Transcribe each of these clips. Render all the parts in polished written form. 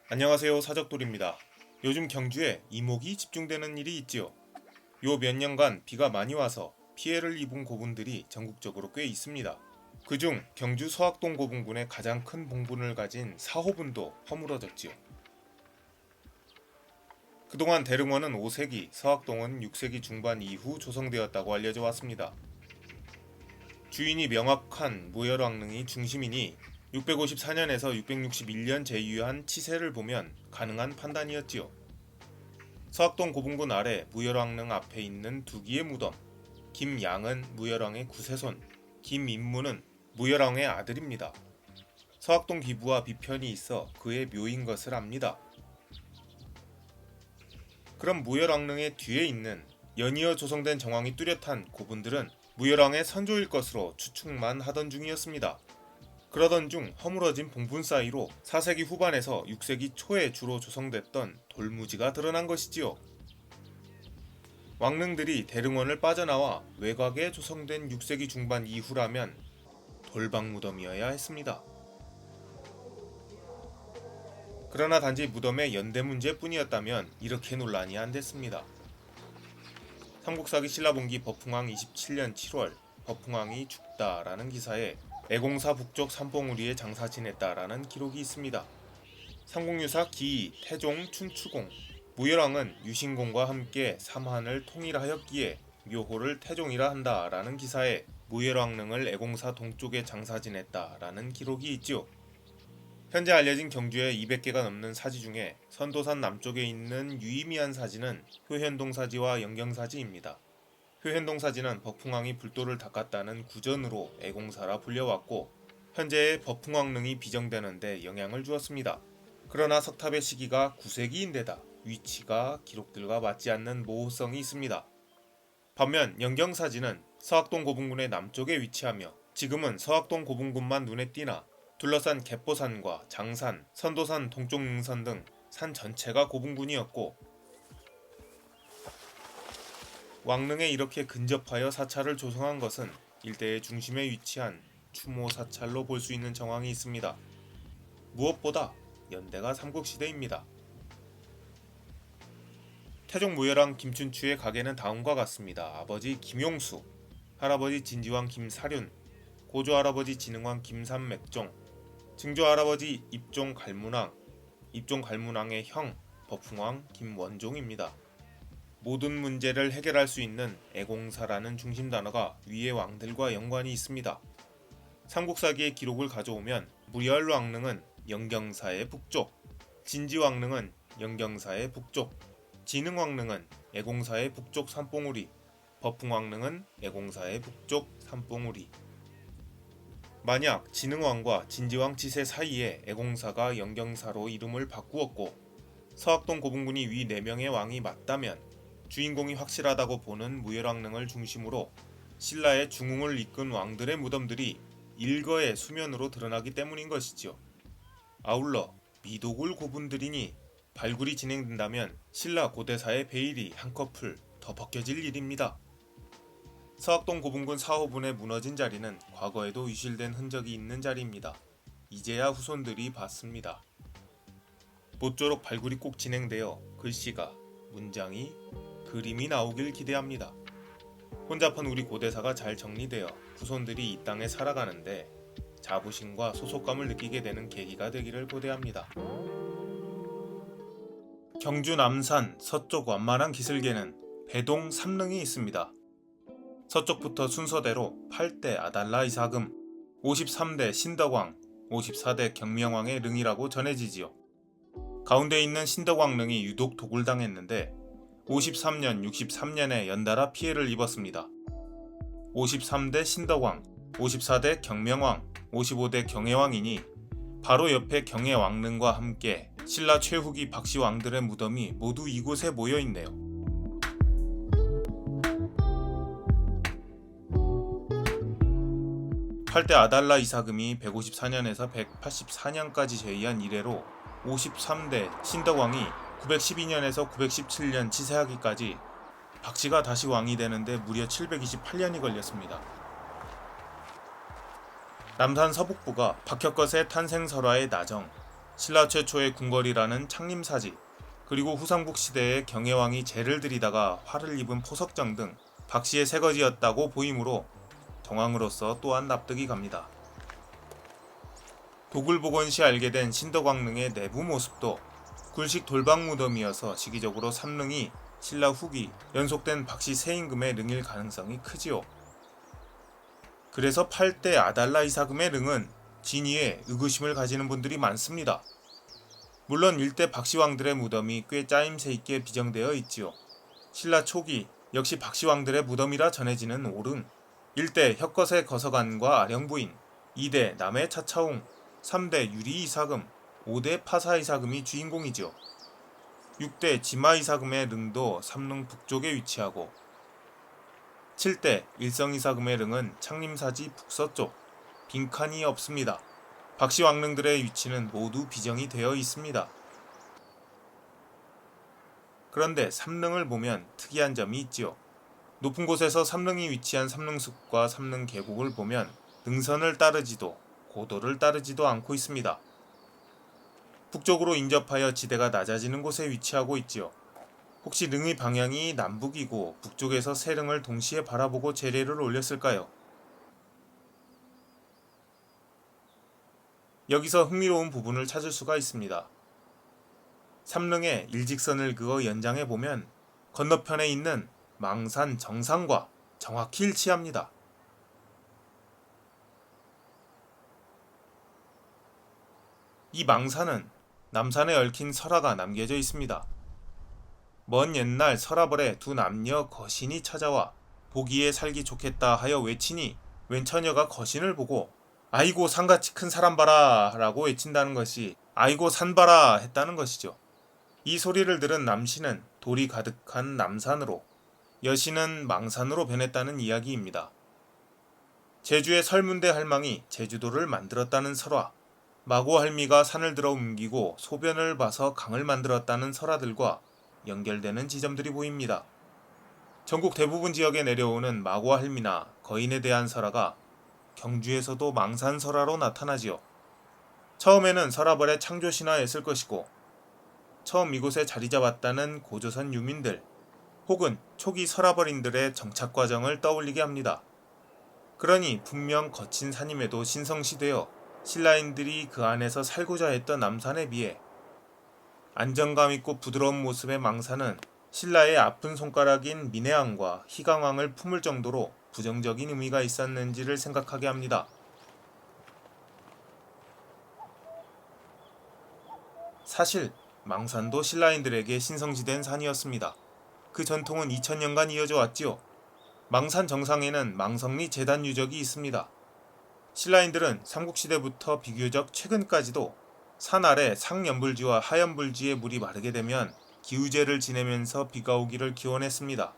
안녕하세요, 사적돌입니다. 요즘 경주에 이목이 집중되는 일이 있지요. 요 몇 년간 비가 많이 와서 피해를 입은 고분들이 전국적으로 꽤 있습니다. 그중 경주 서학동 고분군의 가장 큰 봉분을 가진 사호분도 허물어졌지요. 그동안 대릉원은 5세기, 서학동은 6세기 중반 이후 조성되었다고 알려져 왔습니다. 주인이 명확한 무열왕릉이 중심이니 654년에서 661년 제위한 치세를 보면 가능한 판단이었지요. 서학동 고분군 아래 무열왕릉 앞에 있는 두기의 무덤, 김양은 무열왕의 구세손, 김인무는 무열왕의 아들입니다. 서학동 기부와 비편이 있어 그의 묘인 것을 압니다. 그럼 무열왕릉의 뒤에 있는 연이어 조성된 정황이 뚜렷한 고분들은 무열왕의 선조일 것으로 추측만 하던 중이었습니다. 그러던 중 허물어진 봉분 사이로 4세기 후반에서 6세기 초에 주로 조성됐던 돌무지가 드러난 것이지요. 왕릉들이 대릉원을 빠져나와 외곽에 조성된 6세기 중반 이후라면 돌방무덤이어야 했습니다. 그러나 단지 무덤의 연대 문제뿐이었다면 이렇게 논란이 안 됐습니다. 삼국사기 신라본기 법흥왕 27년 7월 법흥왕이 죽다라는 기사에 애공사 북쪽 삼봉우리에 장사 지냈다라는 기록이 있습니다. 삼국유사 기이, 태종, 춘추공, 무열왕은 유신공과 함께 삼한을 통일하였기에 묘호를 태종이라 한다라는 기사에 무열왕릉을 애공사 동쪽에 장사 지냈다라는 기록이 있지요. 현재 알려진 경주에 200개가 넘는 사지 중에 선도산 남쪽에 있는 유의미한 사지는 효현동 사지와 영경사지입니다. 효현동 사지는 법흥왕이 불도를 닦았다는 구전으로 애공사라 불려왔고 현재의 법흥왕릉이 비정되는데 영향을 주었습니다. 그러나 석탑의 시기가 9세기인데다 위치가 기록들과 맞지 않는 모호성이 있습니다. 반면 영경사지는 서학동 고분군의 남쪽에 위치하며 지금은 서학동 고분군만 눈에 띄나 둘러싼 갯보산과 장산, 선도산 동쪽 능선 등 산 전체가 고분군이었고 왕릉에 이렇게 근접하여 사찰을 조성한 것은 일대의 중심에 위치한 추모 사찰로 볼 수 있는 정황이 있습니다. 무엇보다 연대가 삼국시대입니다. 태종 무열왕 김춘추의 가계는 다음과 같습니다. 아버지 김용수, 할아버지 진지왕 김사륜, 고조할아버지 진흥왕 김삼맥종, 증조할아버지 입종 갈문왕, 입종 갈문왕의 형 법흥왕 김원종입니다. 모든 문제를 해결할 수 있는 애공사라는 중심 단어가 위의 왕들과 연관이 있습니다. 삼국사기의 기록을 가져오면 무열왕릉은 영경사의 북쪽, 진지왕릉은 영경사의 북쪽, 진흥왕릉은 애공사의 북쪽 삼봉우리, 법흥왕릉은 애공사의 북쪽 삼봉우리. 만약 진흥왕과 진지왕 치세 사이에 애공사가 영경사로 이름을 바꾸었고 서학동 고분군이 위 4명의 왕이 맞다면 주인공이 확실하다고 보는 무열왕릉을 중심으로 신라의 중흥을 이끈 왕들의 무덤들이 일거의 수면으로 드러나기 때문인 것이지요. 아울러 미도굴 고분들이니 발굴이 진행된다면 신라 고대사의 베일이 한꺼풀 더 벗겨질 일입니다. 서학동 고분군 사호분의 무너진 자리는 과거에도 유실된 흔적이 있는 자리입니다. 이제야 후손들이 봤습니다. 모쪼록 발굴이 꼭 진행되어 글씨가, 문장이, 그림이 나오길 기대합니다. 혼잡한 우리 고대사가 잘 정리되어 후손들이 이 땅에 살아가는데 자부심과 소속감을 느끼게 되는 계기가 되기를 고대합니다. 경주 남산 서쪽 완만한 기슭에는 배동 삼릉이 있습니다. 서쪽부터 순서대로 8대 아달라 이사금, 53대 신덕왕, 54대 경명왕의 릉이라고 전해지지요. 가운데 있는 신덕왕릉이 유독 도굴당했는데 53년, 63년에 연달아 피해를 입었습니다. 53대 신덕왕, 54대 경명왕, 55대 경혜왕이니 바로 옆에 경혜왕릉과 함께 신라 최후기 박씨 왕들의 무덤이 모두 이곳에 모여있네요. 8대 아달라 이사금이 154년에서 184년까지 제위한 이래로 53대 신덕왕이 912년에서 917년 치세하기까지 박씨가 다시 왕이 되는데 무려 728년이 걸렸습니다. 남산 서북부가 박혁거세 탄생설화의 나정, 신라 최초의 궁궐이라는 창림사지, 그리고 후삼국 시대에 경혜왕이 재를 들이다가 화를 입은 포석정 등 박씨의 새거지였다고 보이므로 정황으로서 또한 납득이 갑니다. 독을 복원 시 알게 된 신덕왕릉의 내부 모습도 굴식 돌방 무덤이어서 시기적으로 삼릉이 신라 후기 연속된 박씨 세임금의 릉일 가능성이 크지요. 그래서 8대 아달라 이사금의 릉은 진위에 의구심을 가지는 분들이 많습니다. 물론 일대 박씨왕들의 무덤이 꽤 짜임새 있게 비정되어 있지요. 신라 초기 역시 박씨왕들의 무덤이라 전해지는 오릉, 1대 혁거세 거서관과 아령부인, 2대 남해 차차웅, 3대 유리 이사금, 5대 파사 이사금이 주인공이지요. 6대 지마 이사금의 릉도 삼릉 북쪽에 위치하고 7대 일성 이사금의 릉은 창림사지 북서쪽, 빈칸이 없습니다. 박씨 왕릉들의 위치는 모두 비정이 되어 있습니다. 그런데 삼릉을 보면 특이한 점이 있지요. 높은 곳에서 삼릉이 위치한 삼릉숲과 삼릉 계곡을 보면 능선을 따르지도 고도를 따르지도 않고 있습니다. 북쪽으로 인접하여 지대가 낮아지는 곳에 위치하고 있지요. 혹시 릉의 방향이 남북이고 북쪽에서 세 릉을 동시에 바라보고 재례를 올렸을까요? 여기서 흥미로운 부분을 찾을 수가 있습니다. 삼릉에 일직선을 그어 연장해 보면 건너편에 있는 망산 정상과 정확히 일치합니다. 이 망산은 남산에 얽힌 설화가 남겨져 있습니다. 먼 옛날 서라벌에 두 남녀 거신이 찾아와 보기에 살기 좋겠다 하여 외치니 웬 처녀가 거신을 보고 아이고 산같이 큰 사람 봐라 라고 외친다는 것이 아이고 산 봐라 했다는 것이죠. 이 소리를 들은 남신은 돌이 가득한 남산으로, 여신은 망산으로 변했다는 이야기입니다. 제주의 설문대 할망이 제주도를 만들었다는 설화, 마고 할미가 산을 들어 옮기고 소변을 봐서 강을 만들었다는 설화들과 연결되는 지점들이 보입니다. 전국 대부분 지역에 내려오는 마고 할미나 거인에 대한 설화가 경주에서도 망산설화로 나타나지요. 처음에는 설화벌의 창조신화였을 것이고 처음 이곳에 자리 잡았다는 고조선 유민들 혹은 초기 설화벌인들의 정착 과정을 떠올리게 합니다. 그러니 분명 거친 산임에도 신성시되어 신라인들이 그 안에서 살고자 했던 남산에 비해 안정감 있고 부드러운 모습의 망산은 신라의 아픈 손가락인 민해왕과 희강왕을 품을 정도로 부정적인 의미가 있었는지를 생각하게 합니다. 사실 망산도 신라인들에게 신성시된 산이었습니다. 그 전통은 2000년간 이어져 왔지요. 망산 정상에는 망성리 제단 유적이 있습니다. 신라인들은 삼국시대부터 비교적 최근까지도 산 아래 상연불지와 하연불지의 물이 마르게 되면 기우제를 지내면서 비가 오기를 기원했습니다.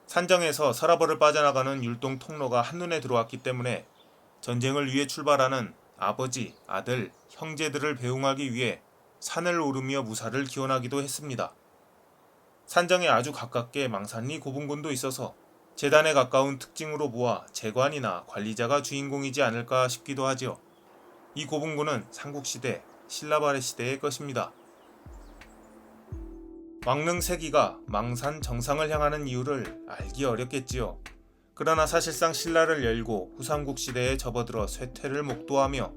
산정에서 서라벌을 빠져나가는 율동 통로가 한눈에 들어왔기 때문에 전쟁을 위해 출발하는 아버지, 아들, 형제들을 배웅하기 위해 산을 오르며 무사를 기원하기도 했습니다. 산정에 아주 가깝게 망산리 고분군도 있어서 재단에 가까운 특징으로 보아 재관이나 관리자가 주인공이지 않을까 싶기도 하지요. 이 고분군은 삼국시대, 신라발해 시대의 것입니다. 왕릉 세기가 망산 정상을 향하는 이유를 알기 어렵겠지요. 그러나 사실상 신라를 열고 후삼국 시대에 접어들어 쇠퇴를 목도하며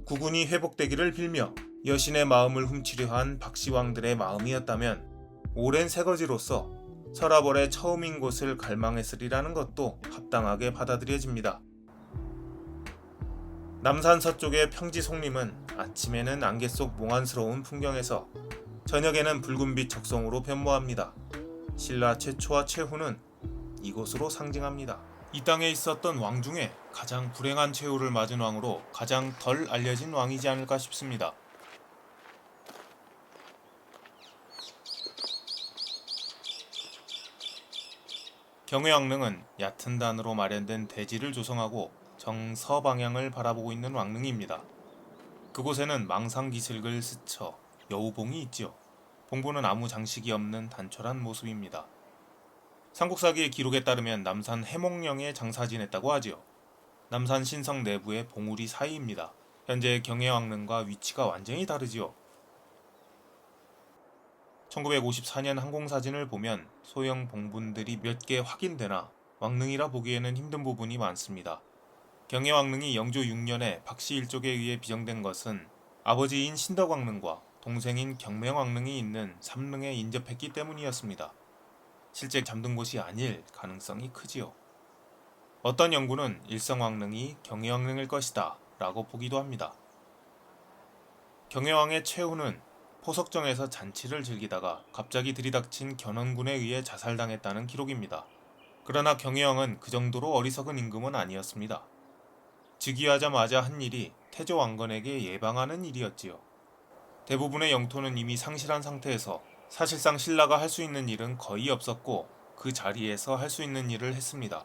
국운이 회복되기를 빌며 여신의 마음을 훔치려 한 박씨왕들의 마음이었다면 오랜 새거지로서 설화벌의 처음인 곳을 갈망했으리라는 것도 합당하게 받아들여집니다. 남산 서쪽의 평지 송림은 아침에는 안개 속 몽환스러운 풍경에서 저녁에는 붉은빛 적성으로 변모합니다. 신라 최초와 최후는 이곳으로 상징합니다. 이 땅에 있었던 왕 중에 가장 불행한 최후를 맞은 왕으로 가장 덜 알려진 왕이지 않을까 싶습니다. 경혜왕릉은 얕은 단으로 마련된 대지를 조성하고 정서 방향을 바라보고 있는 왕릉입니다. 그곳에는 망상기슭을 스쳐 여우봉이 있지요. 봉보는 아무 장식이 없는 단촐한 모습입니다. 삼국사기의 기록에 따르면 남산 해몽령의 장사 지냈다고 하지요. 남산 신성 내부의 봉우리 사이입니다. 현재 경혜왕릉과 위치가 완전히 다르지요. 1954년 항공사진을 보면 소형 봉분들이 몇 개 확인되나 왕릉이라 보기에는 힘든 부분이 많습니다. 경혜왕릉이 영조 6년에 박씨 일족에 의해 비정된 것은 아버지인 신덕왕릉과 동생인 경명왕릉이 있는 삼릉에 인접했기 때문이었습니다. 실제 잠든 곳이 아닐 가능성이 크지요. 어떤 연구는 일성왕릉이 경혜왕릉일 것이다 라고 보기도 합니다. 경혜왕의 최후는 포석정에서 잔치를 즐기다가 갑자기 들이닥친 견원군에 의해 자살당했다는 기록입니다. 그러나 경혜왕은 그 정도로 어리석은 임금은 아니었습니다. 즉위하자마자 한 일이 태조 왕건에게 예방하는 일이었지요. 대부분의 영토는 이미 상실한 상태에서 사실상 신라가 할 수 있는 일은 거의 없었고 그 자리에서 할 수 있는 일을 했습니다.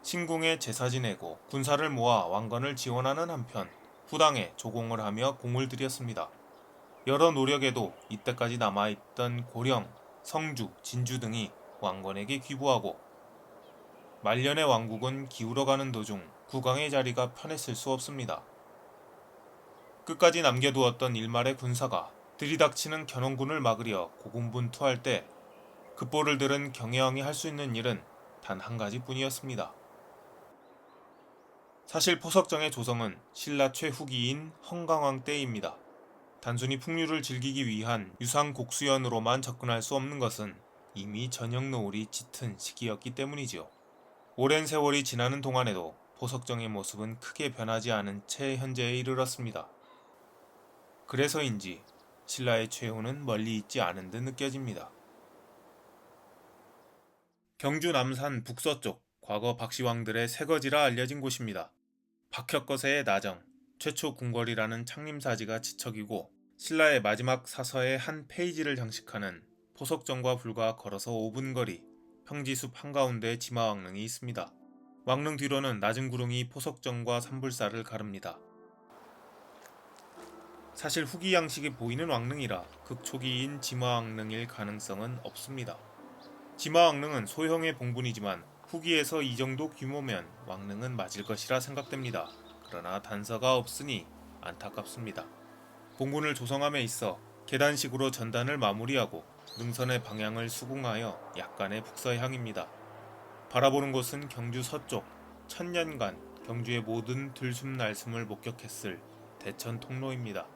신궁에 제사 지내고 군사를 모아 왕건을 지원하는 한편 후당에 조공을 하며 공을 들였습니다. 여러 노력에도 이때까지 남아있던 고령, 성주, 진주 등이 왕건에게 귀부하고 말년의 왕국은 기울어가는 도중 국왕의 자리가 편했을 수 없습니다. 끝까지 남겨두었던 일말의 군사가 들이닥치는 견원군을 막으려 고군분투할 때 급보를 들은 경혜왕이 할 수 있는 일은 단 한 가지뿐이었습니다. 사실 포석정의 조성은 신라 최후기인 헌강왕 때입니다. 단순히 풍류를 즐기기 위한 유상곡수연으로만 접근할 수 없는 것은 이미 저녁 노을이 짙은 시기였기 때문이지요. 오랜 세월이 지나는 동안에도 포석정의 모습은 크게 변하지 않은 채 현재에 이르렀습니다. 그래서인지 신라의 최후는 멀리 있지 않은 듯 느껴집니다. 경주 남산 북서쪽, 과거 박씨왕들의 새거지라 알려진 곳입니다. 박혁거세의 나정, 최초 궁궐이라는 창림사지가 지척이고 신라의 마지막 사서의 한 페이지를 장식하는 포석정과 불과 걸어서 5분 거리 평지숲 한가운데에 지마왕릉이 있습니다. 왕릉 뒤로는 낮은 구릉이 포석정과 산불사를 가릅니다. 사실 후기 양식이 보이는 왕릉이라 극초기인 지마왕릉일 가능성은 없습니다. 지마왕릉은 소형의 봉분이지만 후기에서 이 정도 규모면 왕릉은 맞을 것이라 생각됩니다. 그러나 단서가 없으니 안타깝습니다. 봉분을 조성함에 있어 계단식으로 전단을 마무리하고 능선의 방향을 수궁하여 약간의 북서향입니다. 바라보는 곳은 경주 서쪽, 천년간 경주의 모든 들숨날숨을 목격했을 대천 통로입니다.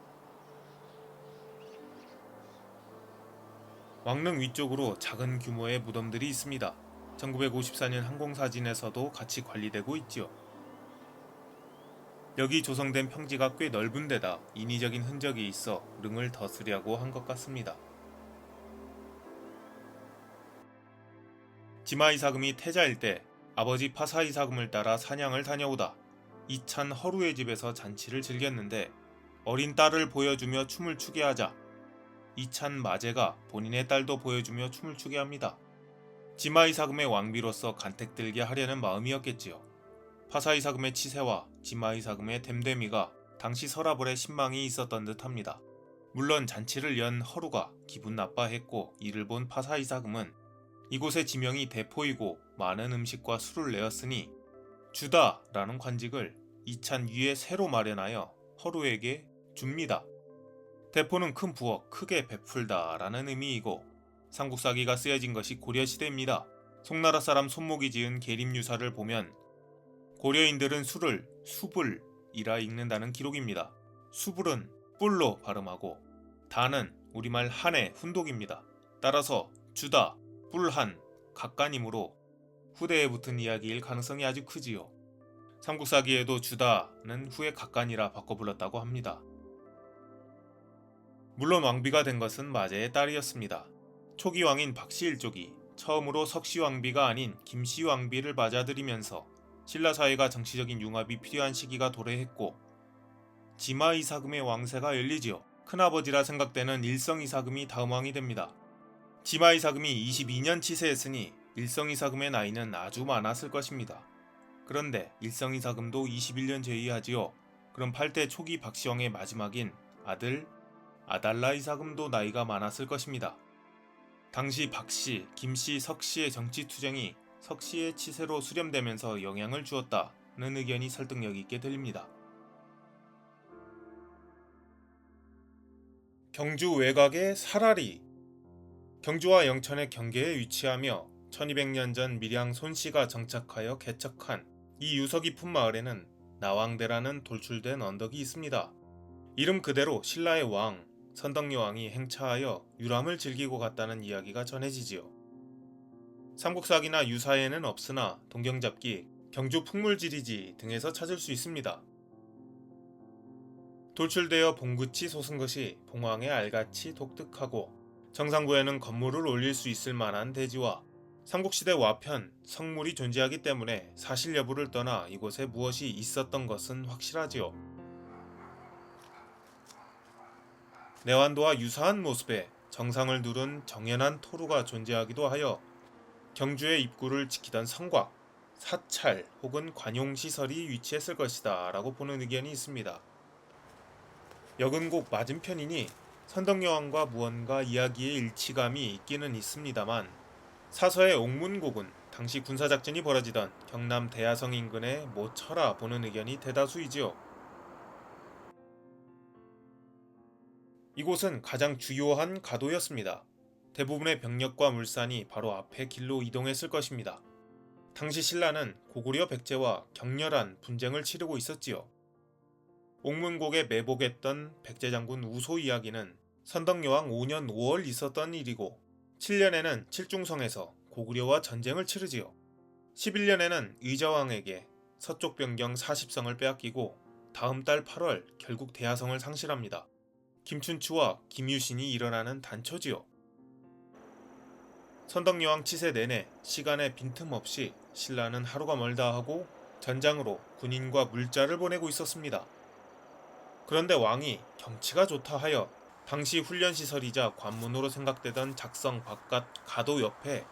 왕릉 위쪽으로 작은 규모의 무덤들이 있습니다. 1954년 항공사진에서도 같이 관리되고 있지요. 여기 조성된 평지가 꽤 넓은 데다 인위적인 흔적이 있어 릉을 덧으려고 한 것 같습니다. 지마이사금이 태자일 때 아버지 파사이사금을 따라 사냥을 다녀오다 이찬 허루의 집에서 잔치를 즐겼는데 어린 딸을 보여주며 춤을 추게 하자 이찬 마제가 본인의 딸도 보여주며 춤을 추게 합니다. 지마이사금의 왕비로서 간택들게 하려는 마음이었겠지요. 파사이사금의 치세와 지마이사금의 댐댐이가 당시 서라벌에 신망이 있었던 듯합니다. 물론 잔치를 연 허루가 기분 나빠했고 이를 본 파사이사금은 이곳의 지명이 대포이고 많은 음식과 술을 내었으니 주다 라는 관직을 이찬 위에 새로 마련하여 허루에게 줍니다. 대포는 큰 부엌 크게 베풀다 라는 의미이고 삼국사기가 쓰여진 것이 고려시대입니다. 송나라 사람 손목이 지은 계림유사를 보면 고려인들은 술을 수불이라 읽는다는 기록입니다. 수불은 뿔로 발음하고 다는 우리말 한의 훈독입니다. 따라서 주다, 뿔한, 각간이므로 후대에 붙은 이야기일 가능성이 아주 크지요. 삼국사기에도 주다는 후에 각간이라 바꿔 불렀다고 합니다. 물론 왕비가 된 것은 마제의 딸이었습니다. 초기 왕인 박씨 일족이 처음으로 석씨 왕비가 아닌 김씨 왕비를 맞아들이면서 신라 사회가 정치적인 융합이 필요한 시기가 도래했고 지마이사금의 왕세가 열리지요. 큰아버지라 생각되는 일성이사금이 다음 왕이 됩니다. 지마이사금이 22년 치세했으니 일성이사금의 나이는 아주 많았을 것입니다. 그런데 일성이사금도 21년 제위하지요. 그럼 8대 초기 박씨왕의 마지막인 아들 아달라이사금도 나이가 많았을 것입니다. 당시 박씨, 김씨, 석씨의 정치투쟁이 석씨의 치세로 수렴되면서 영향을 주었다는 의견이 설득력 있게 들립니다. 경주 외곽의 사라리. 경주와 영천의 경계에 위치하며 1200년 전 밀양 손씨가 정착하여 개척한 이 유서 깊은 마을에는 나왕대라는 돌출된 언덕이 있습니다. 이름 그대로 신라의 왕, 선덕여왕이 행차하여 유람을 즐기고 갔다는 이야기가 전해지지요. 삼국사기나 유사에는 없으나 동경잡기, 경주 풍물지리지 등에서 찾을 수 있습니다. 돌출되어 봉끝이 솟은 것이 봉황의 알같이 독특하고 정상부에는 건물을 올릴 수 있을 만한 대지와 삼국시대 와편, 성물이 존재하기 때문에 사실 여부를 떠나 이곳에 무엇이 있었던 것은 확실하지요. 내완도와 유사한 모습의 정상을 두른 정연한 토루가 존재하기도 하여 경주의 입구를 지키던 성곽, 사찰 혹은 관용시설이 위치했을 것이다 라고 보는 의견이 있습니다. 역은 꼭 맞은편이니 선덕여왕과 무언가 이야기의 일치감이 있기는 있습니다만 사서의 옥문곡은 당시 군사작전이 벌어지던 경남 대야성 인근의 모처라 보는 의견이 대다수이지요. 이곳은 가장 주요한 가도였습니다. 대부분의 병력과 물산이 바로 앞에 길로 이동했을 것입니다. 당시 신라는 고구려 백제와 격렬한 분쟁을 치르고 있었지요. 옥문곡에 매복했던 백제장군 우소 이야기는 선덕여왕 5년 5월 있었던 일이고 7년에는 칠중성에서 고구려와 전쟁을 치르지요. 11년에는 의자왕에게 서쪽 변경 40성을 빼앗기고 다음 달 8월 결국 대야성을 상실합니다. 김춘추와 김유신이 일어나는 단초지요. 선덕여왕 치세 내내 시간에 빈틈없이 신라는 하루가 멀다 하고 전장으로 군인과 물자를 보내고 있었습니다. 그런데 왕이 경치가 좋다 하여 당시 훈련시설이자 관문으로 생각되던 작성 바깥 가도 옆에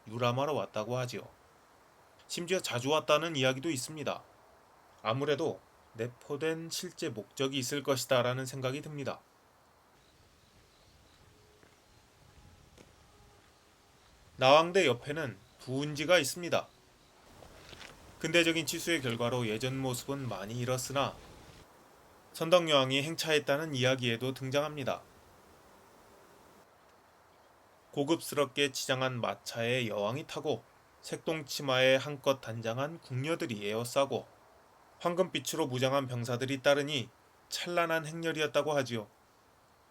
유람하러 왔다고 하지요. 심지어 자주 왔다는 이야기도 있습니다. 아무래도 내포된 실제 목적이 있을 것이다 라는 생각이 듭니다. 나왕대 옆에는 부운지가 있습니다. 근대적인 치수의 결과로 예전 모습은 많이 잃었으나 선덕여왕이 행차했다는 이야기에도 등장합니다. 고급스럽게 치장한 마차에 여왕이 타고 색동치마에 한껏 단장한 궁녀들이 에워싸고 황금빛으로 무장한 병사들이 따르니 찬란한 행렬이었다고 하지요.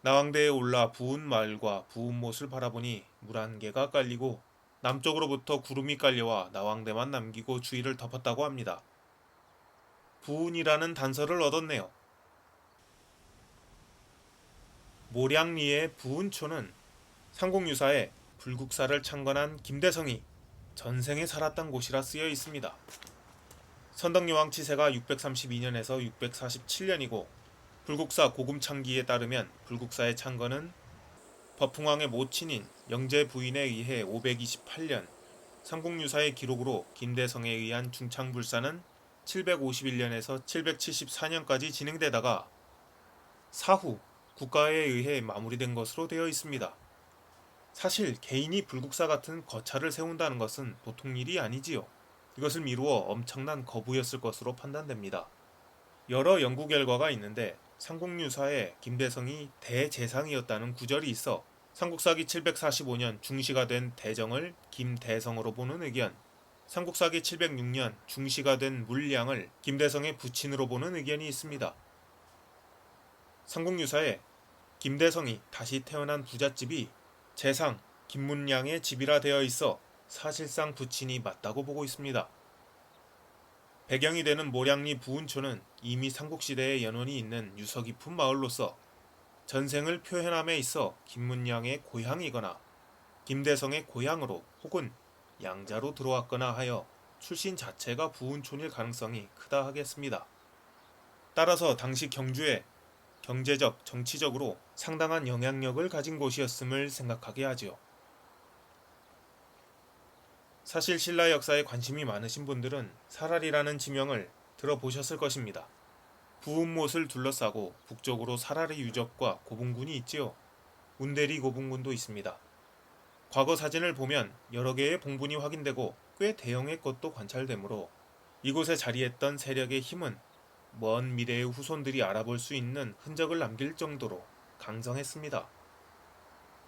나왕대에 올라 부운 마을과 부운 못을 바라보니 물 한 개가 깔리고 남쪽으로부터 구름이 깔려와 나왕대만 남기고 주위를 덮었다고 합니다. 부운이라는 단서를 얻었네요. 모량리의 부운초는 삼국유사에 불국사를 창건한 김대성이 전생에 살았던 곳이라 쓰여 있습니다. 선덕여왕 치세가 632년에서 647년이고 불국사 고금창기에 따르면 불국사의 창건은 법흥왕의 모친인 영제 부인에 의해 528년, 삼국유사의 기록으로 김대성에 의한 중창불사는 751년에서 774년까지 진행되다가 사후 국가에 의해 마무리된 것으로 되어 있습니다. 사실 개인이 불국사 같은 거차를 세운다는 것은 보통 일이 아니지요. 이것을 미루어 엄청난 거부였을 것으로 판단됩니다. 여러 연구 결과가 있는데 삼국유사에 김대성이 대재상이었다는 구절이 있어 삼국사기 745년 중시가 된 대정을 김대성으로 보는 의견, 삼국사기 706년 중시가 된 물량을 김대성의 부친으로 보는 의견이 있습니다. 삼국유사에 김대성이 다시 태어난 부잣집이 재상 김문량의 집이라 되어 있어 사실상 부친이 맞다고 보고 있습니다. 배경이 되는 모량리 부운초는 이미 삼국시대의 연원이 있는 유서 깊은 마을로서 전생을 표현함에 있어 김문량의 고향이거나 김대성의 고향으로 혹은 양자로 들어왔거나 하여 출신 자체가 부운촌일 가능성이 크다 하겠습니다. 따라서 당시 경주에 경제적, 정치적으로 상당한 영향력을 가진 곳이었음을 생각하게 하지요. 사실 신라 역사에 관심이 많으신 분들은 사라리라는 지명을 들어보셨을 것입니다. 부운못을 둘러싸고 북쪽으로 사라리 유적과 고분군이 있지요. 운대리 고분군도 있습니다. 과거 사진을 보면 여러 개의 봉분이 확인되고 꽤 대형의 것도 관찰되므로 이곳에 자리했던 세력의 힘은 먼 미래의 후손들이 알아볼 수 있는 흔적을 남길 정도로 강성했습니다.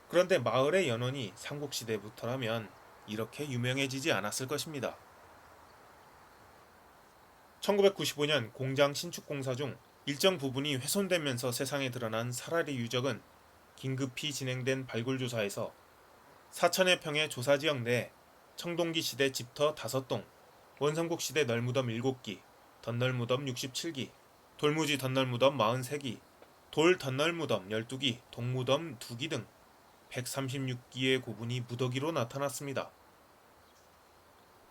그런데 마을의 연원이 삼국시대부터라면 이렇게 유명해지지 않았을 것입니다. 1995년 공장 신축 공사 중 일정 부분이 훼손되면서 세상에 드러난 사라리 유적은 긴급히 진행된 발굴 조사에서 4천여 평의 조사지역 내에 청동기 시대 집터 5동, 원삼국 시대 널무덤 7기, 덧널무덤 67기, 돌무지 덧널무덤 43기, 돌 덧널무덤 12기, 동무덤 2기 등 136기의 고분이 무더기로 나타났습니다.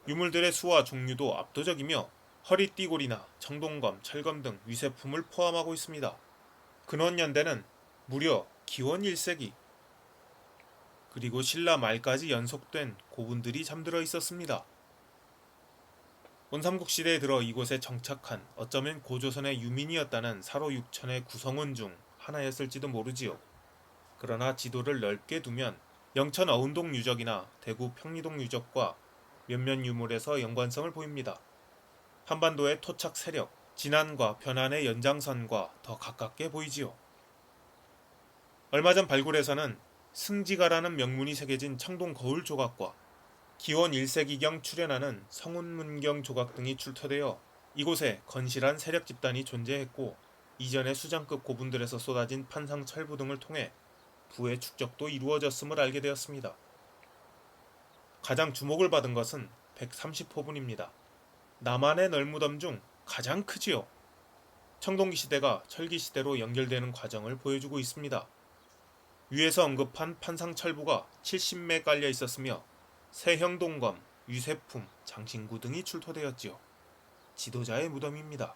유물들의 수와 종류도 압도적이며 허리띠골이나 청동검, 철검 등 위세품을 포함하고 있습니다. 근원 연대는 무려 기원 1세기, 그리고 신라 말까지 연속된 고분들이 잠들어 있었습니다. 원삼국 시대에 들어 이곳에 정착한 어쩌면 고조선의 유민이었다는 사로 육천의 구성원 중 하나였을지도 모르지요. 그러나 지도를 넓게 두면 영천 어운동 유적이나 대구 평리동 유적과 몇몇 유물에서 연관성을 보입니다. 한반도의 토착 세력, 진안과 변안의 연장선과 더 가깝게 보이지요. 얼마 전 발굴에서는 승지가라는 명문이 새겨진 청동 거울 조각과 기원 1세기경 출현하는 성운문경 조각 등이 출토되어 이곳에 건실한 세력 집단이 존재했고 이전의 수장급 고분들에서 쏟아진 판상 철부 등을 통해 부의 축적도 이루어졌음을 알게 되었습니다. 가장 주목을 받은 것은 130호분입니다. 남한의 널무덤 중 가장 크지요. 청동기 시대가 철기 시대로 연결되는 과정을 보여주고 있습니다. 위에서 언급한 판상 철부가 70매 깔려 있었으며 세형동검, 유세품, 장신구 등이 출토되었지요. 지도자의 무덤입니다.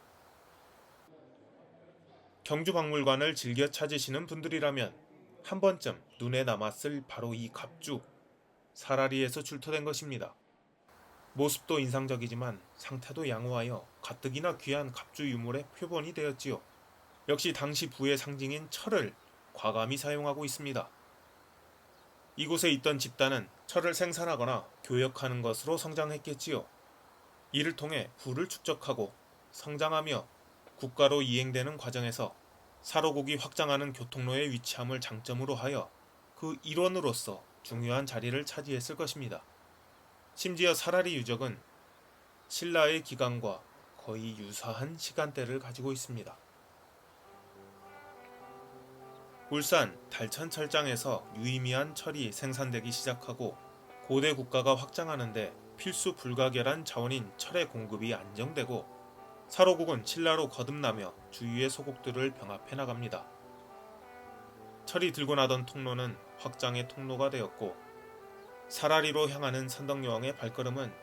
경주박물관을 즐겨 찾으시는 분들이라면 한 번쯤 눈에 남았을 바로 이 갑주, 사라리에서 출토된 것입니다. 모습도 인상적이지만 상태도 양호하여 가뜩이나 귀한 갑주 유물의 표본이 되었지요. 역시 당시 부의 상징인 철을 과감히 사용하고 있습니다. 이곳에 있던 집단은 철을 생산하거나 교역하는 것으로 성장했겠지요. 이를 통해 부를 축적하고 성장하며 국가로 이행되는 과정에서 사로국이 확장하는 교통로에 위치함을 장점으로 하여 그 일원으로서 중요한 자리를 차지했을 것입니다. 심지어 사라리 유적은 신라의 기간과 거의 유사한 시간대를 가지고 있습니다. 울산 달천철장에서 유의미한 철이 생산되기 시작하고 고대 국가가 확장하는데 필수 불가결한 자원인 철의 공급이 안정되고 사로국은 신라로 거듭나며 주위의 소국들을 병합해 나갑니다. 철이 들고 나던 통로는 확장의 통로가 되었고 사라리로 향하는 선덕여왕의 발걸음은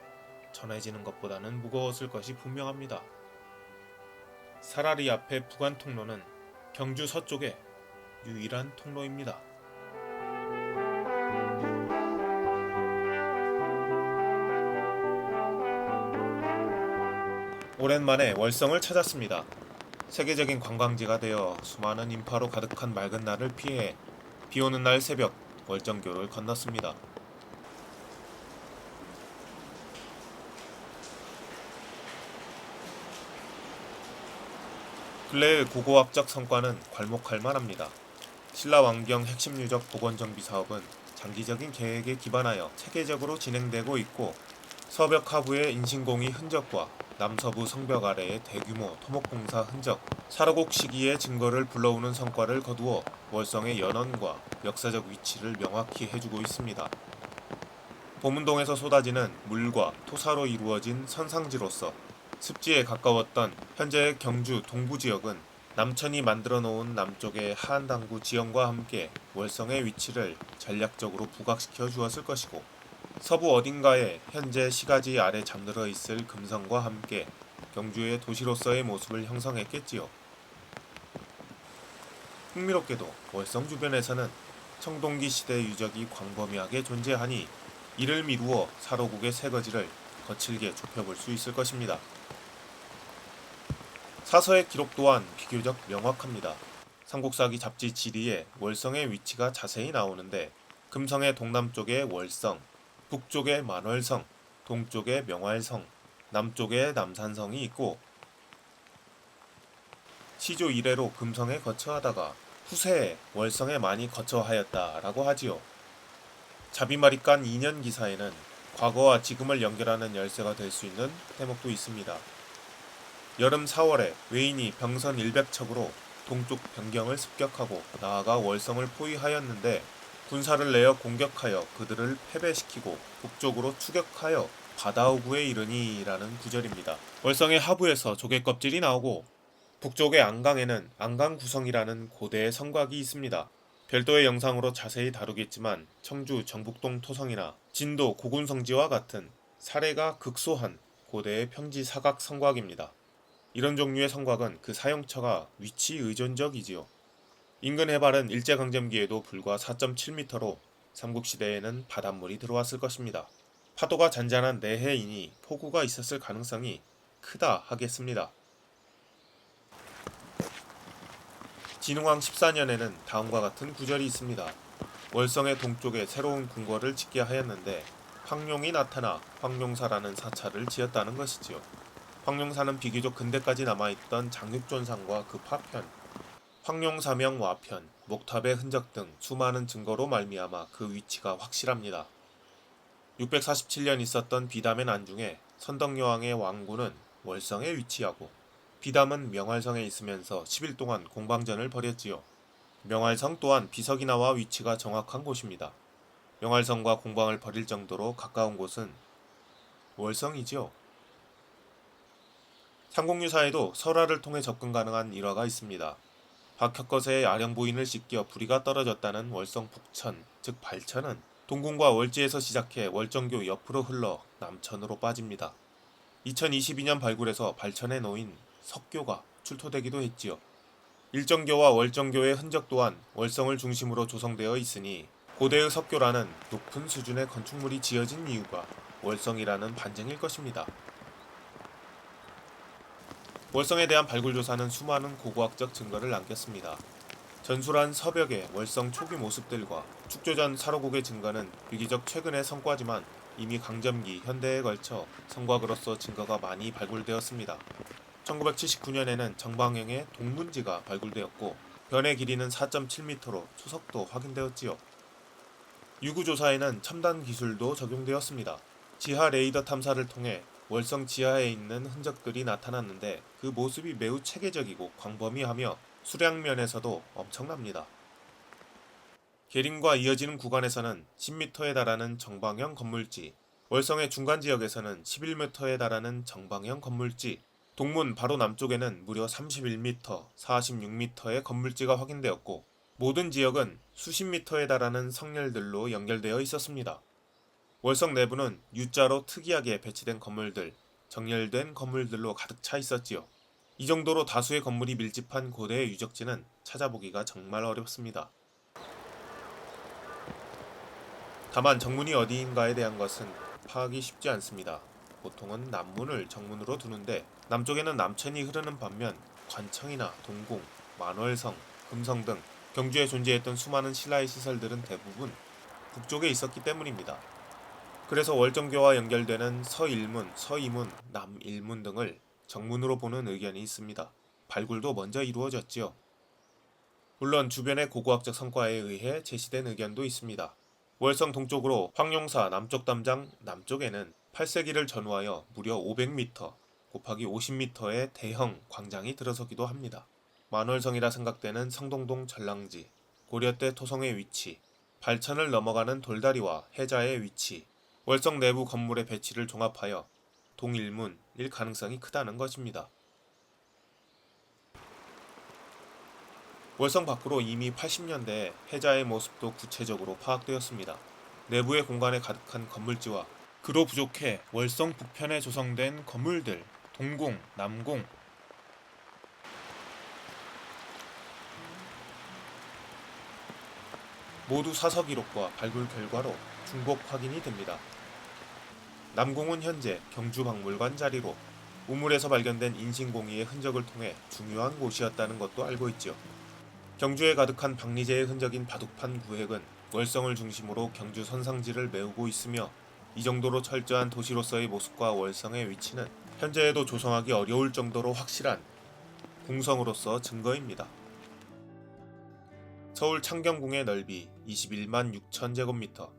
전해지는 것보다는 무거웠을 것이 분명합니다. 사라리 앞의 부관 통로는 경주 서쪽의 유일한 통로입니다. 오랜만에 월성을 찾았습니다. 세계적인 관광지가 되어 수많은 인파로 가득한 맑은 날을 피해 비오는 날 새벽 월정교를 건넜습니다. 근래의 고고학적 성과는 괄목할 만합니다. 신라 왕경 핵심 유적 복원 정비 사업은 장기적인 계획에 기반하여 체계적으로 진행되고 있고 서벽 하부의 인신공이 흔적과 남서부 성벽 아래의 대규모 토목공사 흔적, 사로국 시기의 증거를 불러오는 성과를 거두어 월성의 연원과 역사적 위치를 명확히 해주고 있습니다. 보문동에서 쏟아지는 물과 토사로 이루어진 선상지로서 습지에 가까웠던 현재의 경주 동부지역은 남천이 만들어 놓은 남쪽의 하안당구 지형과 함께 월성의 위치를 전략적으로 부각시켜 주었을 것이고 서부 어딘가에 현재 시가지 아래 잠들어 있을 금성과 함께 경주의 도시로서의 모습을 형성했겠지요. 흥미롭게도 월성 주변에서는 청동기 시대 유적이 광범위하게 존재하니 이를 미루어 사로국의 새거지를 거칠게 좁혀볼 수 있을 것입니다. 사서의 기록 또한 비교적 명확합니다. 삼국사기 잡지 지리에 월성의 위치가 자세히 나오는데 금성의 동남쪽에 월성, 북쪽에 만월성, 동쪽에 명활성, 남쪽에 남산성이 있고 시조 이래로 금성에 거처하다가 후세에 월성에 많이 거처하였다라고 하지요. 자비마리간 2년 기사에는 과거와 지금을 연결하는 열쇠가 될 수 있는 대목도 있습니다. 여름 4월에 외인이 병선 100척으로 동쪽 변경을 습격하고 나아가 월성을 포위하였는데 군사를 내어 공격하여 그들을 패배시키고 북쪽으로 추격하여 바다오구에 이르니라는 구절입니다. 월성의 하부에서 조개 껍질이 나오고 북쪽의 안강에는 안강구성이라는 고대의 성곽이 있습니다. 별도의 영상으로 자세히 다루겠지만 청주 정북동 토성이나 진도 고군성지와 같은 사례가 극소한 고대의 평지 사각 성곽입니다. 이런 종류의 성곽은 그 사용처가 위치 의존적이지요. 인근 해발은 일제강점기에도 불과 4.7m로 삼국시대에는 바닷물이 들어왔을 것입니다. 파도가 잔잔한 내해이니 폭우가 있었을 가능성이 크다 하겠습니다. 진흥왕 14년에는 다음과 같은 구절이 있습니다. 월성의 동쪽에 새로운 궁궐을 짓게 하였는데 황룡이 나타나 황룡사라는 사찰을 지었다는 것이지요. 황룡사는 비교적 근대까지 남아있던 장육존상과 그 파편, 황룡사명 와편, 목탑의 흔적 등 수많은 증거로 말미암아 그 위치가 확실합니다. 647년 있었던 비담의 난중에 선덕여왕의 왕군은 월성에 위치하고 비담은 명활성에 있으면서 10일 동안 공방전을 벌였지요. 명활성 또한 비석이 나와 위치가 정확한 곳입니다. 명활성과 공방을 벌일 정도로 가까운 곳은 월성이지요. 삼국유사에도 설화를 통해 접근 가능한 일화가 있습니다. 박혁거세의 아령 부인을 씻겨 불의가 떨어졌다는 월성 북천, 즉 발천은 동궁과 월지에서 시작해 월정교 옆으로 흘러 남천으로 빠집니다. 2022년 발굴에서 발천에 놓인 석교가 출토되기도 했지요. 일정교와 월정교의 흔적 또한 월성을 중심으로 조성되어 있으니 고대의 석교라는 높은 수준의 건축물이 지어진 이유가 월성이라는 반증일 것입니다. 월성에 대한 발굴조사는 수많은 고고학적 증거를 남겼습니다. 전술한 서벽의 월성 초기 모습들과 축조전 사로곡의 증거는 비교적 최근의 성과지만 이미 강점기, 현대에 걸쳐 성곽으로서 증거가 많이 발굴되었습니다. 1979년에는 정방형의 동문지가 발굴되었고 변의 길이는 4.7m로 추석도 확인되었지요. 유구조사에는 첨단 기술도 적용되었습니다. 지하 레이더 탐사를 통해 월성 지하에 있는 흔적들이 나타났는데 그 모습이 매우 체계적이고 광범위하며 수량면에서도 엄청납니다. 계림과 이어지는 구간에서는 10m에 달하는 정방형 건물지, 월성의 중간 지역에서는 11m에 달하는 정방형 건물지, 동문 바로 남쪽에는 무려 31m, 46m의 건물지가 확인되었고 모든 지역은 수십 미터에 달하는 성렬들로 연결되어 있었습니다. 월성 내부는 U자로 특이하게 배치된 건물들, 정렬된 건물들로 가득 차 있었지요. 이 정도로 다수의 건물이 밀집한 고대의 유적지는 찾아보기가 정말 어렵습니다. 다만 정문이 어디인가에 대한 것은 파악이 쉽지 않습니다. 보통은 남문을 정문으로 두는데 남쪽에는 남천이 흐르는 반면 관청이나 동궁, 만월성, 금성 등 경주에 존재했던 수많은 신라의 시설들은 대부분 북쪽에 있었기 때문입니다. 그래서 월정교와 연결되는 서일문, 서이문, 남일문 등을 정문으로 보는 의견이 있습니다. 발굴도 먼저 이루어졌지요. 물론 주변의 고고학적 성과에 의해 제시된 의견도 있습니다. 월성 동쪽으로 황룡사 남쪽 담장 남쪽에는 8세기를 전후하여 무려 500m 곱하기 50m의 대형 광장이 들어서기도 합니다. 만월성이라 생각되는 성동동 전랑지, 고려 때 토성의 위치, 발천을 넘어가는 돌다리와 해자의 위치, 월성 내부 건물의 배치를 종합하여 동일문일 가능성이 크다는 것입니다. 월성 밖으로 이미 80년대에 해자의 모습도 구체적으로 파악되었습니다. 내부의 공간에 가득한 건물지와 그로 부족해 월성 북편에 조성된 건물들, 동궁, 남궁, 모두 사서 기록과 발굴 결과로 중복 확인이 됩니다. 남궁은 현재 경주박물관 자리로 우물에서 발견된 인신공이의 흔적을 통해 중요한 곳이었다는 것도 알고 있지요. 경주에 가득한 박리제의 흔적인 바둑판 구획은 월성을 중심으로 경주 선상지를 메우고 있으며 이 정도로 철저한 도시로서의 모습과 월성의 위치는 현재에도 조성하기 어려울 정도로 확실한 궁성으로서 증거입니다. 서울 창경궁의 넓이 21만 6천 제곱미터,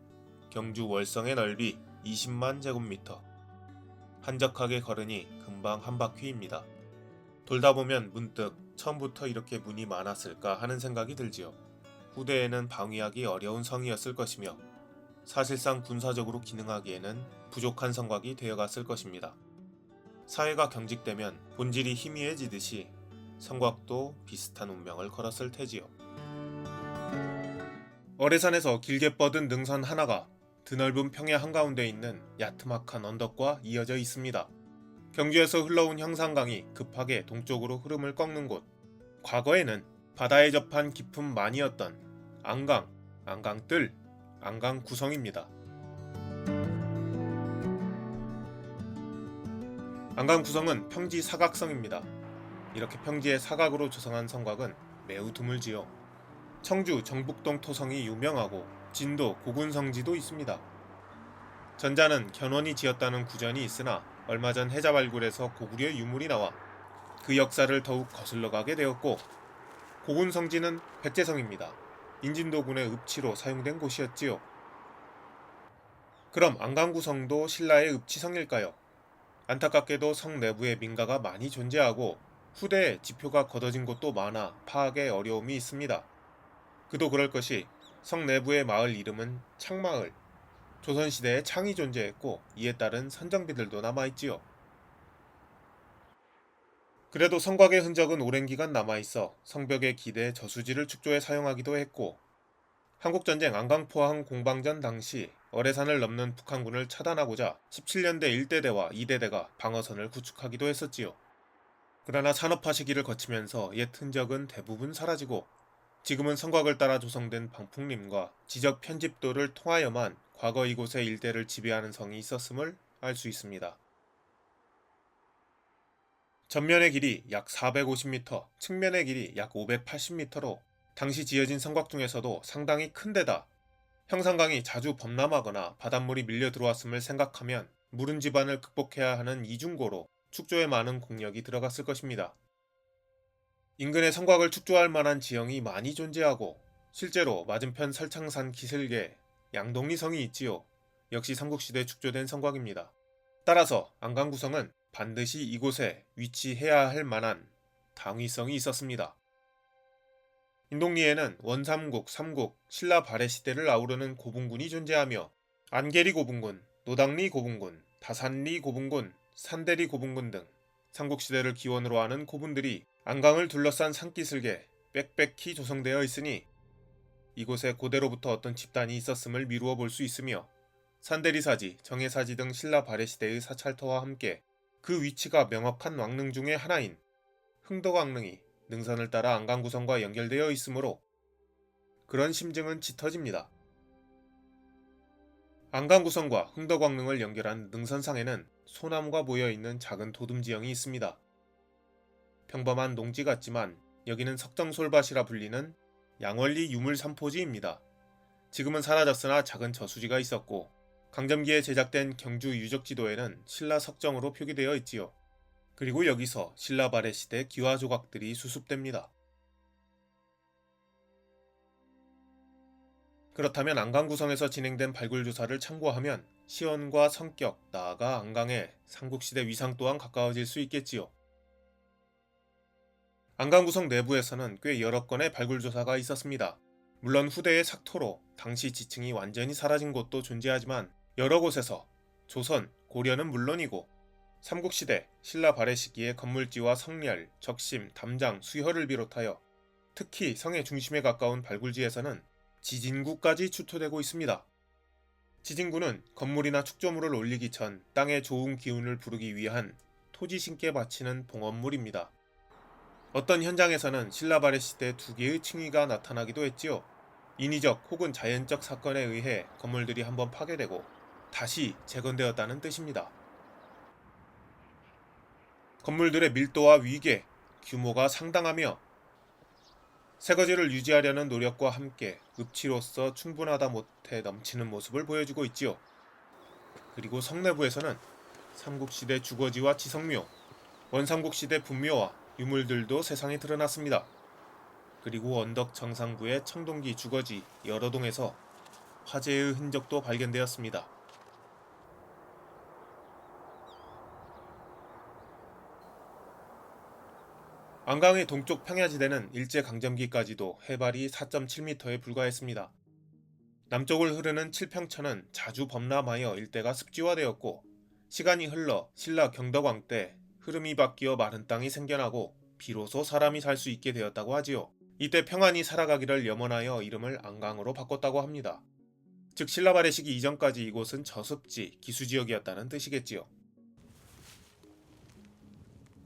경주 월성의 넓이 20만 제곱미터. 한적하게 걸으니 금방 한 바퀴입니다. 돌다 보면 문득 처음부터 이렇게 문이 많았을까 하는 생각이 들지요. 후대에는 방위하기 어려운 성이었을 것이며 사실상 군사적으로 기능하기에는 부족한 성곽이 되어갔을 것입니다. 사회가 경직되면 본질이 희미해지듯이 성곽도 비슷한 운명을 걸었을 테지요. 어뢰산에서 길게 뻗은 능선 하나가 드넓은 평야 한가운데 있는 야트막한 언덕과 이어져 있습니다. 경주에서 흘러온 형산강이 급하게 동쪽으로 흐름을 꺾는 곳. 과거에는 바다에 접한 깊은 만이었던 안강, 안강뜰, 안강구성입니다. 안강구성은 평지 사각성입니다. 이렇게 평지의 사각으로 조성한 성곽은 매우 드물지요. 청주 정북동 토성이 유명하고 진도 고군성지도 있습니다. 전자는 견훤이 지었다는 구전이 있으나 얼마 전 해자 발굴에서 고구려 유물이 나와 그 역사를 더욱 거슬러 가게 되었고, 고군성지는 백제성입니다. 인진도군의 읍치로 사용된 곳이었지요. 그럼 안강구성도 신라의 읍치성일까요? 안타깝게도 성 내부에 민가가 많이 존재하고 후대에 지표가 걷어진 곳도 많아 파악에 어려움이 있습니다. 그도 그럴 것이 성 내부의 마을 이름은 창마을, 조선시대에 창이 존재했고 이에 따른 선정비들도 남아있지요. 그래도 성곽의 흔적은 오랜 기간 남아있어 성벽의 기대 저수지를 축조에 사용하기도 했고, 한국전쟁 안강포항 공방전 당시 어뢰산을 넘는 북한군을 차단하고자 17년대 1대대와 2대대가 방어선을 구축하기도 했었지요. 그러나 산업화 시기를 거치면서 옛 흔적은 대부분 사라지고 지금은 성곽을 따라 조성된 방풍림과 지적 편집도를 통하여만 과거 이곳의 일대를 지배하는 성이 있었음을 알 수 있습니다. 전면의 길이 약 450m, 측면의 길이 약 580m로 당시 지어진 성곽 중에서도 상당히 큰 데다 형산강이 자주 범람하거나 바닷물이 밀려 들어왔음을 생각하면 무른 지반을 극복해야 하는 이중고로 축조에 많은 공력이 들어갔을 것입니다. 인근의 성곽을 축조할 만한 지형이 많이 존재하고 실제로 맞은편 설창산 기슭에 양동리성이 있지요. 역시 삼국시대 축조된 성곽입니다. 따라서 안강구성은 반드시 이곳에 위치해야 할 만한 당위성이 있었습니다. 인동리에는 원삼국, 삼국, 신라 발해 시대를 아우르는 고분군이 존재하며 안계리 고분군, 노당리 고분군, 다산리 고분군, 산대리 고분군 등 삼국시대를 기원으로 하는 고분들이 안강을 둘러싼 산기슭에 빽빽히 조성되어 있으니 이곳에 고대로부터 어떤 집단이 있었음을 미루어 볼 수 있으며, 산대리사지, 정해사지 등 신라 발해 시대의 사찰터와 함께 그 위치가 명확한 왕릉 중의 하나인 흥덕왕릉이 능선을 따라 안강구성과 연결되어 있으므로 그런 심증은 짙어집니다. 안강구성과 흥덕왕릉을 연결한 능선상에는 소나무가 모여있는 작은 도둠지형이 있습니다. 평범한 농지 같지만 여기는 석정솔밭이라 불리는 양월리 유물산포지입니다. 지금은 사라졌으나 작은 저수지가 있었고 강점기에 제작된 경주 유적지도에는 신라 석정으로 표기되어 있지요. 그리고 여기서 신라 발해 시대 기와 조각들이 수습됩니다. 그렇다면 안강구성에서 진행된 발굴조사를 참고하면 시원과 성격, 나아가 안강의 삼국시대 위상 또한 가까워질 수 있겠지요. 안강구성 내부에서는 꽤 여러 건의 발굴조사가 있었습니다. 물론 후대의 삭토로 당시 지층이 완전히 사라진 곳도 존재하지만 여러 곳에서 조선, 고려는 물론이고 삼국시대, 신라 발해 시기의 건물지와 성렬, 적심, 담장, 수혈을 비롯하여 특히 성의 중심에 가까운 발굴지에서는 지진구까지 추토되고 있습니다. 지진구는 건물이나 축조물을 올리기 전 땅의 좋은 기운을 부르기 위한 토지 신께 바치는 봉헌물입니다. 어떤 현장에서는 신라 발해 시대 두 개의 층위가 나타나기도 했지요. 인위적 혹은 자연적 사건에 의해 건물들이 한번 파괴되고 다시 재건되었다는 뜻입니다. 건물들의 밀도와 위계, 규모가 상당하며 새거지를 유지하려는 노력과 함께 읍지로서 충분하다 못해 넘치는 모습을 보여주고 있지요. 그리고 성내부에서는 삼국시대 주거지와 지성묘, 원삼국시대 분묘와 유물들도 세상에 드러났습니다. 그리고 언덕 정상부의 청동기 주거지 여러 동에서 화재의 흔적도 발견되었습니다. 안강의 동쪽 평야지대는 일제강점기까지도 해발이 4.7m에 불과했습니다. 남쪽을 흐르는 칠평천은 자주 범람하여 일대가 습지화되었고, 시간이 흘러 신라 경덕왕 때 흐름이 바뀌어 마른 땅이 생겨나고 비로소 사람이 살 수 있게 되었다고 하지요. 이때 평안히 살아가기를 염원하여 이름을 안강으로 바꿨다고 합니다. 즉 신라 발해 시기 이전까지 이곳은 저습지, 기수지역이었다는 뜻이겠지요.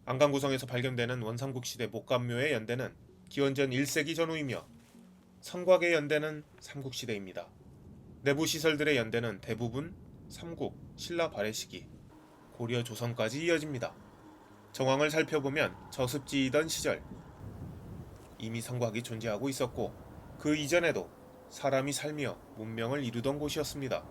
안강 구성에서 발견되는 원삼국시대 목감묘의 연대는 기원전 1세기 전후이며 성곽의 연대는 삼국시대입니다. 내부 시설들의 연대는 대부분 삼국, 신라 발해 시기, 고려 조선까지 이어집니다. 정황을 살펴보면 저습지이던 시절 이미 성곽이 존재하고 있었고 그 이전에도 사람이 살며 문명을 이루던 곳이었습니다.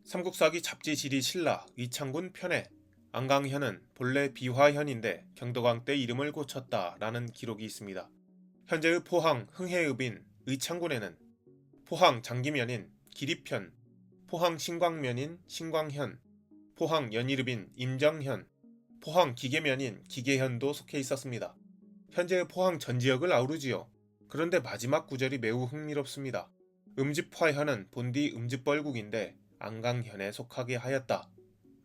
삼국사기 잡지지리 신라 의창군 편에 안강현은 본래 비화현인데 경덕왕 때 이름을 고쳤다라는 기록이 있습니다. 현재의 포항 흥해읍인 의창군에는 포항 장기면인 기립현, 포항 신광면인 신광현, 포항 연이읍인 임정현, 포항 기계면인 기계현도 속해 있었습니다. 현재의 포항 전 지역을 아우르지요. 그런데 마지막 구절이 매우 흥미롭습니다. 음집화현은 본디 음집벌국인데 안강현에 속하게 하였다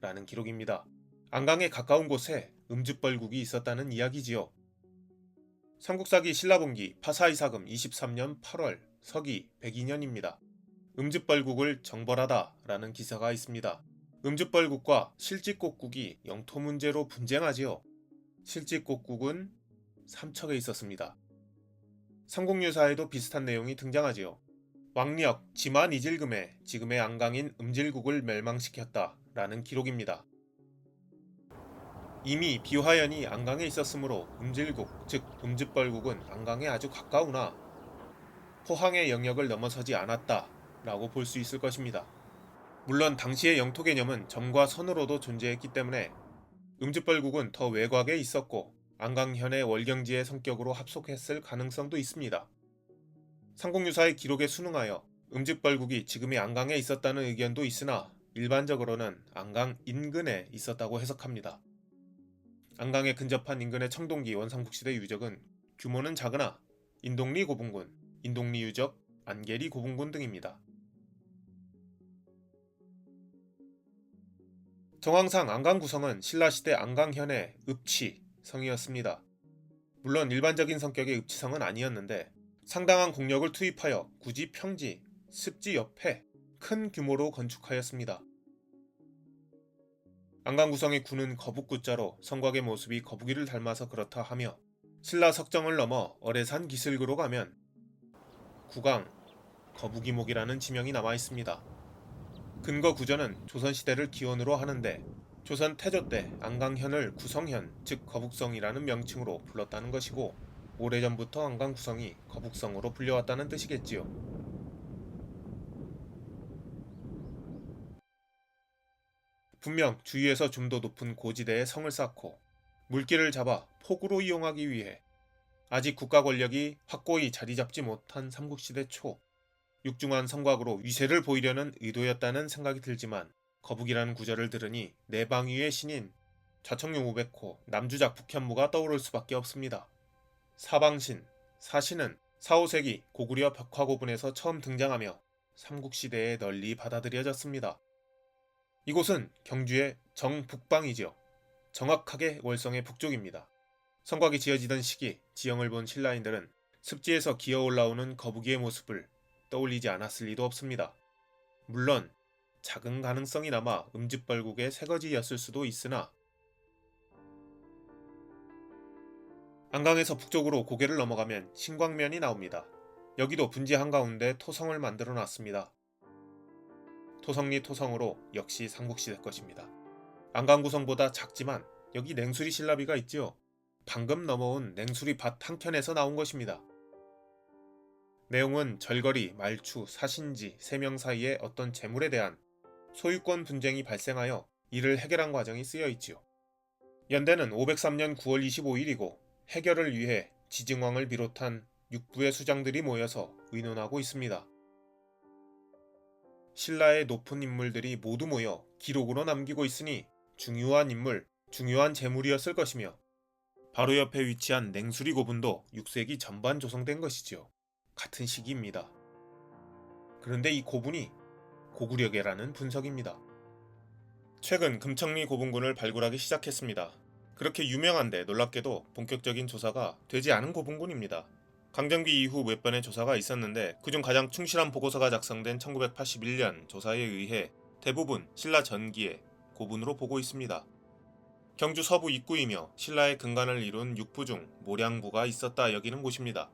라는 기록입니다. 안강에 가까운 곳에 음집벌국이 있었다는 이야기지요. 삼국사기 신라본기 파사이사금 23년 8월 서기 102년입니다. 음집벌국을 정벌하다 라는 기사가 있습니다. 음집벌국과 실직곡국이 영토 문제로 분쟁하지요. 실직곡국은 삼척에 있었습니다. 삼국유사에도 비슷한 내용이 등장하지요. 왕력 지만 이질금에 지금의 안강인 음질국을 멸망시켰다 라는 기록입니다. 이미 비화현이 안강에 있었으므로 음질국 즉 음집벌국은 안강에 아주 가까우나 포항의 영역을 넘어서지 않았다 라고 볼 수 있을 것입니다. 물론 당시의 영토 개념은 점과 선으로도 존재했기 때문에 음집벌국은 더 외곽에 있었고 안강현의 월경지의 성격으로 합속했을 가능성도 있습니다. 삼국유사의 기록에 순응하여 음집벌국이 지금의 안강에 있었다는 의견도 있으나 일반적으로는 안강 인근에 있었다고 해석합니다. 안강에 근접한 인근의 청동기 원삼국시대 유적은 규모는 작으나 인동리 고분군, 인동리 유적, 안계리 고분군 등입니다. 정황상 안강 구성은 신라시대 안강현의 읍치 성이었습니다. 물론 일반적인 성격의 읍치성은 아니었는데 상당한 공력을 투입하여 굳이 평지, 습지 옆에 큰 규모로 건축하였습니다. 안강 구성의 구는 거북구자로 성곽의 모습이 거북이를 닮아서 그렇다 하며 신라 석정을 넘어 어뢰산 기슭으로 가면 구강, 거북이목이라는 지명이 남아 있습니다. 근거 구전은 조선시대를 기원으로 하는데 조선 태조 때 안강현을 구성현 즉 거북성이라는 명칭으로 불렀다는 것이고 오래전부터 안강 구성이 거북성으로 불려왔다는 뜻이겠지요. 분명 주위에서 좀 더 높은 고지대에 성을 쌓고 물길을 잡아 폭우로 이용하기 위해 아직 국가 권력이 확고히 자리 잡지 못한 삼국시대 초 육중한 성곽으로 위세를 보이려는 의도였다는 생각이 들지만 거북이라는 구절을 들으니 내방위의 신인 좌청룡 500호 남주작 북현무가 떠오를 수밖에 없습니다. 사방신, 사신은 4, 5세기 고구려 벽화고분에서 처음 등장하며 삼국시대에 널리 받아들여졌습니다. 이곳은 경주의 정북방이지요. 정확하게 월성의 북쪽입니다. 성곽이 지어지던 시기 지형을 본 신라인들은 습지에서 기어 올라오는 거북이의 모습을 떠올리지 않았을 리도 없습니다. 물론 작은 가능성이 남아 음집벌국의 새거지였을 수도 있으나 안강에서 북쪽으로 고개를 넘어가면 신광면이 나옵니다. 여기도 분지 한가운데 토성을 만들어 놨습니다. 토성리 토성으로 역시 삼국시대 것입니다. 안강 구성보다 작지만 여기 냉수리 신라비가 있지요. 방금 넘어온 냉수리 밭 한켠에서 나온 것입니다. 내용은 절거리, 말추, 사신지 3명 사이에 어떤 재물에 대한 소유권 분쟁이 발생하여 이를 해결한 과정이 쓰여 있지요. 연대는 503년 9월 25일이고 해결을 위해 지증왕을 비롯한 육부의 수장들이 모여서 의논하고 있습니다. 신라의 높은 인물들이 모두 모여 기록으로 남기고 있으니 중요한 인물, 중요한 재물이었을 것이며 바로 옆에 위치한 냉수리 고분도 6세기 전반 조성된 것이지요. 같은 시기입니다. 그런데 이 고분이 고구려계라는 분석입니다. 최근 금청리 고분군을 발굴하기 시작했습니다. 그렇게 유명한데 놀랍게도 본격적인 조사가 되지 않은 고분군입니다. 강점기 이후 몇 번의 조사가 있었는데 그중 가장 충실한 보고서가 작성된 1981년 조사에 의해 대부분 신라 전기의 고분으로 보고 있습니다. 경주 서부 입구이며 신라의 근간을 이룬 육부 중 모량부가 있었다 여기는 곳입니다.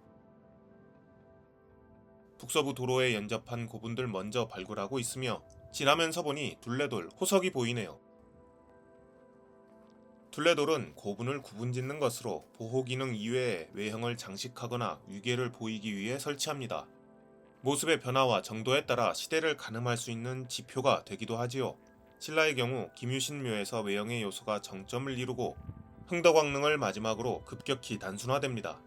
북서부 도로에 연접한 고분들 먼저 발굴하고 있으며 지나면서 보니 둘레돌, 호석이 보이네요. 둘레돌은 고분을 구분짓는 것으로 보호기능 이외에 외형을 장식하거나 위계를 보이기 위해 설치합니다. 모습의 변화와 정도에 따라 시대를 가늠할 수 있는 지표가 되기도 하지요. 신라의 경우 김유신묘에서 외형의 요소가 정점을 이루고 흥덕왕릉을 마지막으로 급격히 단순화됩니다.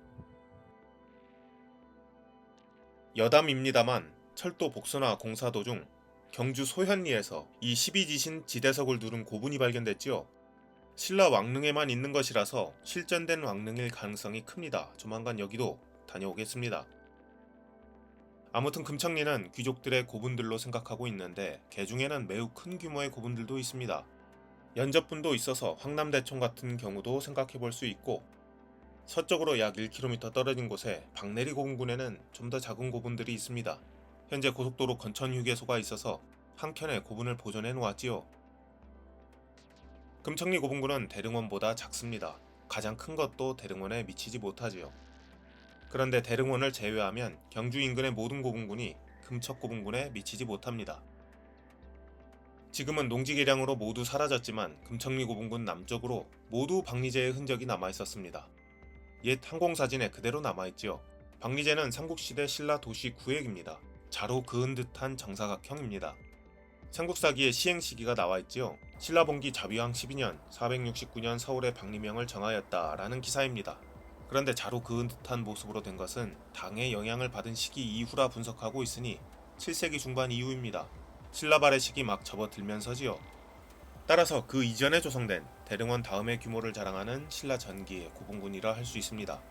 여담입니다만 철도 복선화 공사 도중 경주 소현리에서 이 12지신 지대석을 두른 고분이 발견됐지요. 신라 왕릉에만 있는 것이라서 실전된 왕릉일 가능성이 큽니다. 조만간 여기도 다녀오겠습니다. 아무튼 금청리는 귀족들의 고분들로 생각하고 있는데 개중에는 매우 큰 규모의 고분들도 있습니다. 연접분도 있어서 황남대총 같은 경우도 생각해볼 수 있고 서쪽으로 약 1km 떨어진 곳에 박내리 고분군에는 좀 더 작은 고분들이 있습니다. 현재 고속도로 건천휴게소가 있어서 한켠에 고분을 보존해 놓았지요. 금청리 고분군은 대릉원보다 작습니다. 가장 큰 것도 대릉원에 미치지 못하지요. 그런데 대릉원을 제외하면 경주 인근의 모든 고분군이 금척고분군에 미치지 못합니다. 지금은 농지 개량으로 모두 사라졌지만 금청리 고분군 남쪽으로 모두 박리제의 흔적이 남아있었습니다. 옛 항공사진에 그대로 남아있지요. 박리제는 삼국시대 신라 도시 구획입니다. 자로 그은 듯한 정사각형입니다. 삼국사기의 시행시기가 나와있지요. 신라봉기 자비왕 12년 469년 서울의 박리명을 정하였다 라는 기사입니다. 그런데 자로 그은 듯한 모습으로 된 것은 당의 영향을 받은 시기 이후라 분석하고 있으니 7세기 중반 이후입니다. 신라발의 시기 막 접어들면서지요. 따라서 그 이전에 조성된 대릉원 다음의 규모를 자랑하는 신라 전기의 고분군이라 할 수 있습니다.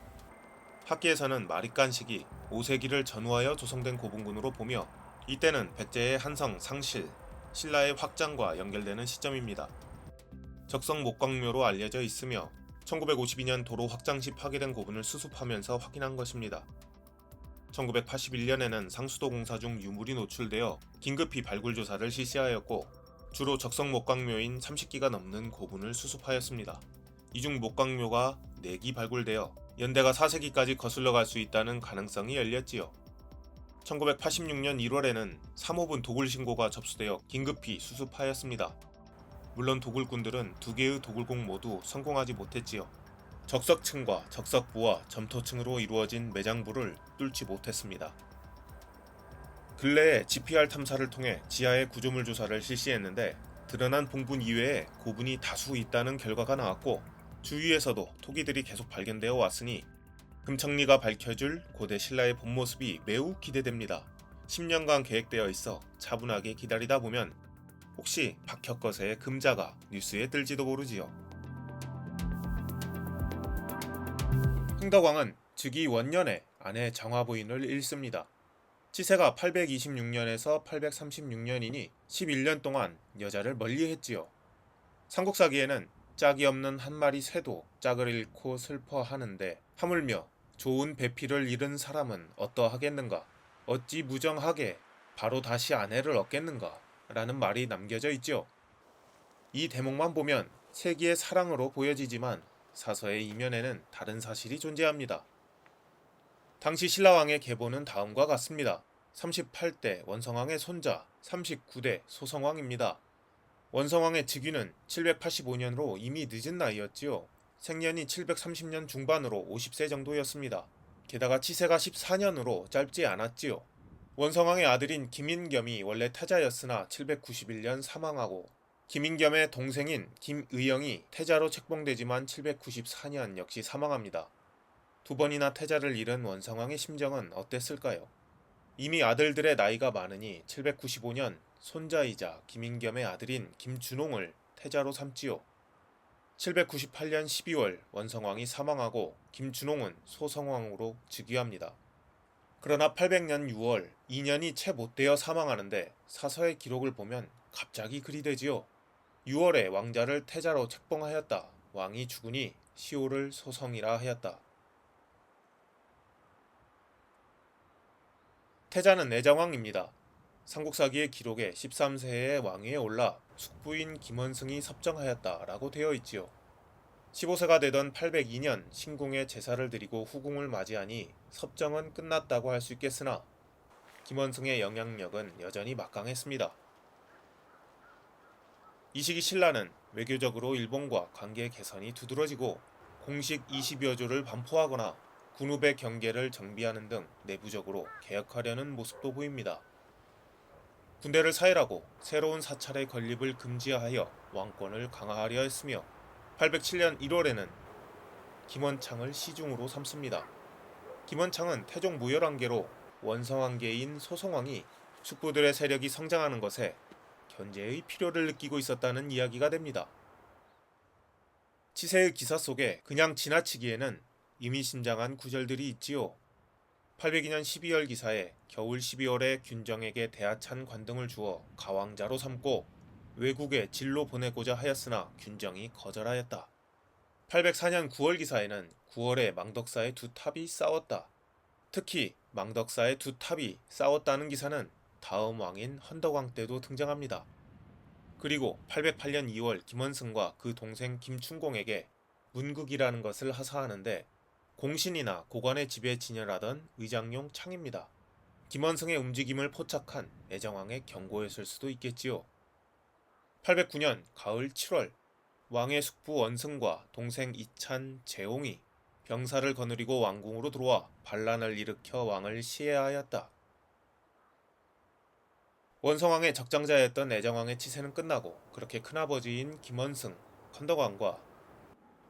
학계에서는 마립간 시기 5세기를 전후하여 조성된 고분군으로 보며 이때는 백제의 한성 상실, 신라의 확장과 연결되는 시점입니다. 적성 목광묘로 알려져 있으며 1952년 도로 확장 시 파괴된 고분을 수습하면서 확인한 것입니다. 1981년에는 상수도 공사 중 유물이 노출되어 긴급히 발굴 조사를 실시하였고 주로 적성 목광묘인 30기가 넘는 고분을 수습하였습니다. 이 중 목광묘가 4기 발굴되어 연대가 4세기까지 거슬러 갈 수 있다는 가능성이 열렸지요. 1986년 1월에는 3호분 도굴 신고가 접수되어 긴급히 수습하였습니다. 물론 도굴꾼들은 2개의 도굴공 모두 성공하지 못했지요. 적석층과 적석부와 점토층으로 이루어진 매장부를 뚫지 못했습니다. 근래에 GPR 탐사를 통해 지하의 구조물 조사를 실시했는데 드러난 봉분 이외에 고분이 다수 있다는 결과가 나왔고 주위에서도 토기들이 계속 발견되어 왔으니 금청리가 밝혀줄 고대 신라의 본 모습이 매우 기대됩니다. 10년간 계획되어 있어 차분하게 기다리다 보면 혹시 박혁거세의 금자가 뉴스에 뜰지도 모르지요. 흥덕왕은 즉위 원년에 아내 정화부인을 잃습니다. 치세가 826년에서 836년이니 11년 동안 여자를 멀리했지요. 삼국사기에는 짝이 없는 한 마리 새도 짝을 잃고 슬퍼하는데 하물며 좋은 배필을 잃은 사람은 어떠하겠는가? 어찌 무정하게 바로 다시 아내를 얻겠는가? 라는 말이 남겨져 있죠. 이 대목만 보면 세기의 사랑으로 보여지지만 사서의 이면에는 다른 사실이 존재합니다. 당시 신라왕의 계보는 다음과 같습니다. 38대 원성왕의 손자, 39대 소성왕입니다. 원성왕의 즉위는 785년으로 이미 늦은 나이였지요. 생년이 730년 중반으로 50세 정도였습니다. 게다가 치세가 14년으로 짧지 않았지요. 원성왕의 아들인 김인겸이 원래 태자였으나 791년 사망하고 김인겸의 동생인 김의영이 태자로 책봉되지만 794년 역시 사망합니다. 두 번이나 태자를 잃은 원성왕의 심정은 어땠을까요? 이미 아들들의 나이가 많으니 795년 손자이자 김인겸의 아들인 김준홍을 태자로 삼지요. 798년 12월 원성왕이 사망하고 김준홍은 소성왕으로 즉위합니다. 그러나 800년 6월 2년이 채 못되어 사망하는데 사서의 기록을 보면 갑자기 그리 되지요. 6월에 왕자를 태자로 책봉하였다. 왕이 죽으니 시호를 소성이라 하였다. 태자는 애정왕입니다. 삼국사기의 기록에 13세에 왕위에 올라 숙부인 김원승이 섭정하였다라고 되어 있지요. 15세가 되던 802년 신궁에 제사를 드리고 후궁을 맞이하니 섭정은 끝났다고 할 수 있겠으나 김원승의 영향력은 여전히 막강했습니다. 이 시기 신라는 외교적으로 일본과 관계 개선이 두드러지고 공식 20여 조를 반포하거나 군읍의 경계를 정비하는 등 내부적으로 개혁하려는 모습도 보입니다. 군대를 사일하고 새로운 사찰의 건립을 금지하여 왕권을 강화하려 했으며 807년 1월에는 김원창을 시중으로 삼습니다. 김원창은 태종 무열왕계로 원성왕계인 소송왕이 숙부들의 세력이 성장하는 것에 견제의 필요를 느끼고 있었다는 이야기가 됩니다. 치세의 기사 속에 그냥 지나치기에는 의미심장한 구절들이 있지요. 802년 12월 기사에 겨울 12월에 균정에게 대하찬 관등을 주어 가왕자로 삼고 외국에 진로 보내고자 하였으나 균정이 거절하였다. 804년 9월 기사에는 9월에 망덕사의 두 탑이 싸웠다. 특히 망덕사의 두 탑이 싸웠다는 기사는 다음 왕인 헌덕왕 때도 등장합니다. 그리고 808년 2월 김원승과 그 동생 김춘공에게 문극이라는 것을 하사하는데 공신이나 고관의 집에 진열하던 의장용 창입니다. 김원승의 움직임을 포착한 애정왕의 경고였을 수도 있겠지요. 809년 가을 7월 왕의 숙부 원승과 동생 이찬 재홍이 병사를 거느리고 왕궁으로 들어와 반란을 일으켜 왕을 시해하였다. 원성왕의 적장자였던 애정왕의 치세는 끝나고 그렇게 큰아버지인 김원승, 헌덕왕과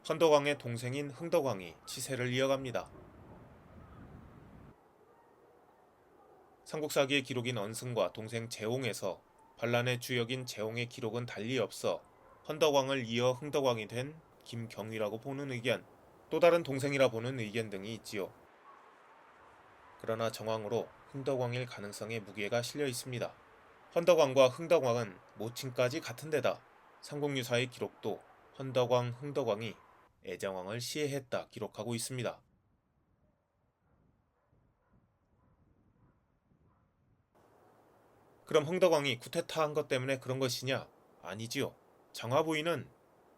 헌덕왕의 동생인 흥덕왕이 치세를 이어갑니다. 삼국사기의 기록인 언승과 동생 재홍에서 반란의 주역인 재홍의 기록은 달리 없어 헌덕왕을 이어 흥덕왕이 된 김경위라고 보는 의견, 또 다른 동생이라 보는 의견 등이 있지요. 그러나 정왕으로 흥덕왕일 가능성에 무게가 실려 있습니다. 헌덕왕과 흥덕왕은 모친까지 같은 데다 삼국유사의 기록도 헌덕왕, 흥덕왕이 애정왕을 시해했다 기록하고 있습니다. 그럼 흥덕왕이 쿠데타한 것 때문에 그런 것이냐? 아니지요. 장화 부인은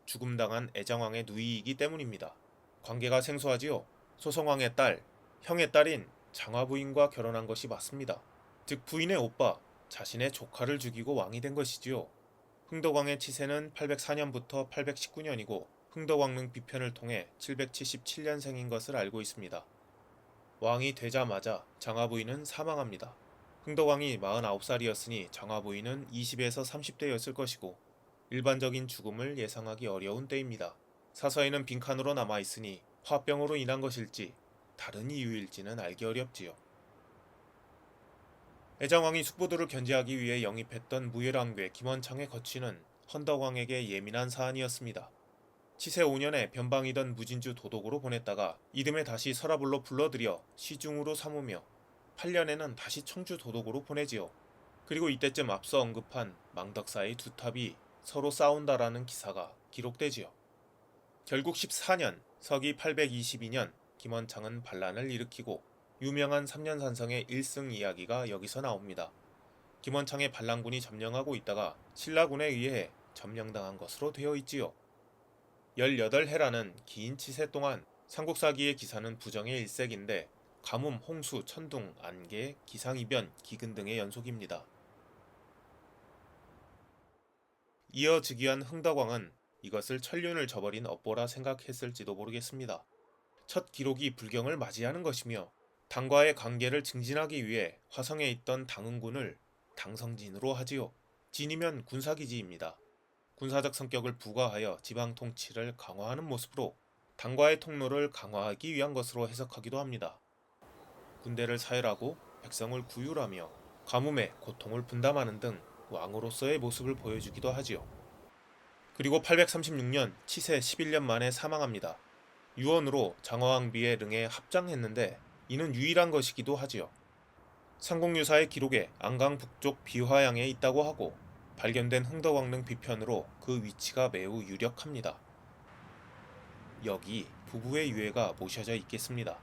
죽음당한 애정왕의 누이이기 때문입니다. 관계가 생소하지요. 소성왕의 딸, 형의 딸인 장화 부인과 결혼한 것이 맞습니다. 즉 부인의 오빠, 자신의 조카를 죽이고 왕이 된 것이지요. 흥덕왕의 치세는 804년부터 819년이고 흥덕왕릉 비편을 통해 777년생인 것을 알고 있습니다. 왕이 되자마자 장화 부인은 사망합니다. 흥덕왕이 49살이었으니 장화 부인은 20에서 30대였을 것이고 일반적인 죽음을 예상하기 어려운 때입니다. 사서에는 빈칸으로 남아있으니 화병으로 인한 것일지 다른 이유일지는 알기 어렵지요. 애정왕이 숙부들을 견제하기 위해 영입했던 무열왕괴 김원창의 거취는 헌덕왕에게 예민한 사안이었습니다. 치세 5년에 변방이던 무진주 도독으로 보냈다가 이듬해 다시 서라불로 불러들여 시중으로 삼으며 8년에는 다시 청주 도독으로 보내지요. 그리고 이때쯤 앞서 언급한 망덕사의 두 탑이 서로 싸운다라는 기사가 기록되지요. 결국 14년 서기 822년 김원창은 반란을 일으키고 유명한 삼년산성의 1승 이야기가 여기서 나옵니다. 김원창의 반란군이 점령하고 있다가 신라군에 의해 점령당한 것으로 되어 있지요. 18해라는 긴 치세 동안 삼국사기의 기사는 부정의 일색인데 가뭄, 홍수, 천둥, 안개, 기상이변, 기근 등의 연속입니다. 이어 즉위한 흥덕왕은 이것을 천륜을 저버린 업보라 생각했을지도 모르겠습니다. 첫 기록이 불경을 맞이하는 것이며 당과의 관계를 증진하기 위해 화성에 있던 당흥군을 당성진으로 하지요. 진이면 군사기지입니다. 군사적 성격을 부과하여 지방 통치를 강화하는 모습으로 당과의 통로를 강화하기 위한 것으로 해석하기도 합니다. 군대를 사열하고 백성을 구휼하며 가뭄의 고통을 분담하는 등 왕으로서의 모습을 보여주기도 하지요. 그리고 836년 치세 11년 만에 사망합니다. 유언으로 장화왕비의 릉에 합장했는데 이는 유일한 것이기도 하지요. 삼국유사의 기록에 안강 북쪽 비화양에 있다고 하고 발견된 흥덕왕릉 비편으로 그 위치가 매우 유력합니다. 여기 부부의 유해가 모셔져 있겠습니다.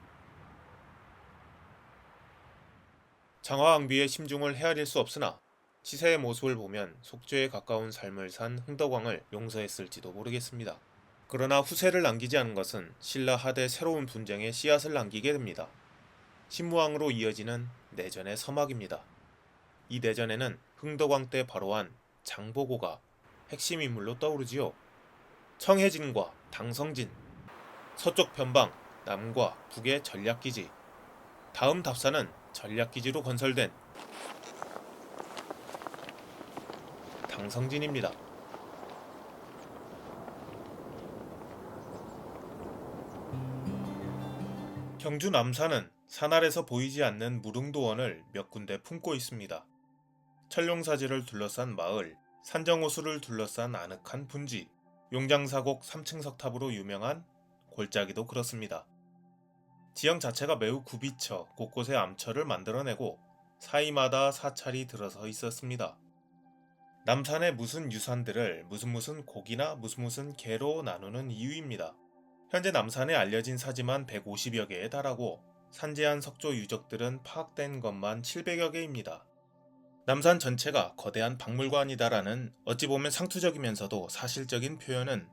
장화왕비의 심중을 헤아릴 수 없으나 치세의 모습을 보면 속죄에 가까운 삶을 산 흥덕왕을 용서했을지도 모르겠습니다. 그러나 후세를 남기지 않은 것은 신라 하대 새로운 분쟁에 씨앗을 남기게 됩니다. 신무왕으로 이어지는 내전의 서막입니다. 이 내전에는 흥덕왕 때 바로한 장보고가 핵심 인물로 떠오르지요. 청해진과 당성진, 서쪽 변방, 남과 북의 전략기지, 다음 답사는 전략기지로 건설된 당성진입니다. 경주 남산은 산 아래서 보이지 않는 무릉도원을 몇 군데 품고 있습니다. 철룡사지를 둘러싼 마을, 산정호수를 둘러싼 아늑한 분지, 용장사곡 3층 석탑으로 유명한 골짜기도 그렇습니다. 지형 자체가 매우 굽이쳐 곳곳에 암철을 만들어내고 사이마다 사찰이 들어서 있었습니다. 남산의 무슨 유산들을 무슨 곡이나 무슨 개로 나누는 이유입니다. 현재 남산에 알려진 사지만 150여 개에 달하고 산재한 석조 유적들은 파악된 것만 700여 개입니다. 남산 전체가 거대한 박물관이다라는 어찌 보면 상투적이면서도 사실적인 표현은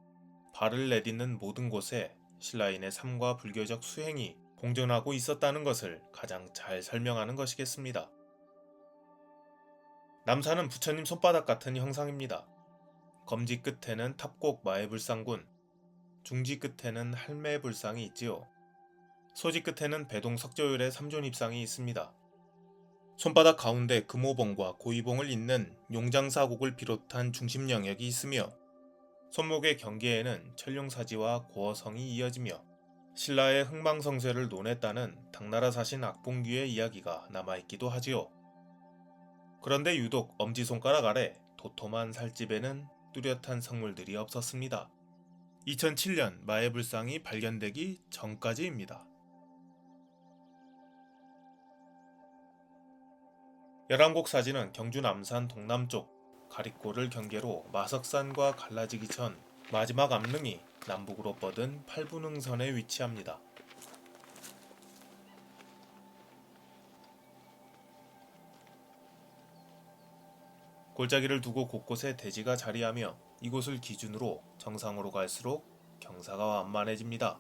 발을 내딛는 모든 곳에 신라인의 삶과 불교적 수행이 공존하고 있었다는 것을 가장 잘 설명하는 것이겠습니다. 남산은 부처님 손바닥 같은 형상입니다. 검지 끝에는 탑곡 마애불상군, 중지 끝에는 할매불상이 있지요. 소지 끝에는 배동 석조율의 삼존입상이 있습니다. 손바닥 가운데 금오봉과 고이봉을 잇는 용장사곡을 비롯한 중심 영역이 있으며 손목의 경계에는 천룡사지와 고어성이 이어지며 신라의 흥망성쇠를 논했다는 당나라 사신 악봉규의 이야기가 남아있기도 하지요. 그런데 유독 엄지손가락 아래 도톰한 살집에는 뚜렷한 성물들이 없었습니다. 2007년 마애불상이 발견되기 전까지입니다. 열왕곡 사지는 경주 남산 동남쪽 가릿골을 경계로 마석산과 갈라지기 전 마지막 암릉이 남북으로 뻗은 팔분흥선에 위치합니다. 골짜기를 두고 곳곳에 대지가 자리하며 이곳을 기준으로 정상으로 갈수록 경사가 완만해집니다.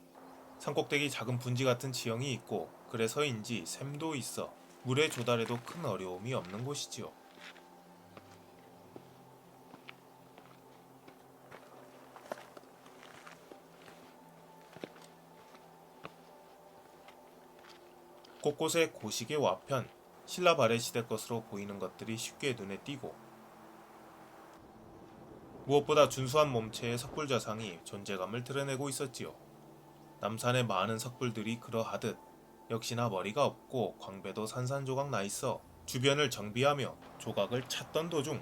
산꼭대기 작은 분지 같은 지형이 있고 그래서인지 샘도 있어 물의 조달에도 큰 어려움이 없는 곳이지요. 곳곳에 고식의 와편, 신라 발해 시대 것으로 보이는 것들이 쉽게 눈에 띄고 무엇보다 준수한 몸체의 석불좌상이 존재감을 드러내고 있었지요. 남산의 많은 석불들이 그러하듯 역시나 머리가 없고 광배도 산산조각 나있어 주변을 정비하며 조각을 찾던 도중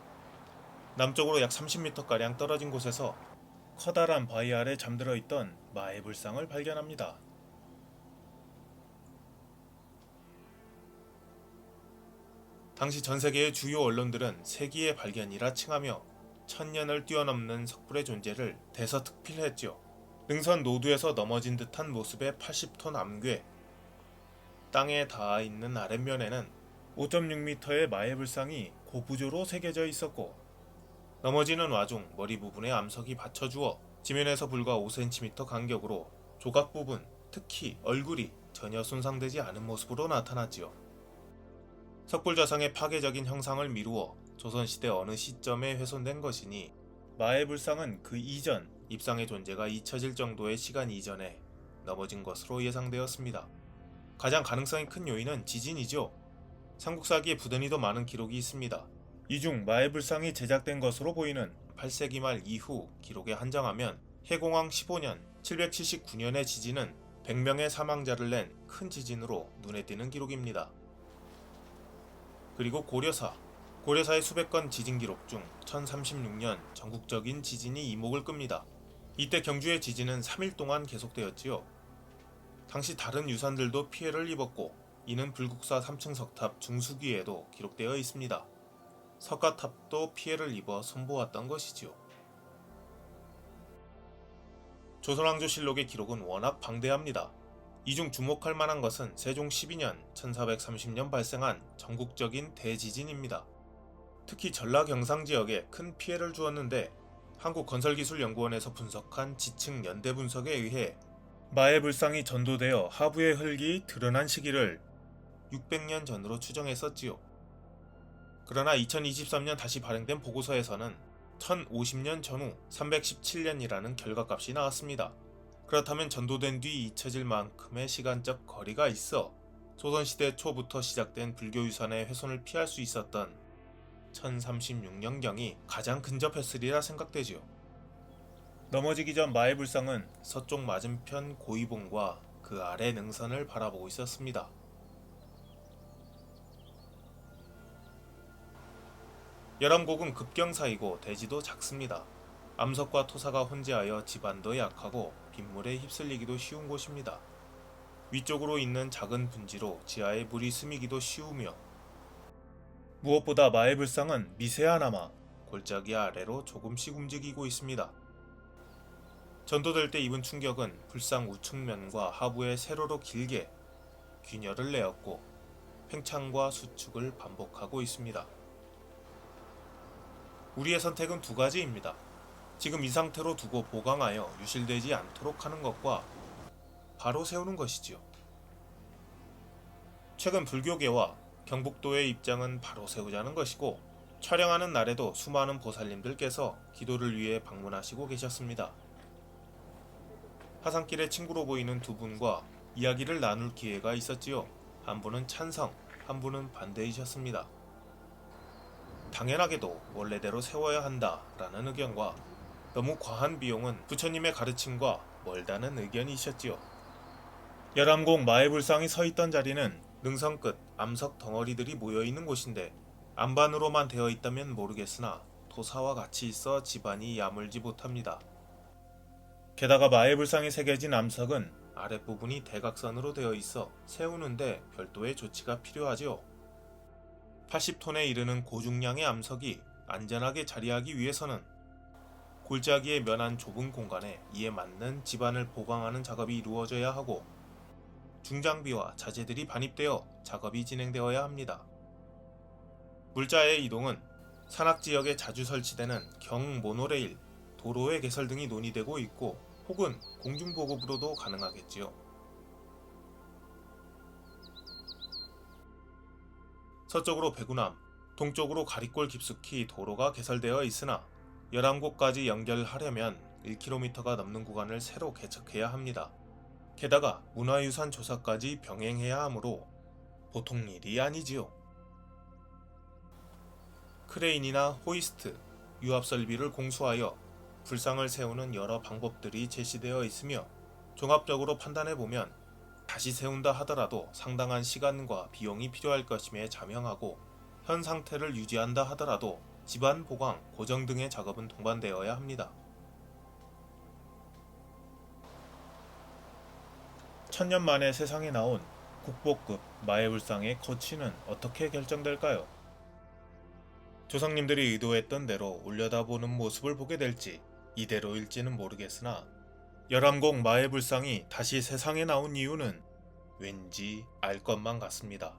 남쪽으로 약 30m가량 떨어진 곳에서 커다란 바위 아래 잠들어 있던 마애불상을 발견합니다. 당시 전세계의 주요 언론들은 세기의 발견이라 칭하며 천년을 뛰어넘는 석불의 존재를 대서특필했지요. 능선 노두에서 넘어진 듯한 모습의 80톤 암괴, 땅에 닿아 있는 아랫면에는 5.6m의 마애불상이 고부조로 새겨져 있었고 넘어지는 와중 머리 부분에 암석이 받쳐주어 지면에서 불과 5cm 간격으로 조각 부분, 특히 얼굴이 전혀 손상되지 않은 모습으로 나타났지요. 석불좌상의 파괴적인 형상을 미루어 조선시대 어느 시점에 훼손된 것이니 마애불상은 그 이전 입상의 존재가 잊혀질 정도의 시간 이전에 넘어진 것으로 예상되었습니다. 가장 가능성이 큰 요인은 지진이죠. 삼국사기에 부단히도 많은 기록이 있습니다. 이 중 마애불상이 제작된 것으로 보이는 8세기 말 이후 기록에 한정하면 해공황 15년 779년의 지진은 100명의 사망자를 낸 큰 지진으로 눈에 띄는 기록입니다. 그리고 고려사의 수백 건 지진 기록 중 1036년 전국적인 지진이 이목을 끕니다. 이때 경주의 지진은 3일 동안 계속되었지요. 당시 다른 유산들도 피해를 입었고 이는 불국사 3층 석탑 중수기에도 기록되어 있습니다. 석가탑도 피해를 입어 손보았던 것이지요. 조선왕조실록의 기록은 워낙 방대합니다. 이 중 주목할 만한 것은 세종 12년 1430년 발생한 전국적인 대지진입니다. 특히 전라 경상 지역에 큰 피해를 주었는데 한국건설기술연구원에서 분석한 지층 연대 분석에 의해 마의 불상이 전도되어 하부의 흙이 드러난 시기를 600년 전으로 추정했었지요. 그러나 2023년 다시 발행된 보고서에서는 1050년 전후 317년이라는 결과값이 나왔습니다. 그렇다면 전도된 뒤 잊혀질 만큼의 시간적 거리가 있어 조선시대 초부터 시작된 불교유산의 훼손을 피할 수 있었던 1036년경이 가장 근접했으리라 생각되지요. 넘어지기 전 마의 불상은 서쪽 맞은편 고이봉과 그 아래 능선을 바라보고 있었습니다. 열암곡은 급경사이고 대지도 작습니다. 암석과 토사가 혼재하여 지반도 약하고 빗물에 휩쓸리기도 쉬운 곳입니다. 위쪽으로 있는 작은 분지로 지하에 물이 스미기도 쉬우며 무엇보다 마의 불상은 미세하나마 골짜기 아래로 조금씩 움직이고 있습니다. 전도될 때 입은 충격은 불상 우측면과 하부에 세로로 길게 균열을 내었고 팽창과 수축을 반복하고 있습니다. 우리의 선택은 두 가지입니다. 지금 이 상태로 두고 보강하여 유실되지 않도록 하는 것과 바로 세우는 것이지요. 최근 불교계와 경북도의 입장은 바로 세우자는 것이고 촬영하는 날에도 수많은 보살님들께서 기도를 위해 방문하시고 계셨습니다. 화산길에 친구로 보이는 두 분과 이야기를 나눌 기회가 있었지요. 한 분은 찬성, 한 분은 반대이셨습니다. 당연하게도 원래대로 세워야 한다라는 의견과 너무 과한 비용은 부처님의 가르침과 멀다는 의견이셨지요. 열암곡 마의 불상이 서있던 자리는 능선 끝 암석 덩어리들이 모여있는 곳인데 안반으로만 되어 있다면 모르겠으나 토사와 같이 있어 집안이 야물지 못합니다. 게다가 마의 불상에 새겨진 암석은 아랫부분이 대각선으로 되어 있어 세우는데 별도의 조치가 필요하지요. 80톤에 이르는 고중량의 암석이 안전하게 자리하기 위해서는 골짜기의 면한 좁은 공간에 이에 맞는 지반을 보강하는 작업이 이루어져야 하고 중장비와 자재들이 반입되어 작업이 진행되어야 합니다. 물자의 이동은 산악지역에 자주 설치되는 경모노레일, 도로의 개설 등이 논의되고 있고 혹은 공중보급으로도 가능하겠지요. 서쪽으로 배구남, 동쪽으로 가리골 깊숙이 도로가 개설되어 있으나 열암곡까지 연결하려면 1km가 넘는 구간을 새로 개척해야 합니다. 게다가 문화유산 조사까지 병행해야 하므로 보통 일이 아니지요. 크레인이나 호이스트, 유압설비를 공수하여 불상을 세우는 여러 방법들이 제시되어 있으며 종합적으로 판단해보면 다시 세운다 하더라도 상당한 시간과 비용이 필요할 것임에 자명하고 현 상태를 유지한다 하더라도 지반 보강, 고정 등의 작업은 동반되어야 합니다. 1000년 만에 세상에 나온 국보급 마의 불상의 거치는 어떻게 결정될까요? 조상님들이 의도했던 대로 올려다보는 모습을 보게 될지 이대로일지는 모르겠으나 열암곡 마의 불상이 다시 세상에 나온 이유는 왠지 알 것만 같습니다.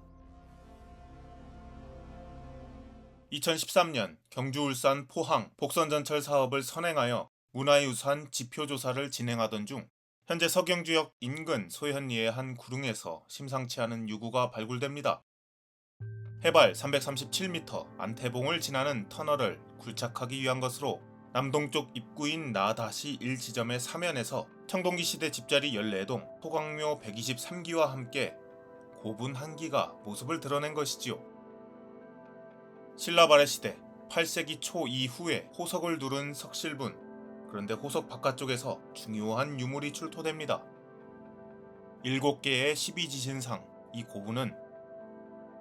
2013년 경주, 울산, 포항 복선전철 사업을 선행하여 문화유산 지표조사를 진행하던 중 현재 서경주역 인근 소현리의 한 구릉에서 심상치 않은 유구가 발굴됩니다. 해발 337m 안태봉을 지나는 터널을 굴착하기 위한 것으로 남동쪽 입구인 나-1 지점의 사면에서 청동기 시대 집자리 14동, 토광묘 123기와 함께 고분 한기가 모습을 드러낸 것이지요. 신라발해 시대 8세기 초 이후에 호석을 두른 석실분. 그런데 호석 바깥쪽에서 중요한 유물이 출토됩니다. 7개의 12지신상, 이 고분은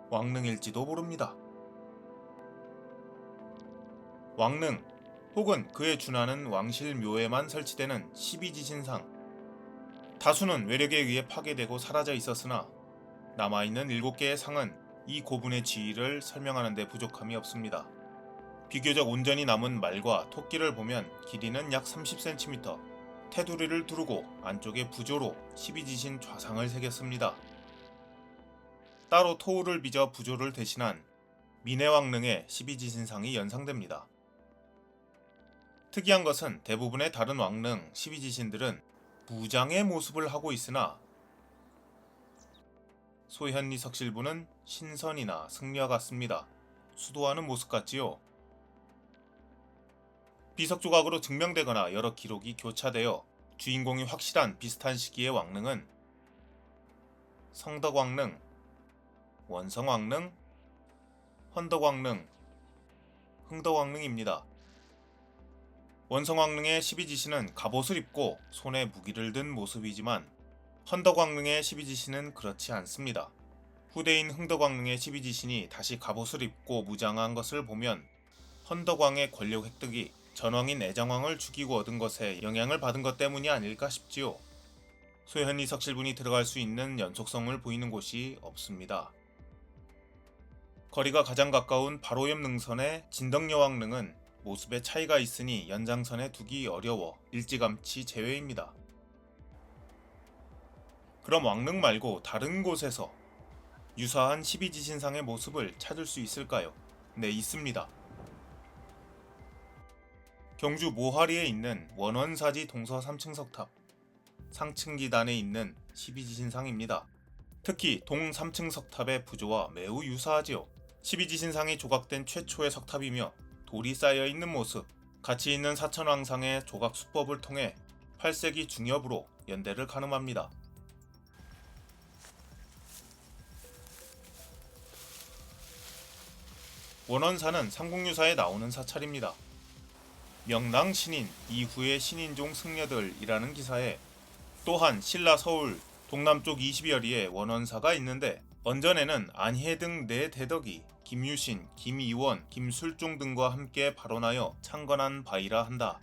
왕릉일지도 모릅니다. 왕릉 혹은 그에 준하는 왕실묘에만 설치되는 12지신상. 다수는 외력에 의해 파괴되고 사라져 있었으나 남아있는 7개의 상은 이 고분의 지위를 설명하는 데 부족함이 없습니다. 비교적 온전히 남은 말과 토끼를 보면 길이는 약 30cm, 테두리를 두르고 안쪽에 부조로 12지신 좌상을 새겼습니다. 따로 토우를 빚어 부조를 대신한 미내왕릉의 12지신상이 연상됩니다. 특이한 것은 대부분의 다른 왕릉 12지신들은 무장의 모습을 하고 있으나 소현리 석실부는 신선이나 승려와 같습니다. 수도하는 모습 같지요? 비석 조각으로 증명되거나 여러 기록이 교차되어 주인공이 확실한 비슷한 시기의 왕릉은 성덕왕릉, 원성왕릉, 헌덕왕릉, 흥덕왕릉입니다. 원성왕릉의 12지신은 갑옷을 입고 손에 무기를 든 모습이지만 헌덕왕릉의 12지신은 그렇지 않습니다. 후대인 흥덕왕릉의 12지신이 다시 갑옷을 입고 무장한 것을 보면 헌덕왕의 권력 획득이 전왕인 애장왕을 죽이고 얻은 것에 영향을 받은 것 때문이 아닐까 싶지요. 소현리 석실분이 들어갈 수 있는 연속성을 보이는 곳이 없습니다. 거리가 가장 가까운 바로 옆 능선의 진덕여왕릉은 모습에 차이가 있으니 연장선에 두기 어려워 일찌감치 제외입니다. 그럼 왕릉 말고 다른 곳에서 유사한 12지신상의 모습을 찾을 수 있을까요? 네, 있습니다. 경주 모하리에 있는 원원사지 동서 3층 석탑, 상층기단에 있는 12지신상입니다. 특히 동 3층 석탑의 부조와 매우 유사하지요. 12지신상이 조각된 최초의 석탑이며 돌이 쌓여있는 모습, 가치 있는 사천왕상의 조각 수법을 통해 8세기 중엽으로 연대를 가늠합니다. 원원사는 삼국유사에 나오는 사찰입니다. 명랑 신인 이후의 신인종 승려들이라는 기사에 또한 신라 서울 동남쪽 20여리에 원원사가 있는데 원전에는 안혜 등 4대덕이 김유신, 김이원, 김술종 등과 함께 발원하여 창건한 바이라 한다.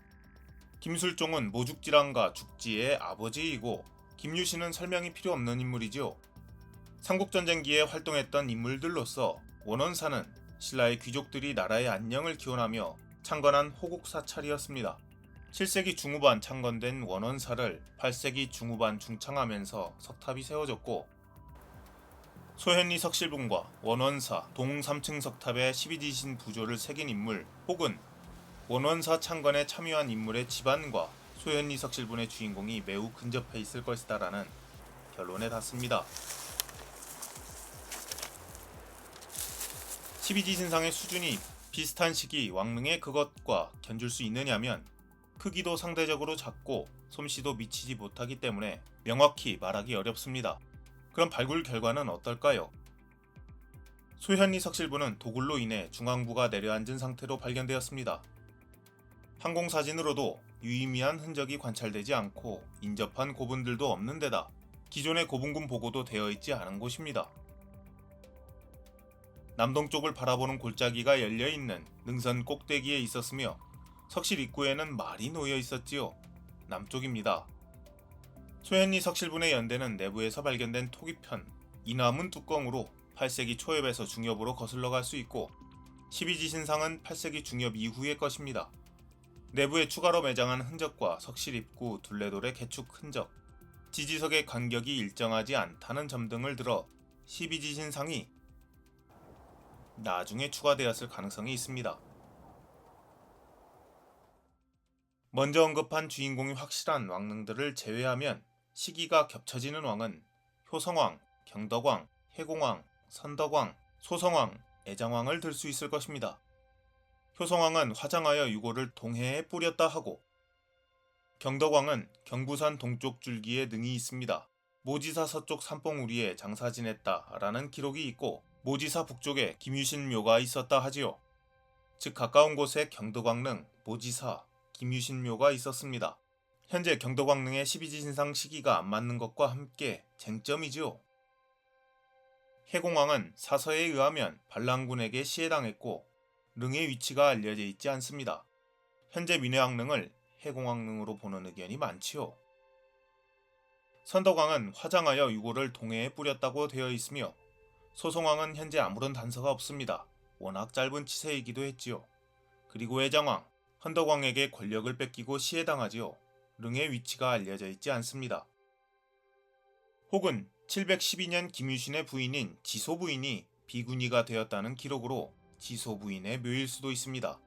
김술종은 모죽지랑과 죽지의 아버지이고 김유신은 설명이 필요 없는 인물이지요. 삼국전쟁기에 활동했던 인물들로서 원원사는 신라의 귀족들이 나라의 안녕을 기원하며 창건한 호국사찰이었습니다. 7세기 중후반 창건된 원원사를 8세기 중후반 중창하면서 석탑이 세워졌고 소현리 석실분과 원원사 동 3층 석탑의 12지신 부조를 새긴 인물 혹은 원원사 창건에 참여한 인물의 집안과 소현리 석실분의 주인공이 매우 근접해 있을 것이다라는 결론에 닿습니다. 12지신상의 수준이 비슷한 시기 왕릉의 그것과 견줄 수 있느냐면 크기도 상대적으로 작고 솜씨도 미치지 못하기 때문에 명확히 말하기 어렵습니다. 그럼 발굴 결과는 어떨까요? 소현리 석실부는 도굴로 인해 중앙부가 내려앉은 상태로 발견되었습니다. 항공사진으로도 유의미한 흔적이 관찰되지 않고 인접한 고분들도 없는 데다 기존의 고분군 보고도 되어 있지 않은 곳입니다. 남동쪽을 바라보는 골짜기가 열려있는 능선 꼭대기에 있었으며 석실 입구에는 말이 놓여 있었지요. 남쪽입니다. 소현리 석실분의 연대는 내부에서 발견된 토기편, 이나문 뚜껑으로 8세기 초엽에서 중엽으로 거슬러 갈 수 있고 12지신상은 8세기 중엽 이후의 것입니다. 내부에 추가로 매장한 흔적과 석실 입구, 둘레돌의 개축 흔적, 지지석의 간격이 일정하지 않다는 점 등을 들어 12지신상이 나중에 추가되었을 가능성이 있습니다. 먼저 언급한 주인공이 확실한 왕릉들을 제외하면 시기가 겹쳐지는 왕은 효성왕, 경덕왕, 해공왕, 선덕왕, 소성왕, 애장왕을 들 수 있을 것입니다. 효성왕은 화장하여 유고를 동해에 뿌렸다 하고 경덕왕은 경부산 동쪽 줄기에 능이 있습니다. 모지사 서쪽 산봉우리에 장사 지냈다 라는 기록이 있고 모지사 북쪽에 김유신 묘가 있었다 하지요. 즉 가까운 곳에 경덕왕릉, 모지사, 김유신묘가 있었습니다. 현재 경덕왕릉의 12지신상 시기가 안 맞는 것과 함께 쟁점이지요. 해공왕은 사서에 의하면 반란군에게 시해당했고 릉의 위치가 알려져 있지 않습니다. 현재 민회왕릉을 해공왕릉으로 보는 의견이 많지요. 선덕왕은 화장하여 유골을 동해에 뿌렸다고 되어 있으며 소송왕은 현재 아무런 단서가 없습니다. 워낙 짧은 치세이기도 했지요. 그리고 회장왕, 헌덕왕에게 권력을 뺏기고 시해당하지요. 릉의 위치가 알려져 있지 않습니다. 혹은 712년 김유신의 부인인 지소부인이 비군이가 되었다는 기록으로 지소부인의 묘일 수도 있습니다.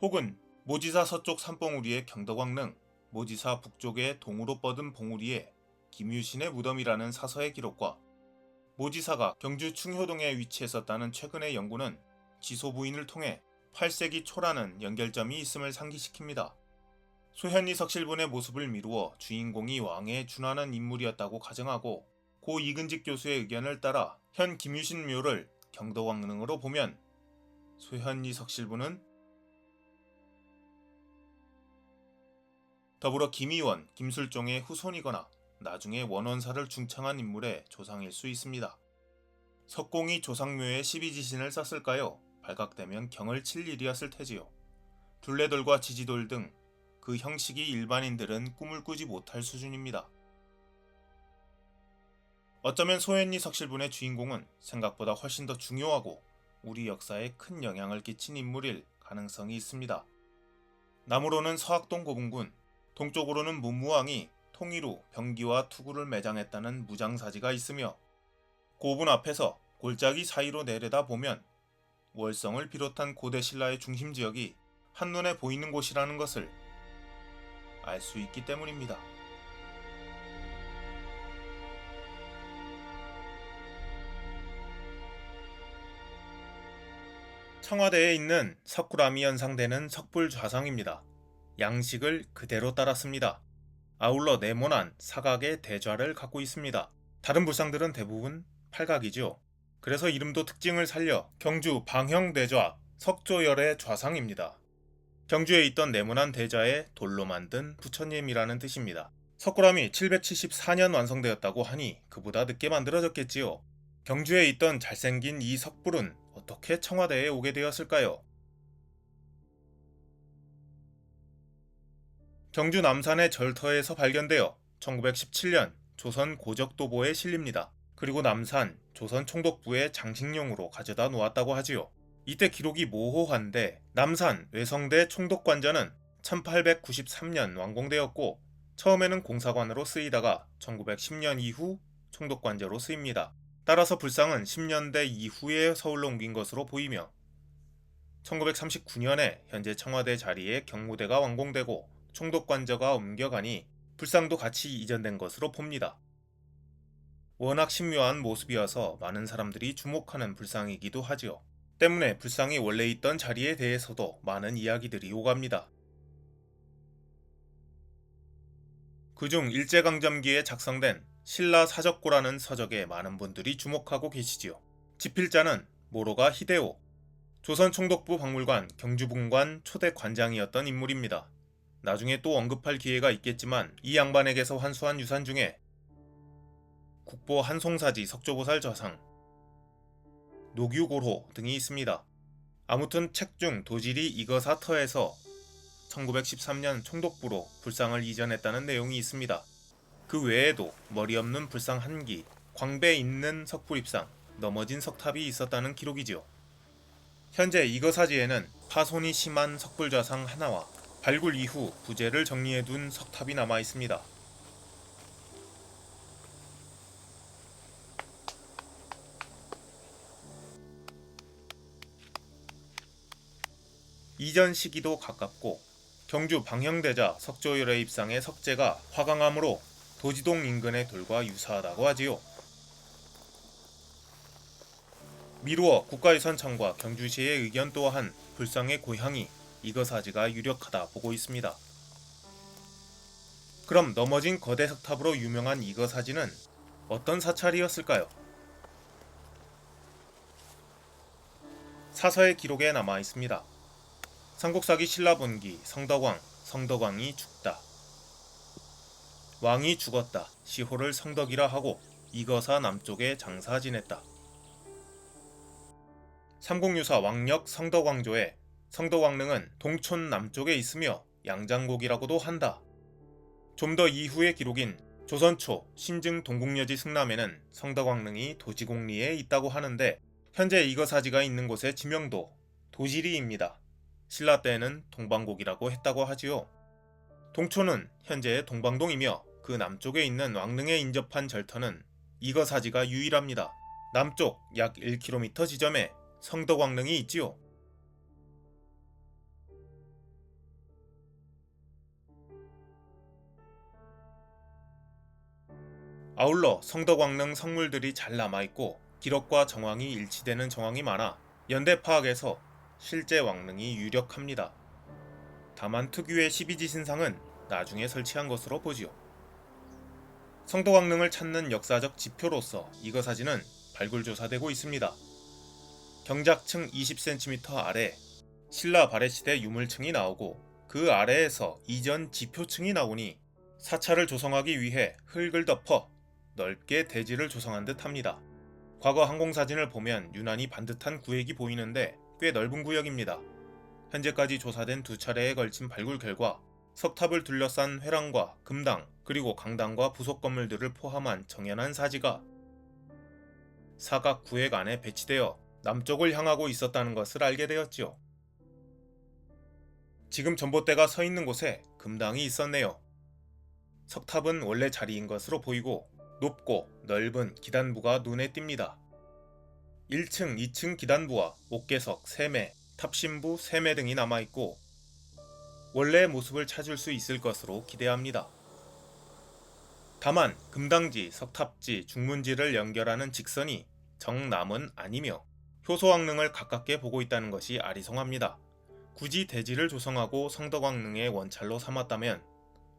혹은 모지사 서쪽 산봉우리의 경덕왕릉, 모지사 북쪽의 동으로 뻗은 봉우리에 김유신의 무덤이라는 사서의 기록과 모지사가 경주 충효동에 위치했었다는 최근의 연구는 지소부인을 통해 8세기 초라는 연결점이 있음을 상기시킵니다. 소현리 석실본의 모습을 미루어 주인공이 왕에 준하는 인물이었다고 가정하고 고 이근직 교수의 의견을 따라 현 김유신 묘를 경덕왕릉으로 보면 소현리 석실본은 더불어 김의원, 김술종의 후손이거나 나중에 원원사를 중창한 인물의 조상일 수 있습니다. 석공이 조상묘에 12지신을 썼을까요? 발각되면 경을 칠 일이었을 테지요. 둘레돌과 지지돌 등 그 형식이 일반인들은 꿈을 꾸지 못할 수준입니다. 어쩌면 소현리 석실본의 주인공은 생각보다 훨씬 더 중요하고 우리 역사에 큰 영향을 끼친 인물일 가능성이 있습니다. 남으로는 서학동 고분군, 동쪽으로는 문무왕이 통일 후 병기와 투구를 매장했다는 무장사지가 있으며 고분 앞에서 골짜기 사이로 내려다보면 월성을 비롯한 고대 신라의 중심 지역이 한눈에 보이는 곳이라는 것을 알 수 있기 때문입니다. 청와대에 있는 석굴암이 연상되는 석불좌상입니다. 양식을 그대로 따랐습니다. 아울러 네모난 사각의 대좌를 갖고 있습니다. 다른 불상들은 대부분 팔각이죠. 그래서 이름도 특징을 살려 경주 방형대좌 석조열의 좌상입니다. 경주에 있던 네모난 대좌에 돌로 만든 부처님이라는 뜻입니다. 석굴암이 774년 완성되었다고 하니 그보다 늦게 만들어졌겠지요. 경주에 있던 잘생긴 이 석불은 어떻게 청와대에 오게 되었을까요? 경주 남산의 절터에서 발견되어 1917년 조선 고적도보에 실립니다. 그리고 남산, 조선 총독부의 장식용으로 가져다 놓았다고 하지요. 이때 기록이 모호한데 남산 외성대 총독관저는 1893년 완공되었고 처음에는 공사관으로 쓰이다가 1910년 이후 총독관저로 쓰입니다. 따라서 불상은 10년대 이후에 서울로 옮긴 것으로 보이며 1939년에 현재 청와대 자리에 경무대가 완공되고 총독관저가 옮겨가니 불상도 같이 이전된 것으로 봅니다. 워낙 신묘한 모습이어서 많은 사람들이 주목하는 불상이기도 하지요. 때문에 불상이 원래 있던 자리에 대해서도 많은 이야기들이 오갑니다. 그중 일제강점기에 작성된 신라사적고라는 서적에 많은 분들이 주목하고 계시지요. 집필자는 모로가 히데오, 조선 총독부 박물관 경주분관 초대 관장이었던 인물입니다. 나중에 또 언급할 기회가 있겠지만 이 양반에게서 환수한 유산 중에 국보 한송사지 석조보살 좌상, 노규고로 등이 있습니다. 아무튼 책 중 도질이 이거사터에서 1913년 총독부로 불상을 이전했다는 내용이 있습니다. 그 외에도 머리 없는 불상 한기, 광배 있는 석불입상, 넘어진 석탑이 있었다는 기록이지요. 현재 이거사지에는 파손이 심한 석불좌상 하나와 발굴 이후 부재를 정리해둔 석탑이 남아 있습니다. 이전 시기도 가깝고 경주 방형대자 석조열의 입상의 석재가 화강암으로 도지동 인근의 돌과 유사하다고 하지요. 미루어 국가유산청과 경주시의 의견 또한 불상의 고향이 이거사지가 유력하다 보고 있습니다. 그럼 넘어진 거대 석탑으로 유명한 이거사지는 어떤 사찰이었을까요? 사서의 기록에 남아 있습니다. 삼국사기 신라분기 성덕왕, 성덕왕이 죽다. 왕이 죽었다. 시호를 성덕이라 하고 이거사 남쪽에 장사 지냈다. 삼국유사 왕력 성덕왕조에 성덕왕릉은 동촌 남쪽에 있으며 양장곡이라고도 한다. 좀 더 이후의 기록인 조선 초 신증 동국여지 승남에는 성덕왕릉이 도지공리에 있다고 하는데 현재 이거사지가 있는 곳의 지명도 도지리입니다. 신라 때에는 동방곡이라고 했다고 하지요. 동촌은 현재의 동방동이며 그 남쪽에 있는 왕릉에 인접한 절터는 이거사지가 유일합니다. 남쪽 약 1km 지점에 성덕왕릉이 있지요. 아울러 성덕왕릉 성물들이 잘 남아있고 기록과 정황이 일치되는 정황이 많아 연대 파악에서 실제 왕릉이 유력합니다. 다만 특유의 12지신상은 나중에 설치한 것으로 보지요. 성덕왕릉을 찾는 역사적 지표로서 이거사지는 발굴조사되고 있습니다. 경작층 20cm 아래 신라 발해시대 유물층이 나오고 그 아래에서 이전 지표층이 나오니 사찰을 조성하기 위해 흙을 덮어 넓게 대지를 조성한 듯 합니다. 과거 항공사진을 보면 유난히 반듯한 구획이 보이는데 꽤 넓은 구역입니다. 현재까지 조사된 2차례에 걸친 발굴 결과 석탑을 둘러싼 회랑과 금당 그리고 강당과 부속 건물들을 포함한 정연한 사지가 사각 구획 안에 배치되어 남쪽을 향하고 있었다는 것을 알게 되었지요. 지금 전봇대가 서 있는 곳에 금당이 있었네요. 석탑은 원래 자리인 것으로 보이고 높고 넓은 기단부가 눈에 띕니다. 1층, 2층 기단부와 옥계석, 세매, 탑신부, 세매 등이 남아있고 원래의 모습을 찾을 수 있을 것으로 기대합니다. 다만 금당지, 석탑지, 중문지를 연결하는 직선이 정남은 아니며 효소왕릉을 가깝게 보고 있다는 것이 아리송합니다. 굳이 대지를 조성하고 성덕왕릉의 원찰로 삼았다면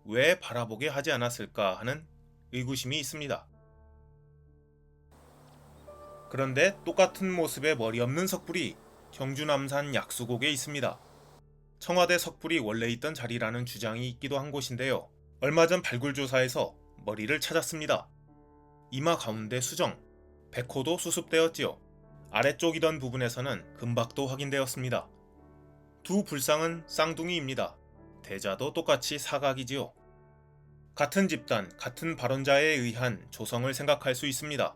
왜 바라보게 하지 않았을까 하는 의구심이 있습니다. 그런데 똑같은 모습의 머리 없는 석불이 경주 남산 약수곡에 있습니다. 청와대 석불이 원래 있던 자리라는 주장이 있기도 한 곳인데요. 얼마 전 발굴조사에서 머리를 찾았습니다. 이마 가운데 수정, 백호도 수습되었지요. 아래쪽이던 부분에서는 금박도 확인되었습니다. 두 불상은 쌍둥이입니다. 대자도 똑같이 사각이지요. 같은 집단, 같은 발원자에 의한 조성을 생각할 수 있습니다.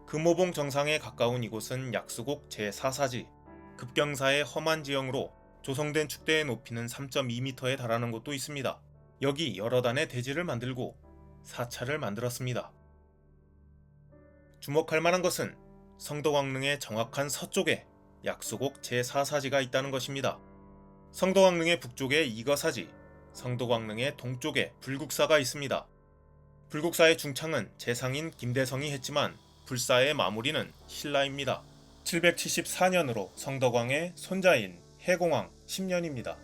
금호봉 정상에 가까운 이곳은 약수곡 제4사지, 급경사의 험한 지형으로 조성된 축대의 높이는 3.2m에 달하는 곳도 있습니다. 여기 여러 단의 대지를 만들고 사찰을 만들었습니다. 주목할 만한 것은 성덕왕릉의 정확한 서쪽에 약수곡 제4사지가 있다는 것입니다. 성덕왕릉의 북쪽에 이거사지, 성덕왕릉의 동쪽에 불국사가 있습니다. 불국사의 중창은 재상인 김대성이 했지만 불사의 마무리는 신라입니다. 774년으로 성덕왕의 손자인 해공왕 10년입니다.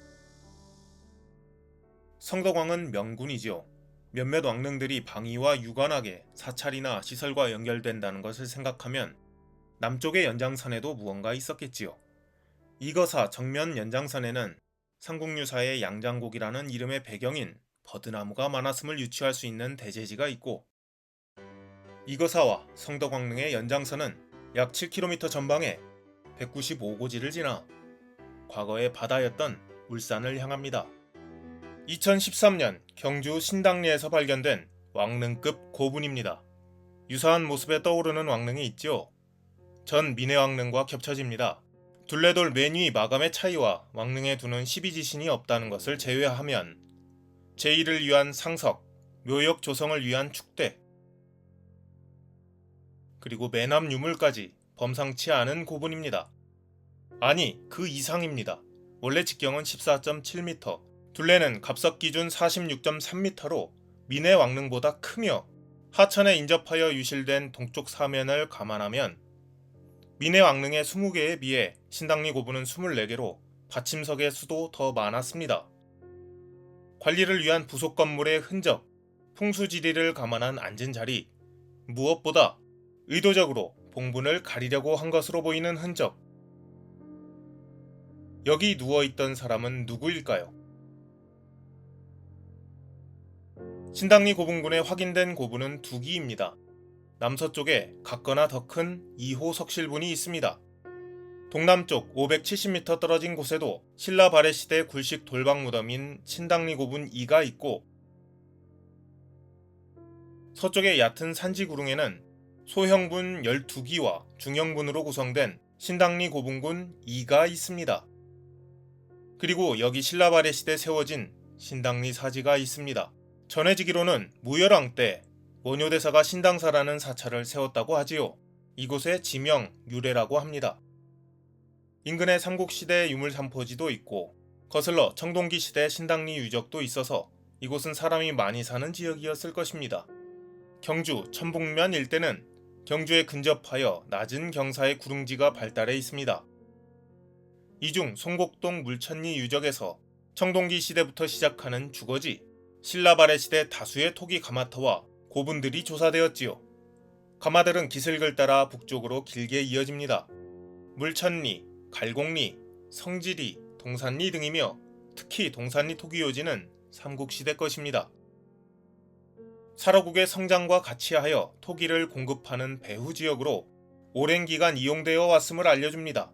성덕왕은 명군이지요. 몇몇 왕릉들이 방위와 유관하게 사찰이나 시설과 연결된다는 것을 생각하면 남쪽의 연장선에도 무언가 있었겠지요. 이거사 정면 연장선에는 삼국유사의 양장곡이라는 이름의 배경인 버드나무가 많았음을 유추할 수 있는 대제지가 있고 이거사와 성덕왕릉의 연장선은 약 7km 전방에 195고지를 지나 과거의 바다였던 울산을 향합니다. 2013년 경주 신당리에서 발견된 왕릉급 고분입니다. 유사한 모습에 떠오르는 왕릉이 있죠. 전 민해왕릉과 겹쳐집니다. 둘레돌 맨 위 마감의 차이와 왕릉에 두는 12지신이 없다는 것을 제외하면 제1을 위한 상석, 묘역 조성을 위한 축대, 그리고 매남 유물까지 범상치 않은 고분입니다. 아니, 그 이상입니다. 원래 직경은 14.7m, 둘레는 갑석 기준 46.3m로 민해 왕릉보다 크며 하천에 인접하여 유실된 동쪽 사면을 감안하면 민해 왕릉의 20개에 비해 신당리 고분은 24개로 받침석의 수도 더 많았습니다. 관리를 위한 부속 건물의 흔적, 풍수지리를 감안한 앉은 자리, 무엇보다 의도적으로 봉분을 가리려고 한 것으로 보이는 흔적, 여기 누워있던 사람은 누구일까요? 신당리 고분군의 확인된 고분은 두 기입니다. 남서쪽에 같거나 더 큰 2호 석실분이 있습니다. 동남쪽 570m 떨어진 곳에도 신라 발해 시대 굴식 돌방 무덤인 신당리 고분 2가 있고, 서쪽의 얕은 산지 구릉에는 소형분 12기와 중형분으로 구성된 신당리 고분군 2가 있습니다. 그리고 여기 신라 발해 시대 세워진 신당리 사지가 있습니다. 전해지기로는 무열왕 때 원효대사가 신당사라는 사찰을 세웠다고 하지요. 이곳의 지명 유래라고 합니다. 인근에 삼국시대 유물산포지도 있고 거슬러 청동기 시대 신당리 유적도 있어서 이곳은 사람이 많이 사는 지역이었을 것입니다. 경주 천북면 일대는 경주에 근접하여 낮은 경사의 구릉지가 발달해 있습니다. 이중 송곡동 물천리 유적에서 청동기 시대부터 시작하는 주거지, 신라 발해 시대 다수의 토기 가마터와 고분들이 조사되었지요. 가마들은 기슭을 따라 북쪽으로 길게 이어집니다. 물천리, 갈곡리, 성지리, 동산리 등이며 특히 동산리 토기요지는 삼국시대 것입니다. 사러국의 성장과 같이 하여 토기를 공급하는 배후 지역으로 오랜 기간 이용되어 왔음을 알려줍니다.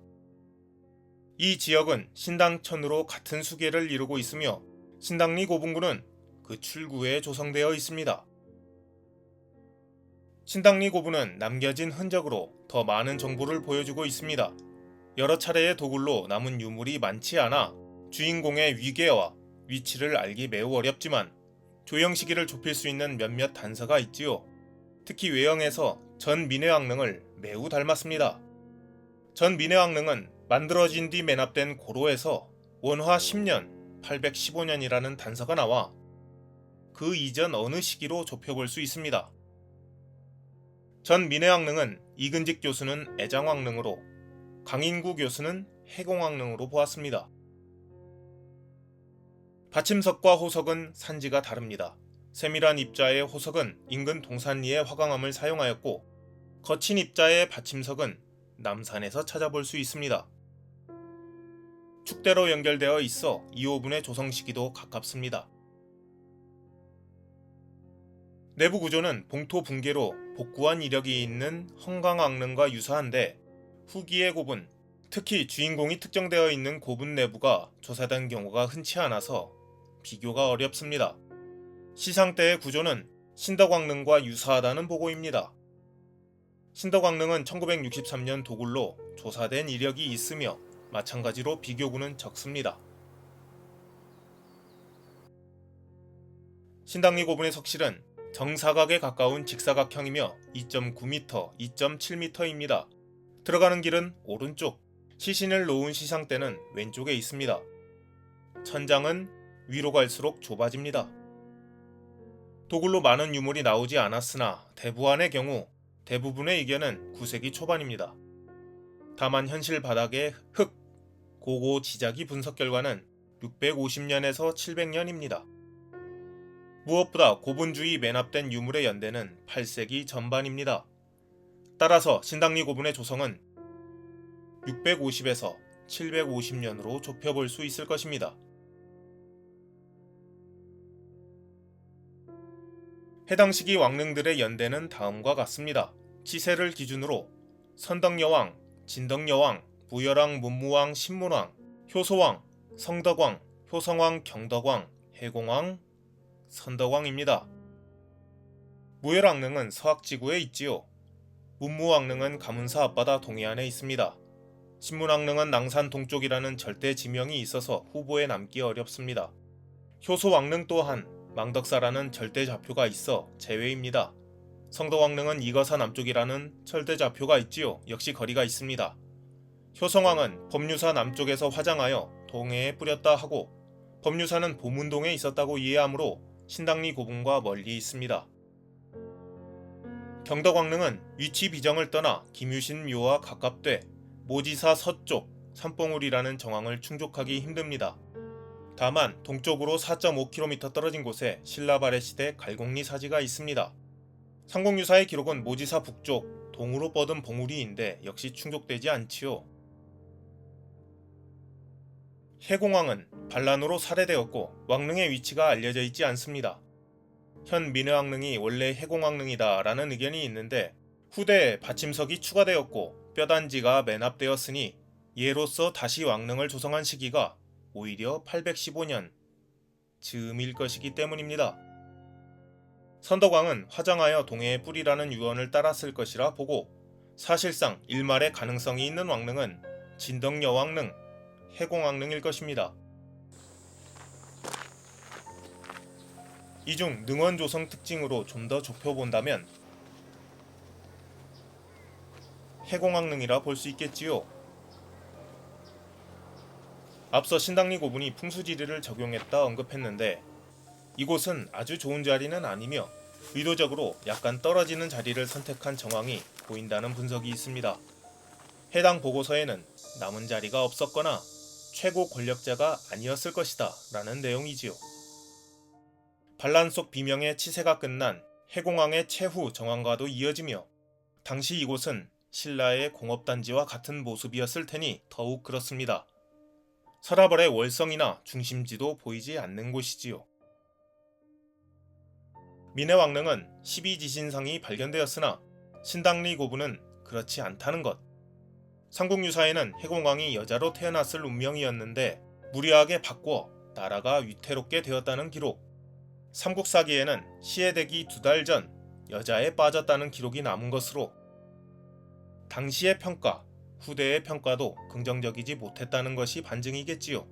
이 지역은 신당천으로 같은 수계를 이루고 있으며 신당리 고분군은 그 출구에 조성되어 있습니다. 신당리 고분은 남겨진 흔적으로 더 많은 정보를 보여주고 있습니다. 여러 차례의 도굴로 남은 유물이 많지 않아 주인공의 위계와 위치를 알기 매우 어렵지만 조형 시기를 좁힐 수 있는 몇몇 단서가 있지요. 특히 외형에서 전 민해왕릉을 매우 닮았습니다. 전 민해왕릉은 만들어진 뒤 매납된 고로에서 원화 10년, 815년이라는 단서가 나와 그 이전 어느 시기로 좁혀볼 수 있습니다. 전 민해왕릉은 이근직 교수는 애장왕릉으로, 강인구 교수는 해공왕릉으로 보았습니다. 받침석과 호석은 산지가 다릅니다. 세밀한 입자의 호석은 인근 동산리의 화강암을 사용하였고, 거친 입자의 받침석은 남산에서 찾아볼 수 있습니다. 축대로 연결되어 있어 2호분의 조성 시기도 가깝습니다. 내부 구조는 봉토 붕괴로 복구한 이력이 있는 헝강왕릉과 유사한데 후기의 고분, 특히 주인공이 특정되어 있는 고분 내부가 조사된 경우가 흔치 않아서 비교가 어렵습니다. 시상 때의 구조는 신덕왕릉과 유사하다는 보고입니다. 신덕왕릉은 1963년 도굴로 조사된 이력이 있으며 마찬가지로 비교구는 적습니다. 신당리 고분의 석실은 정사각에 가까운 직사각형이며 2.9m, 2.7m입니다. 들어가는 길은 오른쪽, 시신을 놓은 시상대는 왼쪽에 있습니다. 천장은 위로 갈수록 좁아집니다. 도굴로 많은 유물이 나오지 않았으나 대부안의 경우 대부분의 의견은 9세기 초반입니다. 다만 현실 바닥의 흙, 고고 지자기 분석 결과는 650년에서 700년입니다. 무엇보다 고분주의 매납된 유물의 연대는 8세기 전반입니다. 따라서 신당리 고분의 조성은 650에서 750년으로 좁혀볼 수 있을 것입니다. 해당 시기 왕릉들의 연대는 다음과 같습니다. 치세를 기준으로 선덕여왕, 진덕여왕, 부열왕, 문무왕, 신문왕, 효소왕, 성덕왕, 효성왕, 경덕왕, 해공왕, 선덕왕입니다. 무열왕릉은 서학지구에 있지요. 문무왕릉은 가문사 앞바다 동해안에 있습니다. 신문왕릉은 낭산 동쪽이라는 절대 지명이 있어서 후보에 남기 어렵습니다. 효소왕릉 또한 망덕사라는 절대 좌표가 있어 제외입니다. 성덕왕릉은 이거사 남쪽이라는 절대 좌표가 있지요. 역시 거리가 있습니다. 효성왕은 법류사 남쪽에서 화장하여 동해에 뿌렸다 하고 법류사는 보문동에 있었다고 이해하므로 신당리 고분과 멀리 있습니다. 경덕왕릉은 위치 비정을 떠나 김유신 묘와 가깝되 모지사 서쪽 삼봉울이라는 정황을 충족하기 힘듭니다. 다만 동쪽으로 4.5km 떨어진 곳에 신라 발해 시대 갈곡리 사지가 있습니다. 삼국유사의 기록은 모지사 북쪽 동으로 뻗은 봉우리인데 역시 충족되지 않지요. 해공왕은 반란으로 살해되었고 왕릉의 위치가 알려져 있지 않습니다. 현 민해왕릉이 원래 해공왕릉이다 라는 의견이 있는데 후대에 받침석이 추가되었고 뼈단지가 매납되었으니 예로서 다시 왕릉을 조성한 시기가 오히려 815년 즈음일 것이기 때문입니다. 선덕왕은 화장하여 동해의 뿌리라는 유언을 따랐을 것이라 보고 사실상 일말의 가능성이 있는 왕릉은 진덕여왕릉, 해공왕릉일 것입니다. 이 중 능원조성 특징으로 좀 더 좁혀본다면 해공왕릉이라 볼 수 있겠지요. 앞서 신당리 고분이 풍수지리를 적용했다 언급했는데 이곳은 아주 좋은 자리는 아니며 의도적으로 약간 떨어지는 자리를 선택한 정황이 보인다는 분석이 있습니다. 해당 보고서에는 남은 자리가 없었거나 최고 권력자가 아니었을 것이다 라는 내용이지요. 반란 속 비명의 치세가 끝난 해공왕의 최후 정황과도 이어지며 당시 이곳은 신라의 공업단지와 같은 모습이었을 테니 더욱 그렇습니다. 서라벌의 월성이나 중심지도 보이지 않는 곳이지요. 민해왕릉은 12지신상이 발견되었으나 신당리 고분은 그렇지 않다는 것. 삼국유사에는 해공왕이 여자로 태어났을 운명이었는데 무리하게 바꿔 나라가 위태롭게 되었다는 기록, 삼국사기에는 시해되기 2달 전 여자에 빠졌다는 기록이 남은 것으로 당시의 평가, 후대의 평가도 긍정적이지 못했다는 것이 반증이겠지요.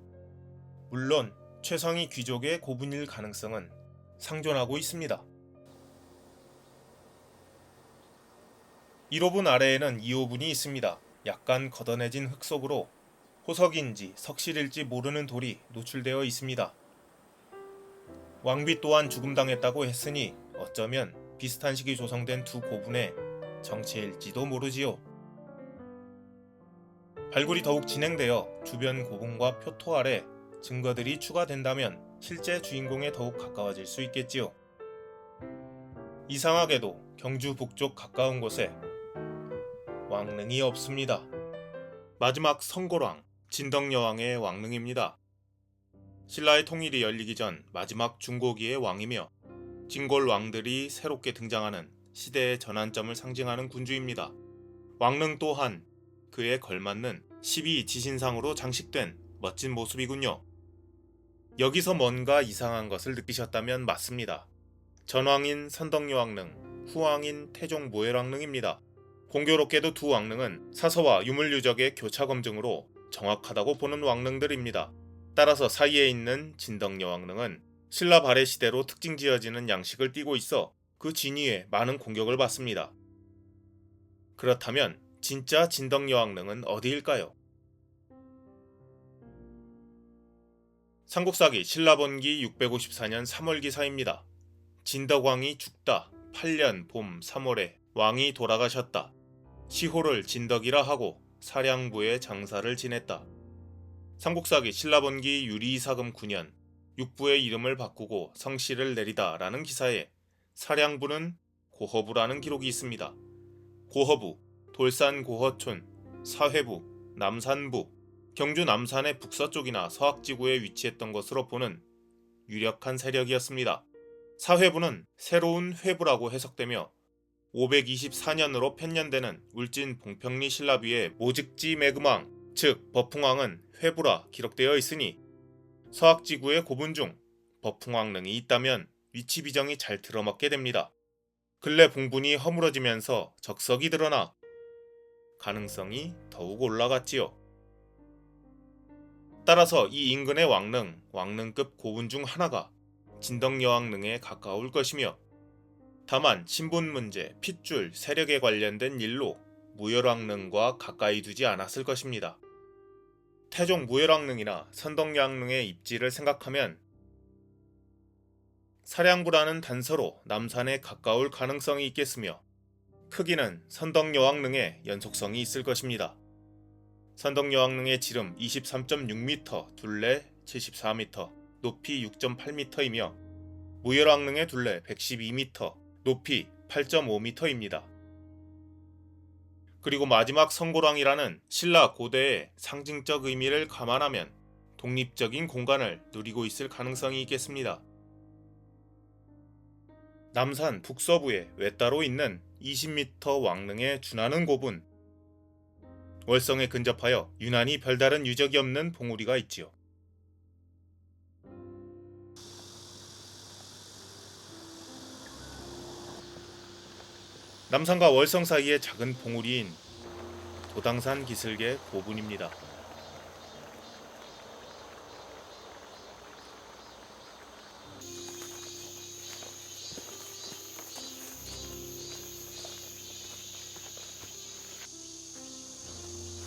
물론 최성희 귀족의 고분일 가능성은 상존하고 있습니다. 1호분 아래에는 2호분이 있습니다. 약간 걷어내진 흙 속으로 호석인지 석실일지 모르는 돌이 노출되어 있습니다. 왕비 또한 죽음당했다고 했으니 어쩌면 비슷한 시기 조성된 두 고분의 정체일지도 모르지요. 발굴이 더욱 진행되어 주변 고분과 표토 아래 증거들이 추가된다면 실제 주인공에 더욱 가까워질 수 있겠지요. 이상하게도 경주 북쪽 가까운 곳에 왕릉이 없습니다. 마지막 성골왕, 진덕여왕의 왕릉입니다. 신라의 통일이 열리기 전 마지막 중고기의 왕이며 진골 왕들이 새롭게 등장하는 시대의 전환점을 상징하는 군주입니다. 왕릉 또한 그에 걸맞는 12지신상으로 장식된 멋진 모습이군요. 여기서 뭔가 이상한 것을 느끼셨다면 맞습니다. 전왕인 선덕여왕릉, 후왕인 태종 무해왕릉입니다. 공교롭게도 두 왕릉은 사서와 유물유적의 교차 검증으로 정확하다고 보는 왕릉들입니다. 따라서 사이에 있는 진덕여왕릉은 신라 발해 시대로 특징 지어지는 양식을 띠고 있어 그 진위에 많은 공격을 받습니다. 그렇다면 진짜 진덕여왕릉은 어디일까요? 삼국사기 신라번기 654년 3월 기사입니다. 진덕왕이 죽다 8년 봄 3월에 왕이 돌아가셨다. 시호를 진덕이라 하고 사량부에 장사를 지냈다. 삼국사기 신라번기 유리이사금 9년 육부의 이름을 바꾸고 성씨를 내리다 라는 기사에 사량부는 고허부라는 기록이 있습니다. 고허부, 돌산 고허촌, 사회부, 남산부, 경주 남산의 북서쪽이나 서학지구에 위치했던 것으로 보는 유력한 세력이었습니다. 사회부는 새로운 회부라고 해석되며 524년으로 편년되는 울진 봉평리 신라비의 모직지 매금왕, 즉 버풍왕은 회부라 기록되어 있으니 서학지구의 고분 중 버풍왕릉이 있다면 위치 비정이 잘 들어맞게 됩니다. 근래 봉분이 허물어지면서 적석이 드러나 가능성이 더욱 올라갔지요. 따라서 이 인근의 왕릉, 왕릉급 고분 중 하나가 진덕여왕릉에 가까울 것이며 다만 신분 문제, 핏줄, 세력에 관련된 일로 무열왕릉과 가까이 두지 않았을 것입니다. 태종 무열왕릉이나 선덕여왕릉의 입지를 생각하면 사량부라는 단서로 남산에 가까울 가능성이 있겠으며 크기는 선덕여왕릉의 연속성이 있을 것입니다. 선덕여왕릉의 지름 23.6m, 둘레 74m, 높이 6.8m이며 무열왕릉의 둘레 112m, 높이 8.5m입니다. 그리고 마지막 성골왕이라는 신라 고대의 상징적 의미를 감안하면 독립적인 공간을 누리고 있을 가능성이 있겠습니다. 남산 북서부에 외따로 있는 20m 왕릉에 준하는 고분. 월성에 근접하여 유난히 별다른 유적이 없는 봉우리가 있지요. 남산과 월성 사이의 작은 봉우리인 도당산 기슭의 고분입니다.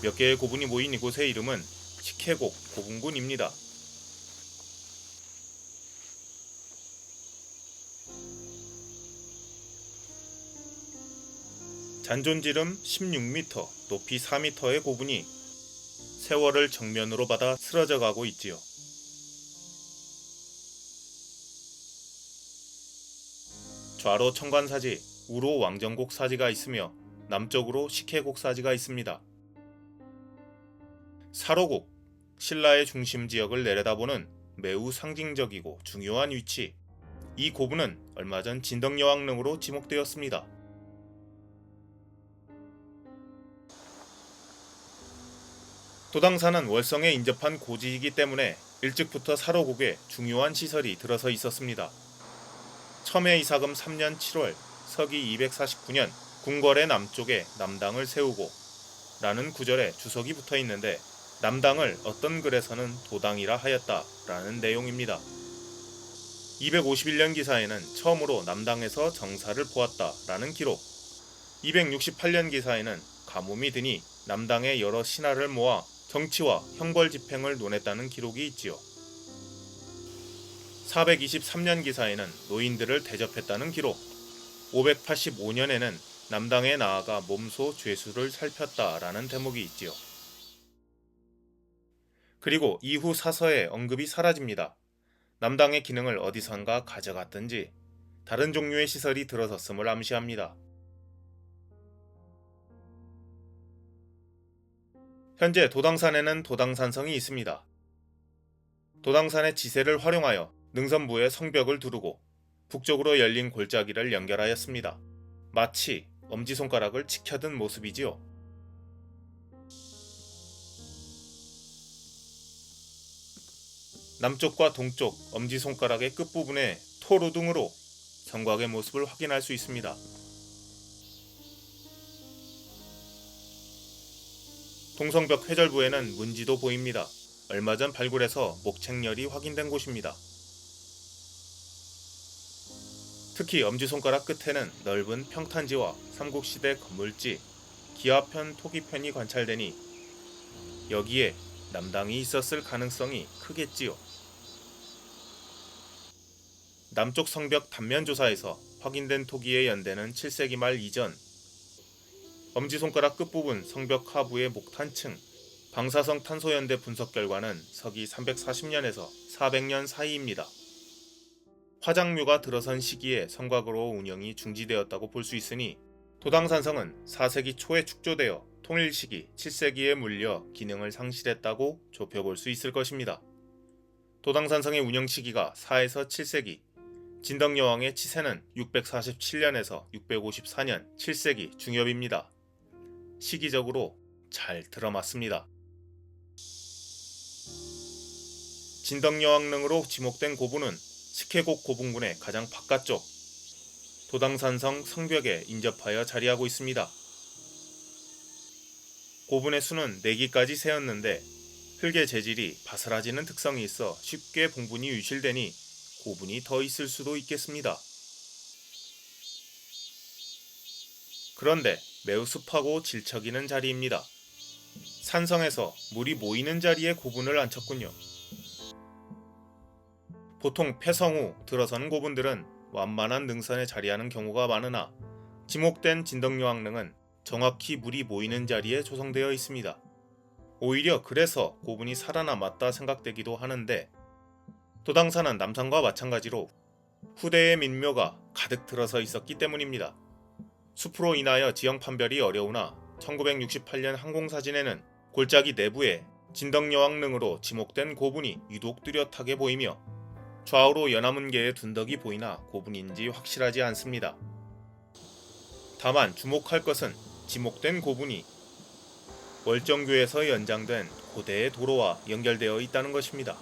몇 개의 고분이 모인 이곳의 이름은 식혜곡 고분군입니다. 잔존지름 16m, 높이 4m의 고분이 세월을 정면으로 받아 쓰러져 가고 있지요. 좌로 청관사지, 우로 왕정곡 사지가 있으며 남쪽으로 식혜곡 사지가 있습니다. 사로곡, 신라의 중심 지역을 내려다보는 매우 상징적이고 중요한 위치. 이 고분은 얼마 전 진덕여왕릉으로 지목되었습니다. 도당산은 월성에 인접한 고지이기 때문에 일찍부터 사로곡에 중요한 시설이 들어서 있었습니다. 첨예 이사금 3년 7월 서기 249년 궁궐의 남쪽에 남당을 세우고 라는 구절에 주석이 붙어 있는데 남당을 어떤 글에서는 도당이라 하였다 라는 내용입니다. 251년 기사에는 처음으로 남당에서 정사를 보았다 라는 기록, 268년 기사에는 가뭄이 드니 남당의 여러 신하를 모아 정치와 형벌 집행을 논했다는 기록이 있지요. 423년 기사에는 노인들을 대접했다는 기록, 585년에는 남당에 나아가 몸소 죄수를 살폈다라는 대목이 있지요. 그리고 이후 사서에 언급이 사라집니다. 남당의 기능을 어디선가 가져갔든지 다른 종류의 시설이 들어섰음을 암시합니다. 현재 도당산에는 도당산성이 있습니다. 도당산의 지세를 활용하여 능선부에 성벽을 두르고 북쪽으로 열린 골짜기를 연결하였습니다. 마치 엄지손가락을 치켜든 모습이지요. 남쪽과 동쪽 엄지손가락의 끝부분에 토르등으로 성곽의 모습을 확인할 수 있습니다. 동성벽 회절부에는 문지도 보입니다. 얼마 전 발굴해서 목책열이 확인된 곳입니다. 특히 엄지손가락 끝에는 넓은 평탄지와 삼국시대 건물지, 기와편, 토기편이 관찰되니 여기에 남당이 있었을 가능성이 크겠지요. 남쪽 성벽 단면 조사에서 확인된 토기의 연대는 7세기 말 이전, 엄지손가락 끝부분 성벽 하부의 목탄층, 방사성 탄소연대 분석 결과는 서기 340년에서 400년 사이입니다. 화장묘가 들어선 시기에 성곽으로 운영이 중지되었다고 볼 수 있으니 도당산성은 4세기 초에 축조되어 통일 시기 7세기에 물려 기능을 상실했다고 좁혀볼 수 있을 것입니다. 도당산성의 운영 시기가 4에서 7세기, 진덕여왕의 치세는 647년에서 654년 7세기 중엽입니다. 시기적으로 잘 들어맞습니다. 진덕여왕릉으로 지목된 고분은 식혜곡 고분군의 가장 바깥쪽 도당산성 성벽에 인접하여 자리하고 있습니다. 고분의 수는 4기까지 세었는데 흙의 재질이 바스라지는 특성이 있어 쉽게 봉분이 유실되니 고분이 더 있을 수도 있겠습니다. 그런데 매우 습하고 질척이는 자리입니다. 산성에서 물이 모이는 자리에 고분을 앉혔군요. 보통 폐성 후 들어서는 고분들은 완만한 능선에 자리하는 경우가 많으나 지목된 진덕여왕릉은 정확히 물이 모이는 자리에 조성되어 있습니다. 오히려 그래서 고분이 살아남았다 생각되기도 하는데 도당산은 남산과 마찬가지로 후대의 민묘가 가득 들어서 있었기 때문입니다. 숲으로 인하여 지형 판별이 어려우나 1968년 항공사진에는 골짜기 내부에 진덕여왕릉으로 지목된 고분이 유독 뚜렷하게 보이며 좌우로 연화문계의 둔덕이 보이나 고분인지 확실하지 않습니다. 다만 주목할 것은 지목된 고분이 월정교에서 연장된 고대의 도로와 연결되어 있다는 것입니다.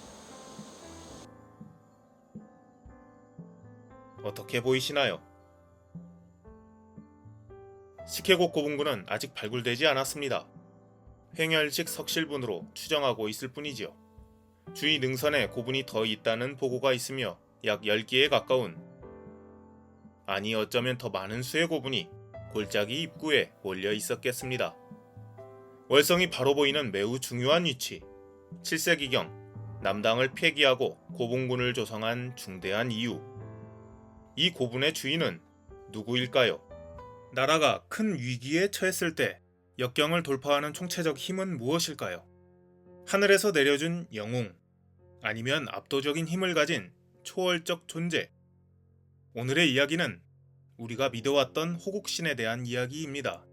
어떻게 보이시나요? 식혜곡 고분군은 아직 발굴되지 않았습니다. 횡혈식 석실분으로 추정하고 있을 뿐이지요. 주위 능선에 고분이 더 있다는 보고가 있으며 약 10개에 가까운, 아니 어쩌면 더 많은 수의 고분이 골짜기 입구에 몰려 있었겠습니다. 월성이 바로 보이는 매우 중요한 위치, 7세기경 남당을 폐기하고 고분군을 조성한 중대한 이유, 이 고분의 주인은 누구일까요? 나라가 큰 위기에 처했을 때 역경을 돌파하는 총체적 힘은 무엇일까요? 하늘에서 내려준 영웅, 아니면 압도적인 힘을 가진 초월적 존재. 오늘의 이야기는 우리가 믿어왔던 호국신에 대한 이야기입니다.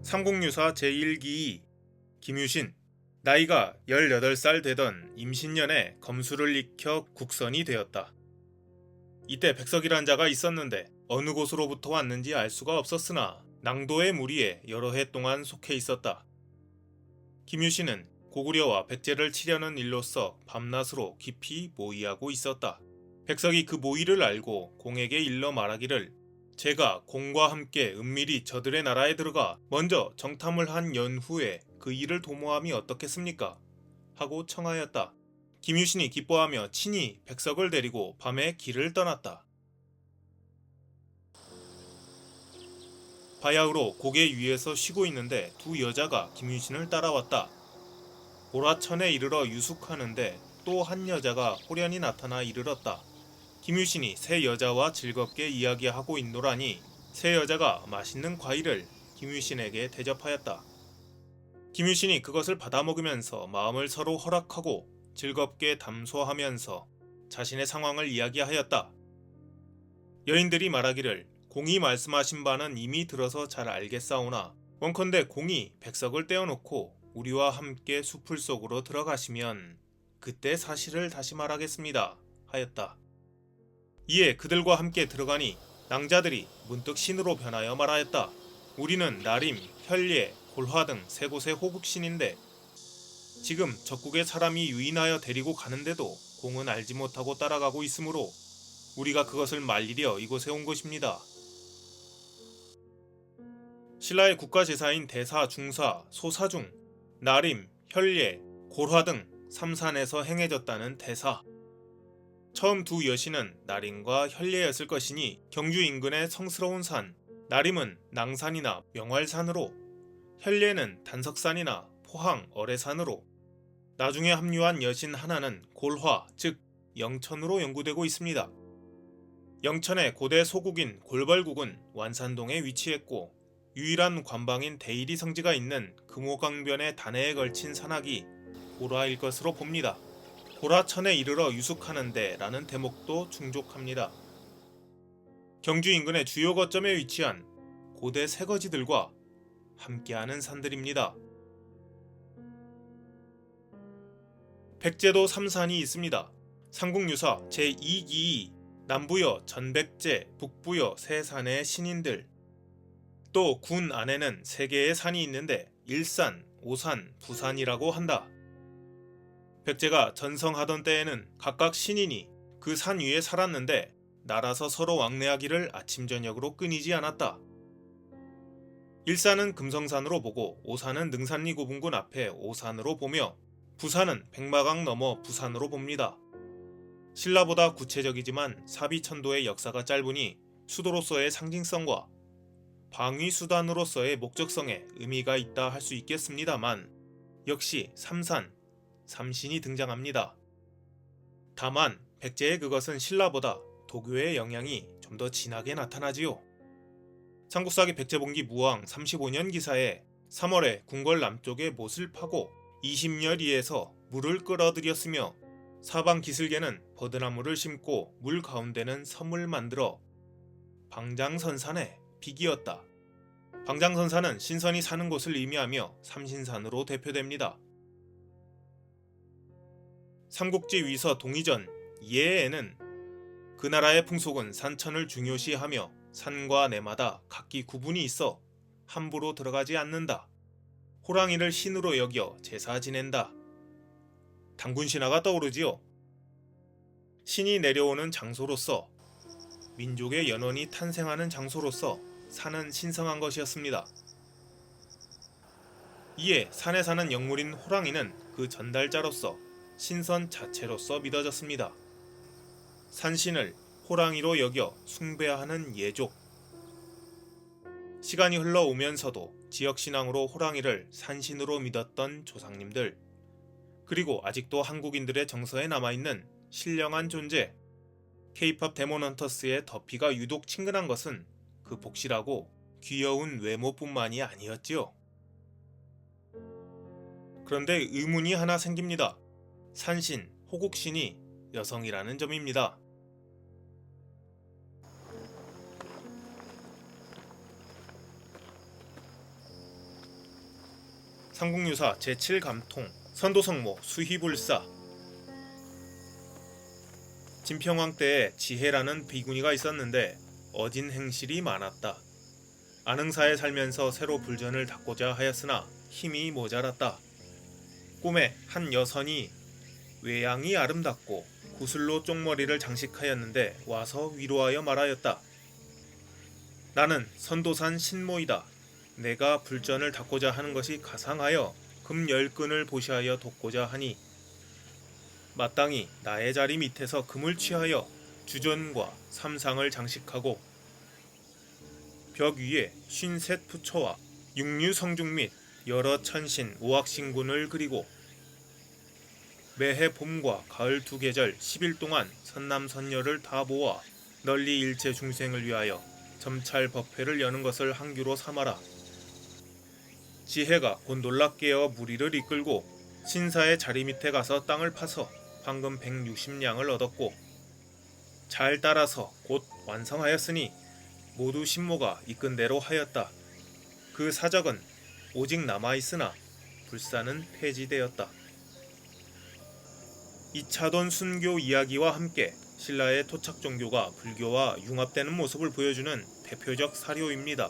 삼국유사 제1기이 김유신. 나이가 18살 되던 임신년에 검수를 익혀 국선이 되었다. 이때 백석이란 자가 있었는데 어느 곳으로부터 왔는지 알 수가 없었으나 낭도의 무리에 여러 해 동안 속해 있었다. 김유신은 고구려와 백제를 치려는 일로서 밤낮으로 깊이 모의하고 있었다. 백석이 그 모의를 알고 공에게 일러 말하기를 제가 공과 함께 은밀히 저들의 나라에 들어가 먼저 정탐을 한 연후에 그 일을 도모함이 어떻겠습니까? 하고 청하였다. 김유신이 기뻐하며 친히 백석을 데리고 밤에 길을 떠났다. 바야흐로 고개 위에서 쉬고 있는데 두 여자가 김유신을 따라왔다. 보라천에 이르러 유숙하는데 또 한 여자가 호련히 나타나 이르렀다. 김유신이 세 여자와 즐겁게 이야기하고 있노라니 세 여자가 맛있는 과일을 김유신에게 대접하였다. 김유신이 그것을 받아먹으면서 마음을 서로 허락하고 즐겁게 담소하면서 자신의 상황을 이야기하였다. 여인들이 말하기를 공이 말씀하신 바는 이미 들어서 잘 알겠사오나 원컨대 공이 백석을 떼어놓고 우리와 함께 숲을 속으로 들어가시면 그때 사실을 다시 말하겠습니다 하였다. 이에 그들과 함께 들어가니 낭자들이 문득 신으로 변하여 말하였다. 우리는 나림, 혈례, 골화 등 세 곳의 호국신인데 지금 적국의 사람이 유인하여 데리고 가는데도 공은 알지 못하고 따라가고 있으므로 우리가 그것을 말리려 이곳에 온 것입니다. 신라의 국가제사인 대사, 중사, 소사중, 나림, 혈례, 골화 등 삼산에서 행해졌다는 대사. 처음 두 여신은 나림과 혈례였을 것이니 경주 인근의 성스러운 산, 나림은 낭산이나 명활산으로, 혈례는 단석산이나 포항, 어뢰산으로, 나중에 합류한 여신 하나는 골화, 즉 영천으로 연구되고 있습니다. 영천의 고대 소국인 골벌국은 완산동에 위치했고 유일한 관방인 대일이 성지가 있는 금호강변의 단해에 걸친 산악이 고라일 것으로 봅니다. 고라천에 이르러 유숙하는데 라는 대목도 충족합니다. 경주 인근의 주요 거점에 위치한 고대 새거지들과 함께하는 산들입니다. 백제도 3산이 있습니다. 삼국유사 제2기이 남부여 전백제, 북부여 세산의 신인들. 또 군 안에는 3개의 산이 있는데 일산, 오산, 부산이라고 한다. 백제가 전성하던 때에는 각각 신인이 그 산 위에 살았는데 날아서 서로 왕래하기를 아침 저녁으로 끊이지 않았다. 일산은 금성산으로 보고 오산은 능산리 고분군 앞에 오산으로 보며 부산은 백마강 넘어 부산으로 봅니다. 신라보다 구체적이지만 사비천도의 역사가 짧으니 수도로서의 상징성과 방위수단으로서의 목적성에 의미가 있다 할 수 있겠습니다만 역시 삼산, 삼신이 등장합니다. 다만 백제의 그것은 신라보다 도교의 영향이 좀 더 진하게 나타나지요. 삼국사기 백제본기 무왕 35년 기사에 3월에 궁궐 남쪽에 못을 파고 20여리에서 물을 끌어들였으며 사방 기슭에는 버드나무를 심고 물 가운데는 섬을 만들어 방장선산에 비기었다. 광장선산은 신선이 사는 곳을 의미하며 삼신산으로 대표됩니다. 삼국지 위서 동의전 예에는 그 나라의 풍속은 산천을 중요시하며 산과 내마다 각기 구분이 있어 함부로 들어가지 않는다. 호랑이를 신으로 여겨 제사 지낸다. 당군신화가 떠오르지요. 신이 내려오는 장소로서 민족의 연원이 탄생하는 장소로서 산은 신성한 것이었습니다. 이에 산에 사는 영물인 호랑이는 그 전달자로서 신선 자체로서 믿어졌습니다. 산신을 호랑이로 여겨 숭배하는 예족. 시간이 흘러오면서도 지역신앙으로 호랑이를 산신으로 믿었던 조상님들, 그리고 아직도 한국인들의 정서에 남아있는 신령한 존재, K-POP 데몬헌터스의 더피가 유독 친근한 것은 그 복실하고 귀여운 외모뿐만이 아니었지요. 그런데 의문이 하나 생깁니다. 산신, 호국신이 여성이라는 점입니다. 삼국유사 제7감통 선도성모 수희불사. 진평왕 때에 지혜라는 비구니가 있었는데 어진 행실이 많았다. 안흥사에 살면서 새로 불전을 닦고자 하였으나 힘이 모자랐다. 꿈에 한 여선이 외양이 아름답고 구슬로 쪽머리를 장식하였는데 와서 위로하여 말하였다. 나는 선도산 신모이다. 내가 불전을 닦고자 하는 것이 가상하여 금 10근을 보시하여 돕고자 하니 마땅히 나의 자리 밑에서 금을 취하여 주전과 삼상을 장식하고 벽 위에 53 부처와 육류 성중 및 여러 천신 오악신군을 그리고 매해 봄과 가을 두 계절 10일 동안 선남선녀를 다 모아 널리 일체 중생을 위하여 점찰 법회를 여는 것을 항규로 삼아라. 지혜가 곧 놀랍 깨어 무리를 이끌고 신사의 자리 밑에 가서 땅을 파서 황금 160냥을 얻었고 잘 따라서 곧 완성하였으니 모두 신모가 이끈 대로 하였다. 그 사적은 오직 남아있으나 불사는 폐지되었다. 이차돈 순교 이야기와 함께 신라의 토착 종교가 불교와 융합되는 모습을 보여주는 대표적 사료입니다.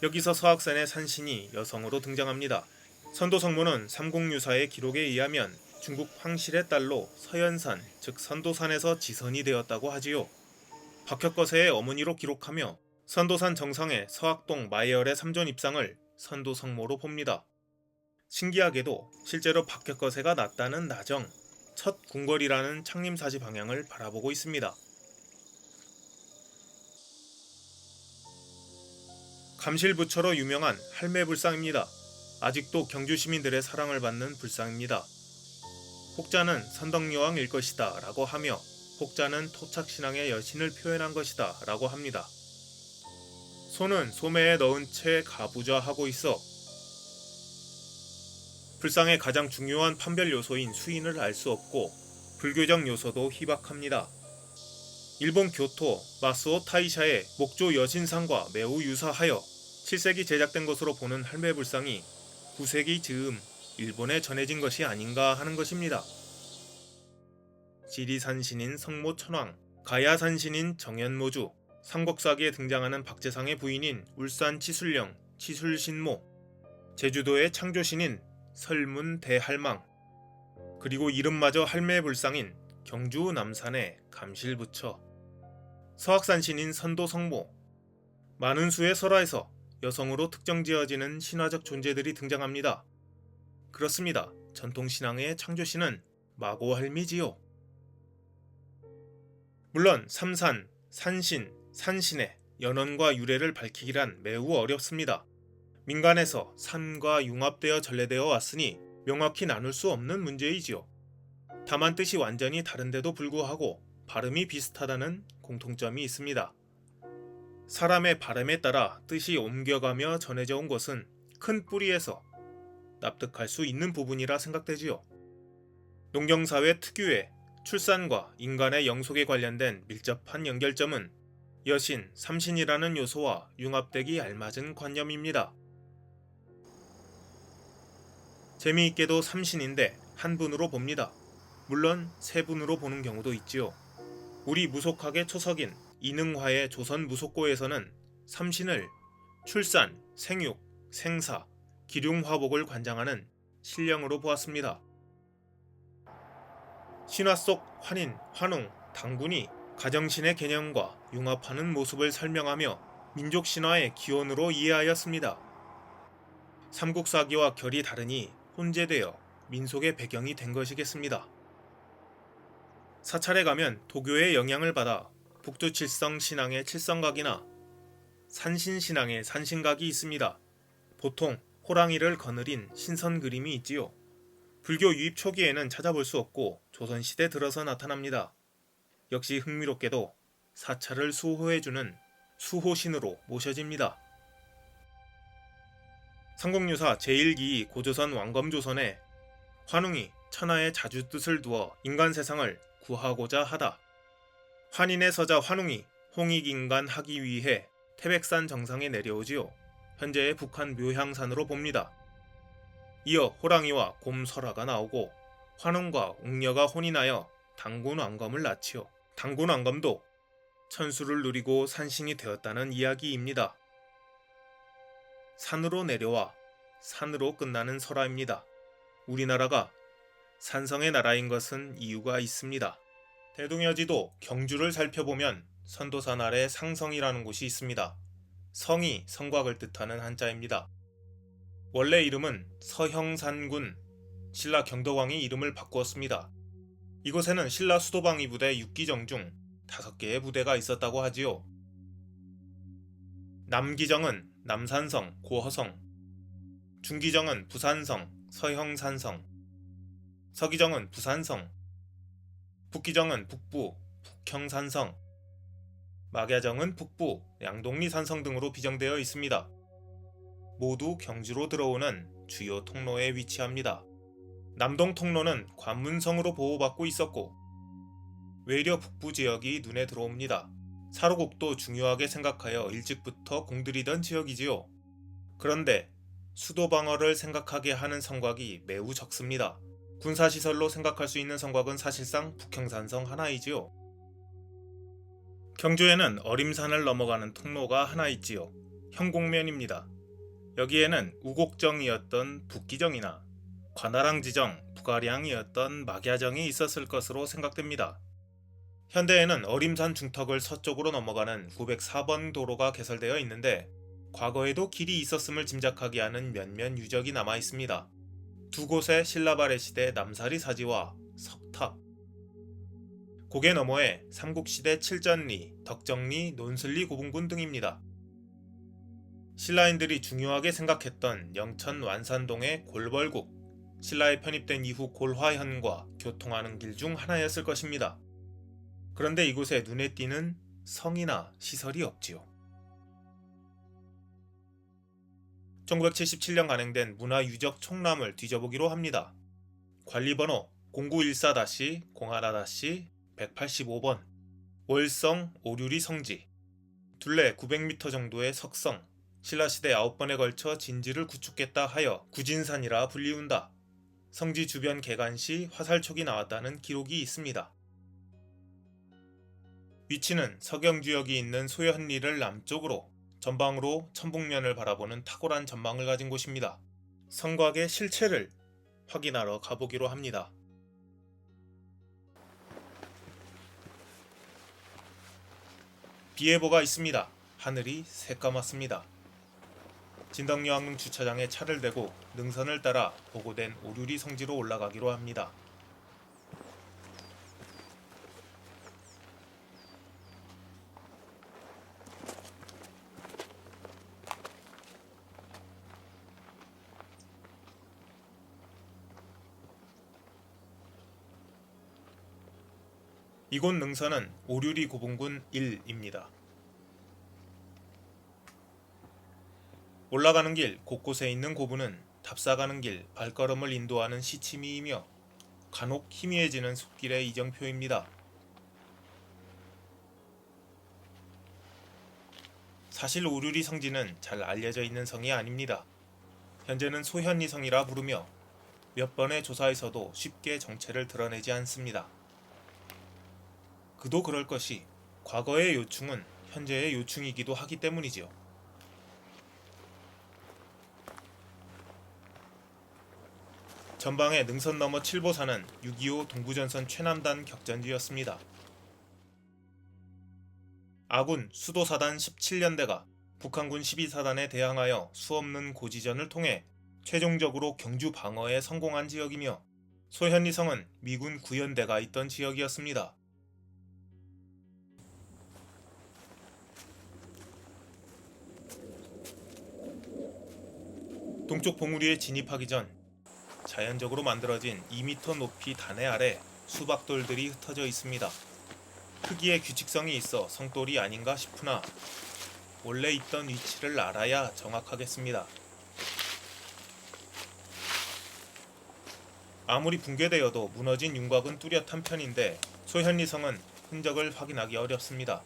여기서 서학산의 산신이 여성으로 등장합니다. 선도성모는 삼국유사의 기록에 의하면 중국 황실의 딸로 서연산, 즉 선도산에서 지선이 되었다고 하지요. 박혁거세의 어머니로 기록하며 선도산 정상의 서학동 마예열의 삼존 입상을 선도성모로 봅니다. 신기하게도 실제로 박혁거세가 낳았다는 나정, 첫 궁궐이라는 창림사지 방향을 바라보고 있습니다. 감실부처로 유명한 할매불상입니다. 아직도 경주 시민들의 사랑을 받는 불상입니다. 혹자는 선덕여왕일 것이다 라고 하며 혹자는 토착신앙의 여신을 표현한 것이다 라고 합니다. 소는 소매에 넣은 채 가부좌하고 있어 불상의 가장 중요한 판별 요소인 수인을 알 수 없고 불교적 요소도 희박합니다. 일본 교토 마스오 타이샤의 목조 여신상과 매우 유사하여 7세기 제작된 것으로 보는 할매불상이 9세기 즈음 일본에 전해진 것이 아닌가 하는 것입니다. 지리산신인 성모천왕, 가야산신인 정연모주, 삼국사기에 등장하는 박재상의 부인인 울산 치술령, 치술신모, 제주도의 창조신인 설문대할망, 그리고 이름마저 할매불상인 경주 남산의 감실부처, 서학산신인 선도성모, 많은 수의 설화에서 여성으로 특정지어지는 신화적 존재들이 등장합니다. 그렇습니다. 전통신앙의 창조신은 마고할미지요. 물론 삼산, 산신, 산신의 연원과 유래를 밝히기란 매우 어렵습니다. 민간에서 산과 융합되어 전래되어 왔으니 명확히 나눌 수 없는 문제이지요. 다만 뜻이 완전히 다른데도 불구하고 발음이 비슷하다는 공통점이 있습니다. 사람의 발음에 따라 뜻이 옮겨가며 전해져 온 것은 큰 뿌리에서 납득할 수 있는 부분이라 생각되지요. 농경사회 특유의 출산과 인간의 영속에 관련된 밀접한 연결점은 여신, 삼신이라는 요소와 융합되기 알맞은 관념입니다. 재미있게도 삼신인데 한 분으로 봅니다. 물론 세 분으로 보는 경우도 있지요. 우리 무속학의 초석인 이능화의 조선 무속고에서는 삼신을 출산, 생육, 생사, 기륭화복을 관장하는 신령으로 보았습니다. 신화 속 환인, 환웅, 당군이 가정신의 개념과 융합하는 모습을 설명하며 민족 신화의 기원으로 이해하였습니다. 삼국사기와 결이 다르니 혼재되어 민속의 배경이 된 것이겠습니다. 사찰에 가면 도교의 영향을 받아 북두칠성 신앙의 칠성각이나 산신신앙의 산신각이 있습니다. 보통 호랑이를 거느린 신선 그림이 있지요. 불교 유입 초기에는 찾아볼 수 없고 조선시대 들어서 나타납니다. 역시 흥미롭게도 사찰을 수호해주는 수호신으로 모셔집니다. 삼국유사 제1기 고조선 왕검조선에 환웅이 천하의 자주뜻을 두어 인간 세상을 구하고자 하다. 환인의 서자 환웅이 홍익인간하기 위해 태백산 정상에 내려오지요. 현재의 북한 묘향산으로 봅니다. 이어 호랑이와 곰 설화가 나오고 환웅과 옥녀가 혼인하여 당군 왕검을 낳지요. 당군 왕검도 천수를 누리고 산신이 되었다는 이야기입니다. 산으로 내려와 산으로 끝나는 설화입니다. 우리나라가 산성의 나라인 것은 이유가 있습니다. 대동여지도 경주를 살펴보면 선도산 아래 상성이라는 곳이 있습니다. 성이 성곽을 뜻하는 한자입니다. 원래 이름은 서형산군, 신라 경덕왕이 이름을 바꾸었습니다. 이곳에는 신라 수도방위 부대 6기정 중 5개의 부대가 있었다고 하지요. 남기정은 남산성, 고허성, 중기정은 부산성, 서형산성, 서기정은 부산성, 북기정은 북부, 북형산성, 막야정은 북부, 양동리산성 등으로 비정되어 있습니다. 모두 경주로 들어오는 주요 통로에 위치합니다. 남동 통로는 관문성으로 보호받고 있었고 외려 북부 지역이 눈에 들어옵니다. 사로국도 중요하게 생각하여 일찍부터 공들이던 지역이지요. 그런데 수도 방어를 생각하게 하는 성곽이 매우 적습니다. 군사시설로 생각할 수 있는 성곽은 사실상 북형산성 하나이지요. 경주에는 어림산을 넘어가는 통로가 하나 있지요. 형곡면입니다. 여기에는 우곡정이었던 북기정이나 관아랑지정, 북아량이었던 막야정이 있었을 것으로 생각됩니다. 현대에는 어림산 중턱을 서쪽으로 넘어가는 904번 도로가 개설되어 있는데 과거에도 길이 있었음을 짐작하게 하는 몇몇 유적이 남아 있습니다. 두 곳의 신라발해 시대 남사리 사지와 석탑, 고개 너머에 삼국시대 칠전리, 덕정리, 논슬리 고분군 등입니다. 신라인들이 중요하게 생각했던 영천 완산동의 골벌국, 신라에 편입된 이후 골화현과 교통하는 길 중 하나였을 것입니다. 그런데 이곳에 눈에 띄는 성이나 시설이 없지요. 1977년 간행된 문화유적 총람을 뒤져보기로 합니다. 관리번호 0914-01-185번 월성 오류리 성지, 둘레 900m 정도의 석성, 신라시대 9번에 걸쳐 진지를 구축했다 하여 구진산이라 불리운다. 성지 주변 개간 시 화살촉이 나왔다는 기록이 있습니다. 위치는 서경주역이 있는 소현리를 남쪽으로 전방으로 천북면을 바라보는 탁월한 전망을 가진 곳입니다. 성곽의 실체를 확인하러 가보기로 합니다. 비 예보가 있습니다. 하늘이 새까맣습니다. 진덕여왕릉 주차장에 차를 대고 능선을 따라 보고된 오류리 성지로 올라가기로 합니다. 이곳 능선은 오류리 고분군 1입니다. 올라가는 길 곳곳에 있는 고분은 탑사가는 길 발걸음을 인도하는 시치미이며 간혹 희미해지는 숲길의 이정표입니다. 사실 오류리 성지는 잘 알려져 있는 성이 아닙니다. 현재는 소현리 성이라 부르며 몇 번의 조사에서도 쉽게 정체를 드러내지 않습니다. 그도 그럴 것이 과거의 요충은 현재의 요충이기도 하기 때문이지요. 전방의 능선 너머 칠보산은 6.25 동부전선 최남단 격전지였습니다. 아군 수도사단 17연대가 북한군 12사단에 대항하여 수없는 고지전을 통해 최종적으로 경주 방어에 성공한 지역이며 소현리성은 미군 9연대가 있던 지역이었습니다. 동쪽 봉우리에 진입하기 전 자연적으로 만들어진 2m 높이 단해 아래 수박돌들이 흩어져 있습니다. 크기에 규칙성이 있어 성돌이 아닌가 싶으나 원래 있던 위치를 알아야 정확하겠습니다. 아무리 붕괴되어도 무너진 윤곽은 뚜렷한 편인데 소현리성은 흔적을 확인하기 어렵습니다.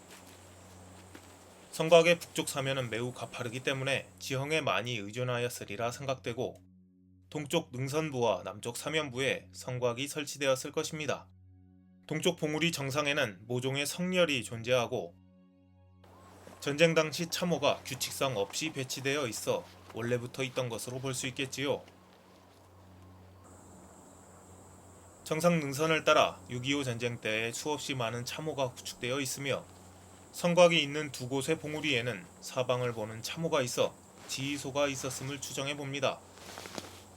성곽의 북쪽 사면은 매우 가파르기 때문에 지형에 많이 의존하였으리라 생각되고 동쪽 능선부와 남쪽 사면부에 성곽이 설치되었을 것입니다. 동쪽 봉우리 정상에는 모종의 성렬이 존재하고 전쟁 당시 참호가 규칙성 없이 배치되어 있어 원래부터 있던 것으로 볼 수 있겠지요. 정상 능선을 따라 6.25 전쟁 때에 수없이 많은 참호가 구축되어 있으며 성곽이 있는 두 곳의 봉우리에는 사방을 보는 참호가 있어 지휘소가 있었음을 추정해 봅니다.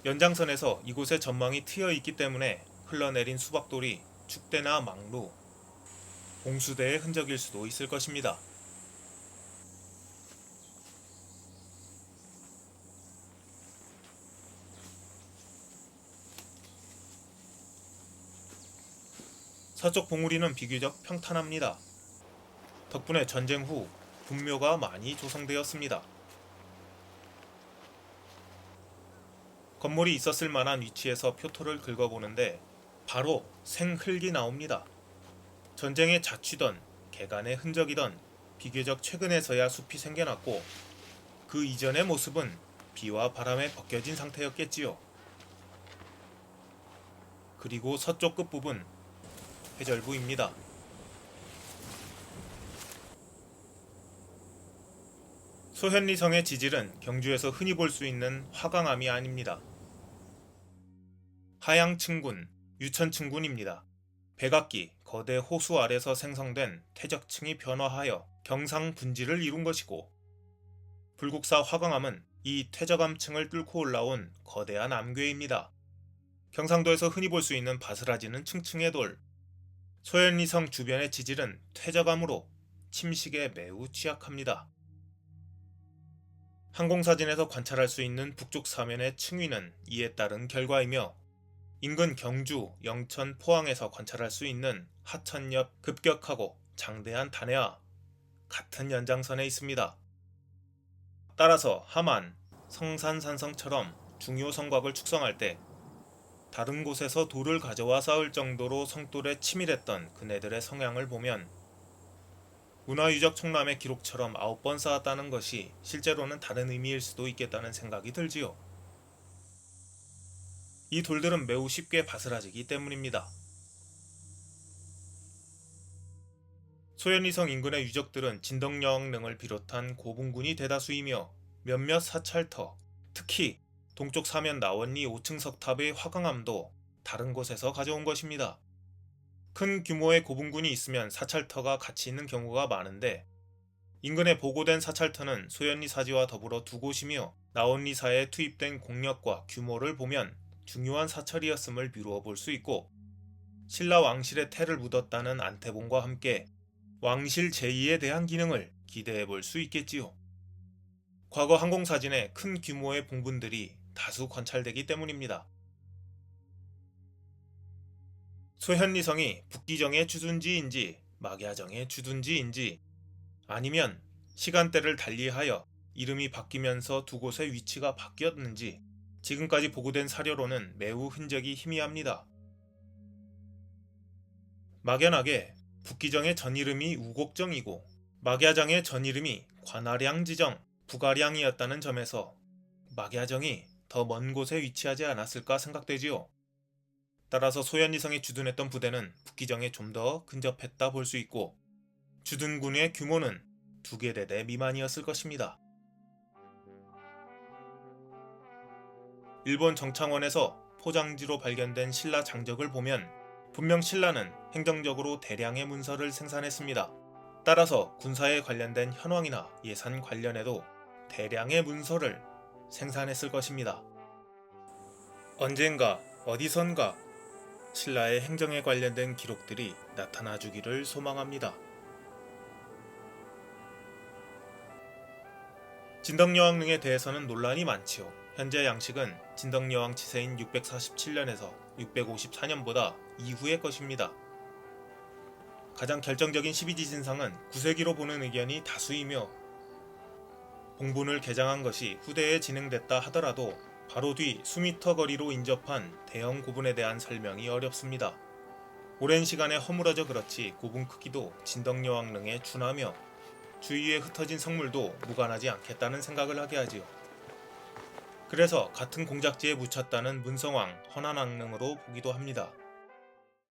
연장선에서 이곳의 전망이 트여 있기 때문에 흘러내린 수박돌이 축대나 망루, 봉수대의 흔적일 수도 있을 것입니다. 서쪽 봉우리는 비교적 평탄합니다. 덕분에 전쟁 후 분묘가 많이 조성되었습니다. 건물이 있었을 만한 위치에서 표토를 긁어보는데 바로 생흙이 나옵니다. 전쟁에 자취던 개간의 흔적이던 비교적 최근에서야 숲이 생겨났고 그 이전의 모습은 비와 바람에 벗겨진 상태였겠지요. 그리고 서쪽 끝부분 해절부입니다. 소현리성의 지질은 경주에서 흔히 볼 수 있는 화강암이 아닙니다. 하양층군, 유천층군입니다. 백악기, 거대 호수 아래서 생성된 퇴적층이 변화하여 경상 분지를 이룬 것이고 불국사 화강암은 이 퇴적암층을 뚫고 올라온 거대한 암괴입니다. 경상도에서 흔히 볼 수 있는 바스라지는 층층의 돌, 소현리성 주변의 지질은 퇴적암으로 침식에 매우 취약합니다. 항공사진에서 관찰할 수 있는 북쪽 사면의 층위는 이에 따른 결과이며 인근 경주, 영천, 포항에서 관찰할 수 있는 하천 옆 급격하고 장대한 단해와 같은 연장선에 있습니다. 따라서 함안, 성산산성처럼 중요 성곽을 축성할 때 다른 곳에서 돌을 가져와 쌓을 정도로 성돌에 치밀했던 그네들의 성향을 보면 문화유적 총람의 기록처럼 9번 쌓았다는 것이 실제로는 다른 의미일 수도 있겠다는 생각이 들지요. 이 돌들은 매우 쉽게 바스라지기 때문입니다. 소현리성 인근의 유적들은 진덕여왕릉을 비롯한 고분군이 대다수이며 몇몇 사찰터, 특히 동쪽 사면 나원리 5층 석탑의 화강암도 다른 곳에서 가져온 것입니다. 큰 규모의 고분군이 있으면 사찰터가 같이 있는 경우가 많은데 인근에 보고된 사찰터는 소현리 사지와 더불어 두 곳이며 나원리사에 투입된 공력과 규모를 보면 중요한 사찰이었음을 미루어 볼 수 있고 신라 왕실의 태를 묻었다는 안태봉과 함께 왕실 제2에 대한 기능을 기대해 볼 수 있겠지요. 과거 항공사진에 큰 규모의 봉분들이 다수 관찰되기 때문입니다. 소현리성이 북기정의 주둔지인지 막야정의 주둔지인지 아니면 시간대를 달리하여 이름이 바뀌면서 두 곳의 위치가 바뀌었는지 지금까지 보고된 사료로는 매우 흔적이 희미합니다. 막연하게 북기정의 전 이름이 우곡정이고 막야장의 전 이름이 관아량 지정, 북아량이었다는 점에서 막야정이 더 먼 곳에 위치하지 않았을까 생각되지요. 따라서 소현이성이 주둔했던 부대는 북기정에 좀 더 근접했다 볼 수 있고 주둔군의 규모는 2개 대대 미만이었을 것입니다. 일본 정창원에서 포장지로 발견된 신라 장적을 보면 분명 신라는 행정적으로 대량의 문서를 생산했습니다. 따라서 군사에 관련된 현황이나 예산 관련해도 대량의 문서를 생산했을 것입니다. 언젠가 어디선가 신라의 행정에 관련된 기록들이 나타나주기를 소망합니다. 진덕여왕릉에 대해서는 논란이 많지요. 현재 양식은 진덕여왕 치세인 647년에서 654년보다 이후의 것입니다. 가장 결정적인 12지진상은 9세기로 보는 의견이 다수이며 봉분을 개장한 것이 후대에 진행됐다 하더라도 바로 뒤 수미터 거리로 인접한 대형 고분에 대한 설명이 어렵습니다. 오랜 시간에 허물어져 그렇지 고분 크기도 진덕여왕릉에 준하며 주위에 흩어진 성물도 무관하지 않겠다는 생각을 하게 하지요. 그래서 같은 공작지에 묻혔다는 문성왕 헌안왕릉으로 보기도 합니다.